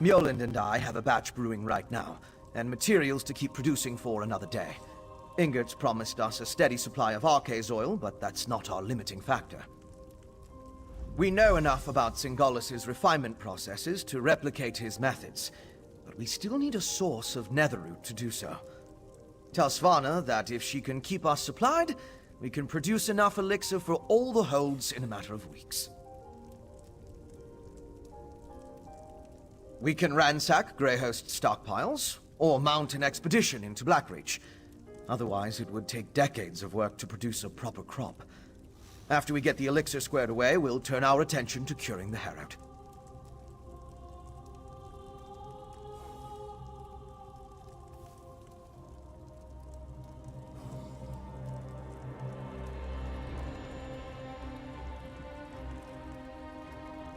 Mjolnir and I have a batch brewing right now, and materials to keep producing for another day. Ingert's promised us a steady supply of Arcase oil, but that's not our limiting factor. We know enough about Singalis' refinement processes to replicate his methods, but we still need a source of netherroot to do so. Tell Svanna that if she can keep us supplied, we can produce enough elixir for all the holds in a matter of weeks. We can ransack Greyhost stockpiles, or mount an expedition into Blackreach. Otherwise, it would take decades of work to produce a proper crop. After we get the elixir squared away, we'll turn our attention to curing the Herald.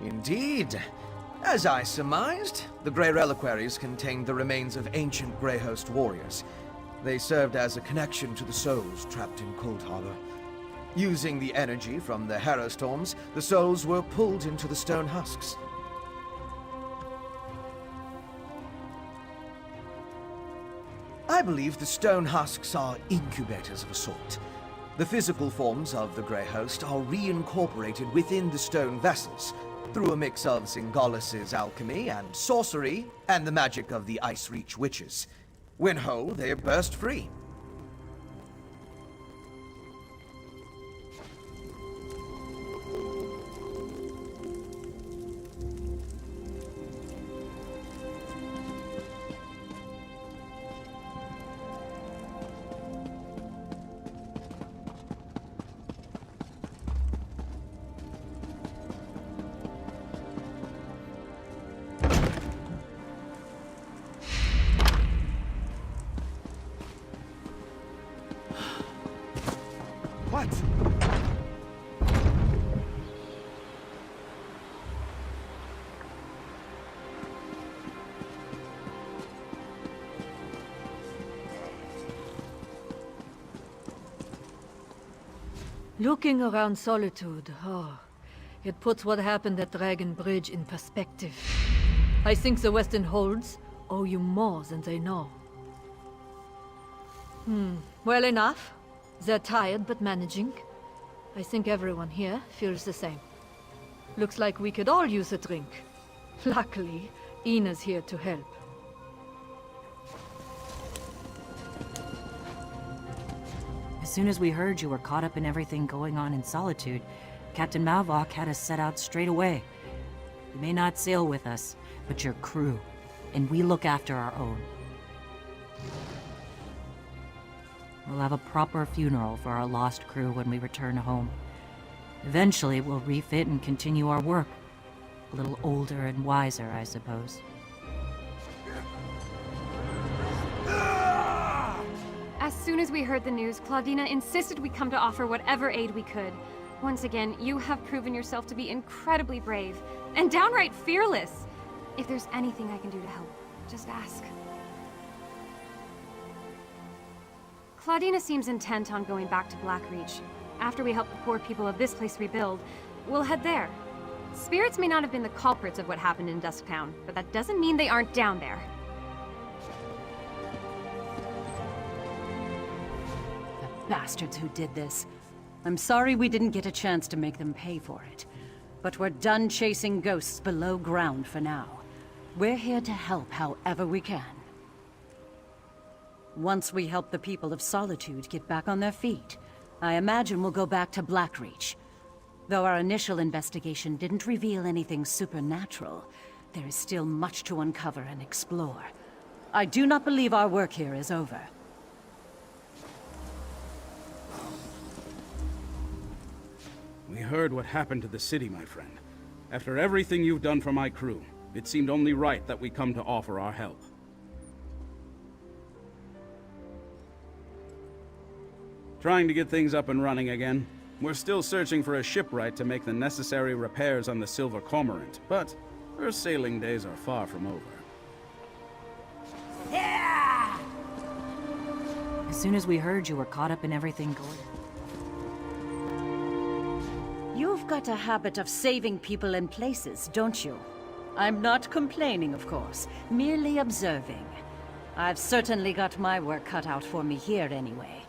Indeed. As I surmised, the Grey Reliquaries contained the remains of ancient Greyhost warriors. They served as a connection to the souls trapped in Cold Harbor. Using the energy from the Harrow Storms, the souls were pulled into the stone husks. I believe the stone husks are incubators of a sort. The physical forms of the Grey Host are reincorporated within the stone vessels, through a mix of Singalis' alchemy and sorcery, and the magic of the Ice Reach witches. When whole, they burst free. What? Looking around Solitude, it puts what happened at Dragon Bridge in perspective. I think the Western Holds owe you more than they know. Well enough. They're tired, but managing. I think everyone here feels the same. Looks like we could all use a drink. Luckily, Ina's here to help. As soon as we heard you were caught up in everything going on in Solitude, Captain Malvok had us set out straight away. You may not sail with us, but you're crew, and we look after our own. We'll have a proper funeral for our lost crew when we return home. Eventually, we'll refit and continue our work. A little older and wiser, I suppose. As soon as we heard the news, Claudina insisted we come to offer whatever aid we could. Once again, you have proven yourself to be incredibly brave and downright fearless. If there's anything I can do to help, just ask. Claudina seems intent on going back to Blackreach. After we help the poor people of this place rebuild, we'll head there. Spirits may not have been the culprits of what happened in Dusktown, but that doesn't mean they aren't down there. The bastards who did this. I'm sorry we didn't get a chance to make them pay for it. But we're done chasing ghosts below ground for now. We're here to help however we can. Once we help the people of Solitude get back on their feet, I imagine we'll go back to Blackreach. Though our initial investigation didn't reveal anything supernatural, there is still much to uncover and explore. I do not believe our work here is over. We heard what happened to the city, my friend. After everything you've done for my crew, it seemed only right that we come to offer our help. Trying to get things up and running again. We're still searching for a shipwright to make the necessary repairs on the Silver Cormorant, but her sailing days are far from over. As soon as we heard you were caught up in everything going... You've got a habit of saving people and places, don't you? I'm not complaining, of course, merely observing. I've certainly got my work cut out for me here anyway.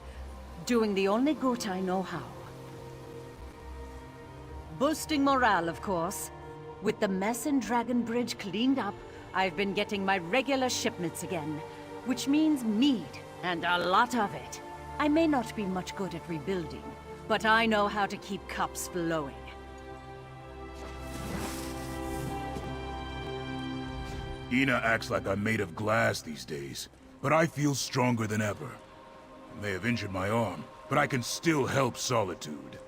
Doing the only good I know how. Boosting morale, of course. With the mess in Dragon Bridge cleaned up, I've been getting my regular shipments again, which means mead, and a lot of it. I may not be much good at rebuilding, but I know how to keep cups flowing. Ina acts like I'm made of glass these days, but I feel stronger than ever. I may have injured my arm, but I can still help Solitude.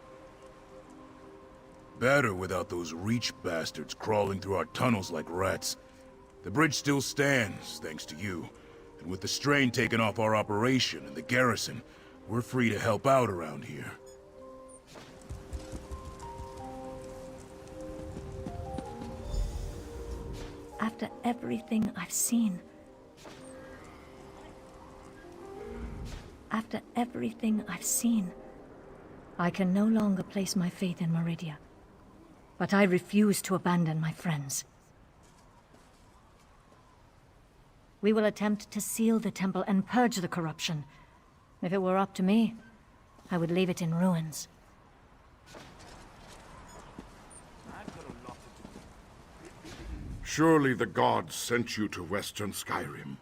Better without those Reach bastards crawling through our tunnels like rats. The bridge still stands, thanks to you. And with the strain taken off our operation and the garrison, we're free to help out around here. After everything I've seen... After everything I've seen, I can no longer place my faith in Meridia. But I refuse to abandon my friends. We will attempt to seal the temple and purge the corruption. If it were up to me, I would leave it in ruins. Surely the gods sent you to Western Skyrim.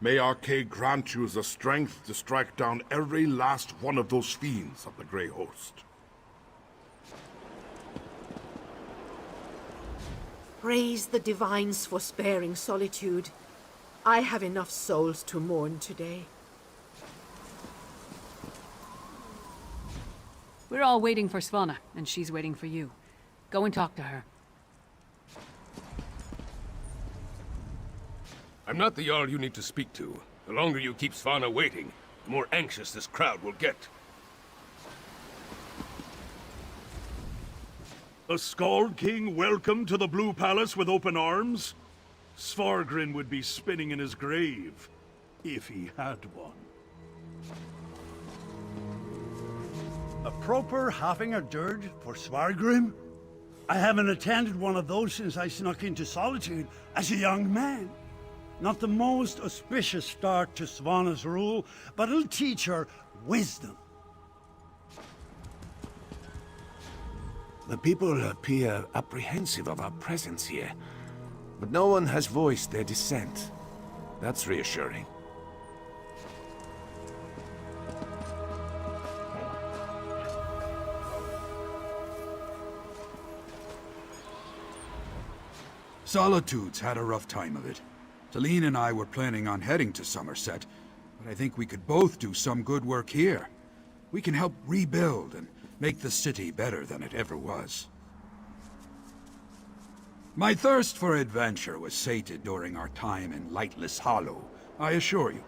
May Arcade grant you the strength to strike down every last one of those fiends of the Grey Host. Praise the divines for sparing Solitude. I have enough souls to mourn today. We're all waiting for Svanna, and she's waiting for you. Go and talk to her. I'm not the Jarl you need to speak to. The longer you keep Svanna waiting, the more anxious this crowd will get. A Skald King welcome to the Blue Palace with open arms? Svargrin would be spinning in his grave, if he had one. A proper having a dirge for Svargrim? I haven't attended one of those since I snuck into Solitude as a young man. Not the most auspicious start to Svanna's rule, but it'll teach her wisdom. The people appear apprehensive of our presence here, but no one has voiced their dissent. That's reassuring. Solitude's had a rough time of it. Talene and I were planning on heading to Somerset, but I think we could both do some good work here. We can help rebuild and make the city better than it ever was. My thirst for adventure was sated during our time in Lightless Hollow, I assure you.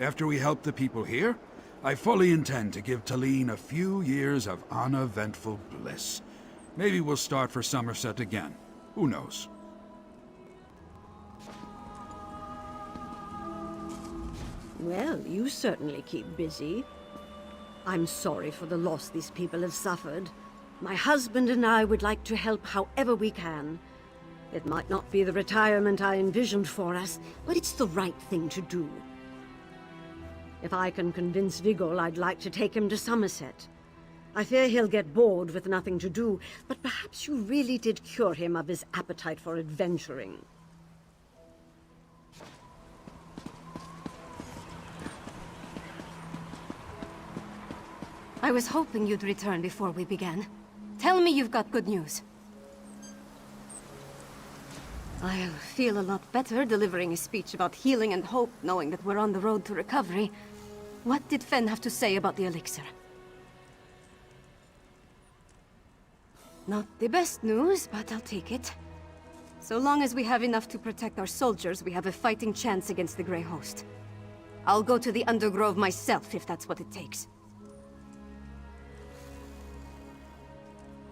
After we help the people here, I fully intend to give Talene a few years of uneventful bliss. Maybe we'll start for Somerset again. Who knows? Well, you certainly keep busy. I'm sorry for the loss these people have suffered. My husband and I would like to help however we can. It might not be the retirement I envisioned for us, but it's the right thing to do. If I can convince Vigor, I'd like to take him to Somerset. I fear he'll get bored with nothing to do, but perhaps you really did cure him of his appetite for adventuring. I was hoping you'd return before we began. Tell me you've got good news. I'll feel a lot better delivering a speech about healing and hope, knowing that we're on the road to recovery. What did Fen have to say about the elixir? Not the best news, but I'll take it. So long as we have enough to protect our soldiers, we have a fighting chance against the Grey Host. I'll go to the Undergrove myself, if that's what it takes.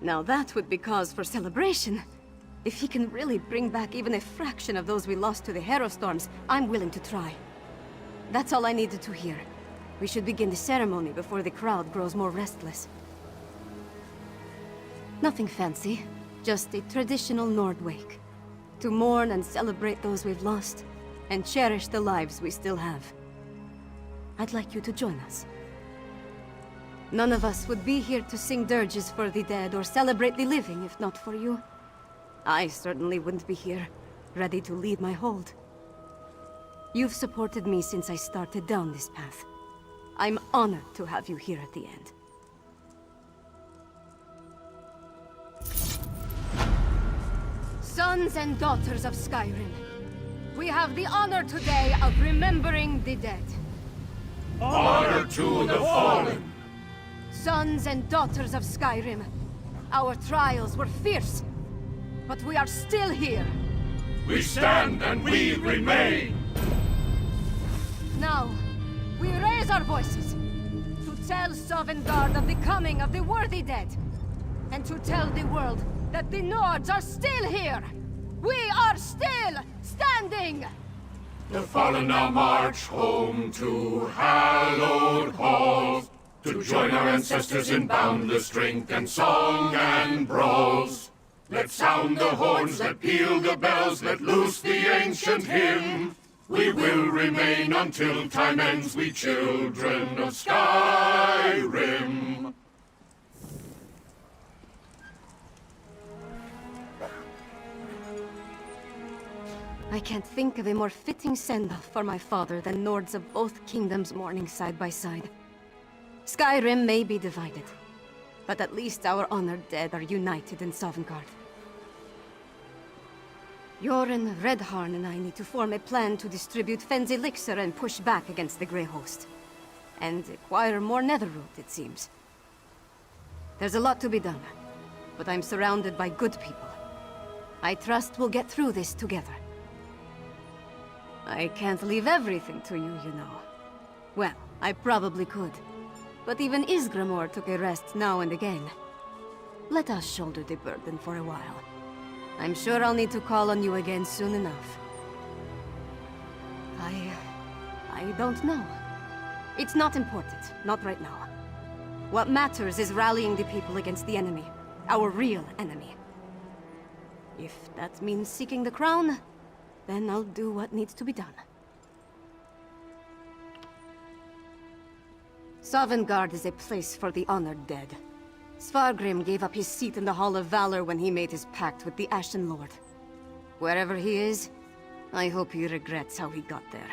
Now that would be cause for celebration. If he can really bring back even a fraction of those we lost to the Harrowstorms, I'm willing to try. That's all I needed to hear. We should begin the ceremony before the crowd grows more restless. Nothing fancy, just a traditional Nord wake. To mourn and celebrate those we've lost, and cherish the lives we still have. I'd like you to join us. None of us would be here to sing dirges for the dead or celebrate the living if not for you. I certainly wouldn't be here, ready to lead my hold. You've supported me since I started down this path. I'm honored to have you here at the end. Sons and daughters of Skyrim, we have the honor today of remembering the dead. Honor to the fallen! Sons and daughters of Skyrim, our trials were fierce, but we are still here. We stand and we remain! Now, we raise our voices to tell Sovngarde of the coming of the worthy dead, and to tell the world that the Nords are still here! We are still standing! The fallen now march home to hallowed halls, to join our ancestors in boundless strength and song and brawls. Let sound the horns, let peal the bells, let loose the ancient hymn. We will remain until time ends, we children of Skyrim. I can't think of a more fitting send-off for my father than Nords of both kingdoms mourning side by side. Skyrim may be divided, but at least our honored dead are united in Sovngarde. Yoren, Redharn, and I need to form a plan to distribute Fenn's elixir and push back against the Grey Host. And acquire more netherroot, it seems. There's a lot to be done, but I'm surrounded by good people. I trust we'll get through this together. I can't leave everything to you, you know. Well, I probably could. But even Isgramor took a rest now and again. Let us shoulder the burden for a while. I'm sure I'll need to call on you again soon enough. I don't know. It's not important, not right now. What matters is rallying the people against the enemy. Our real enemy. If that means seeking the crown, then I'll do what needs to be done. Sovngarde is a place for the honored dead. Svargrim gave up his seat in the Hall of Valor when he made his pact with the Ashen Lord. Wherever he is, I hope he regrets how he got there.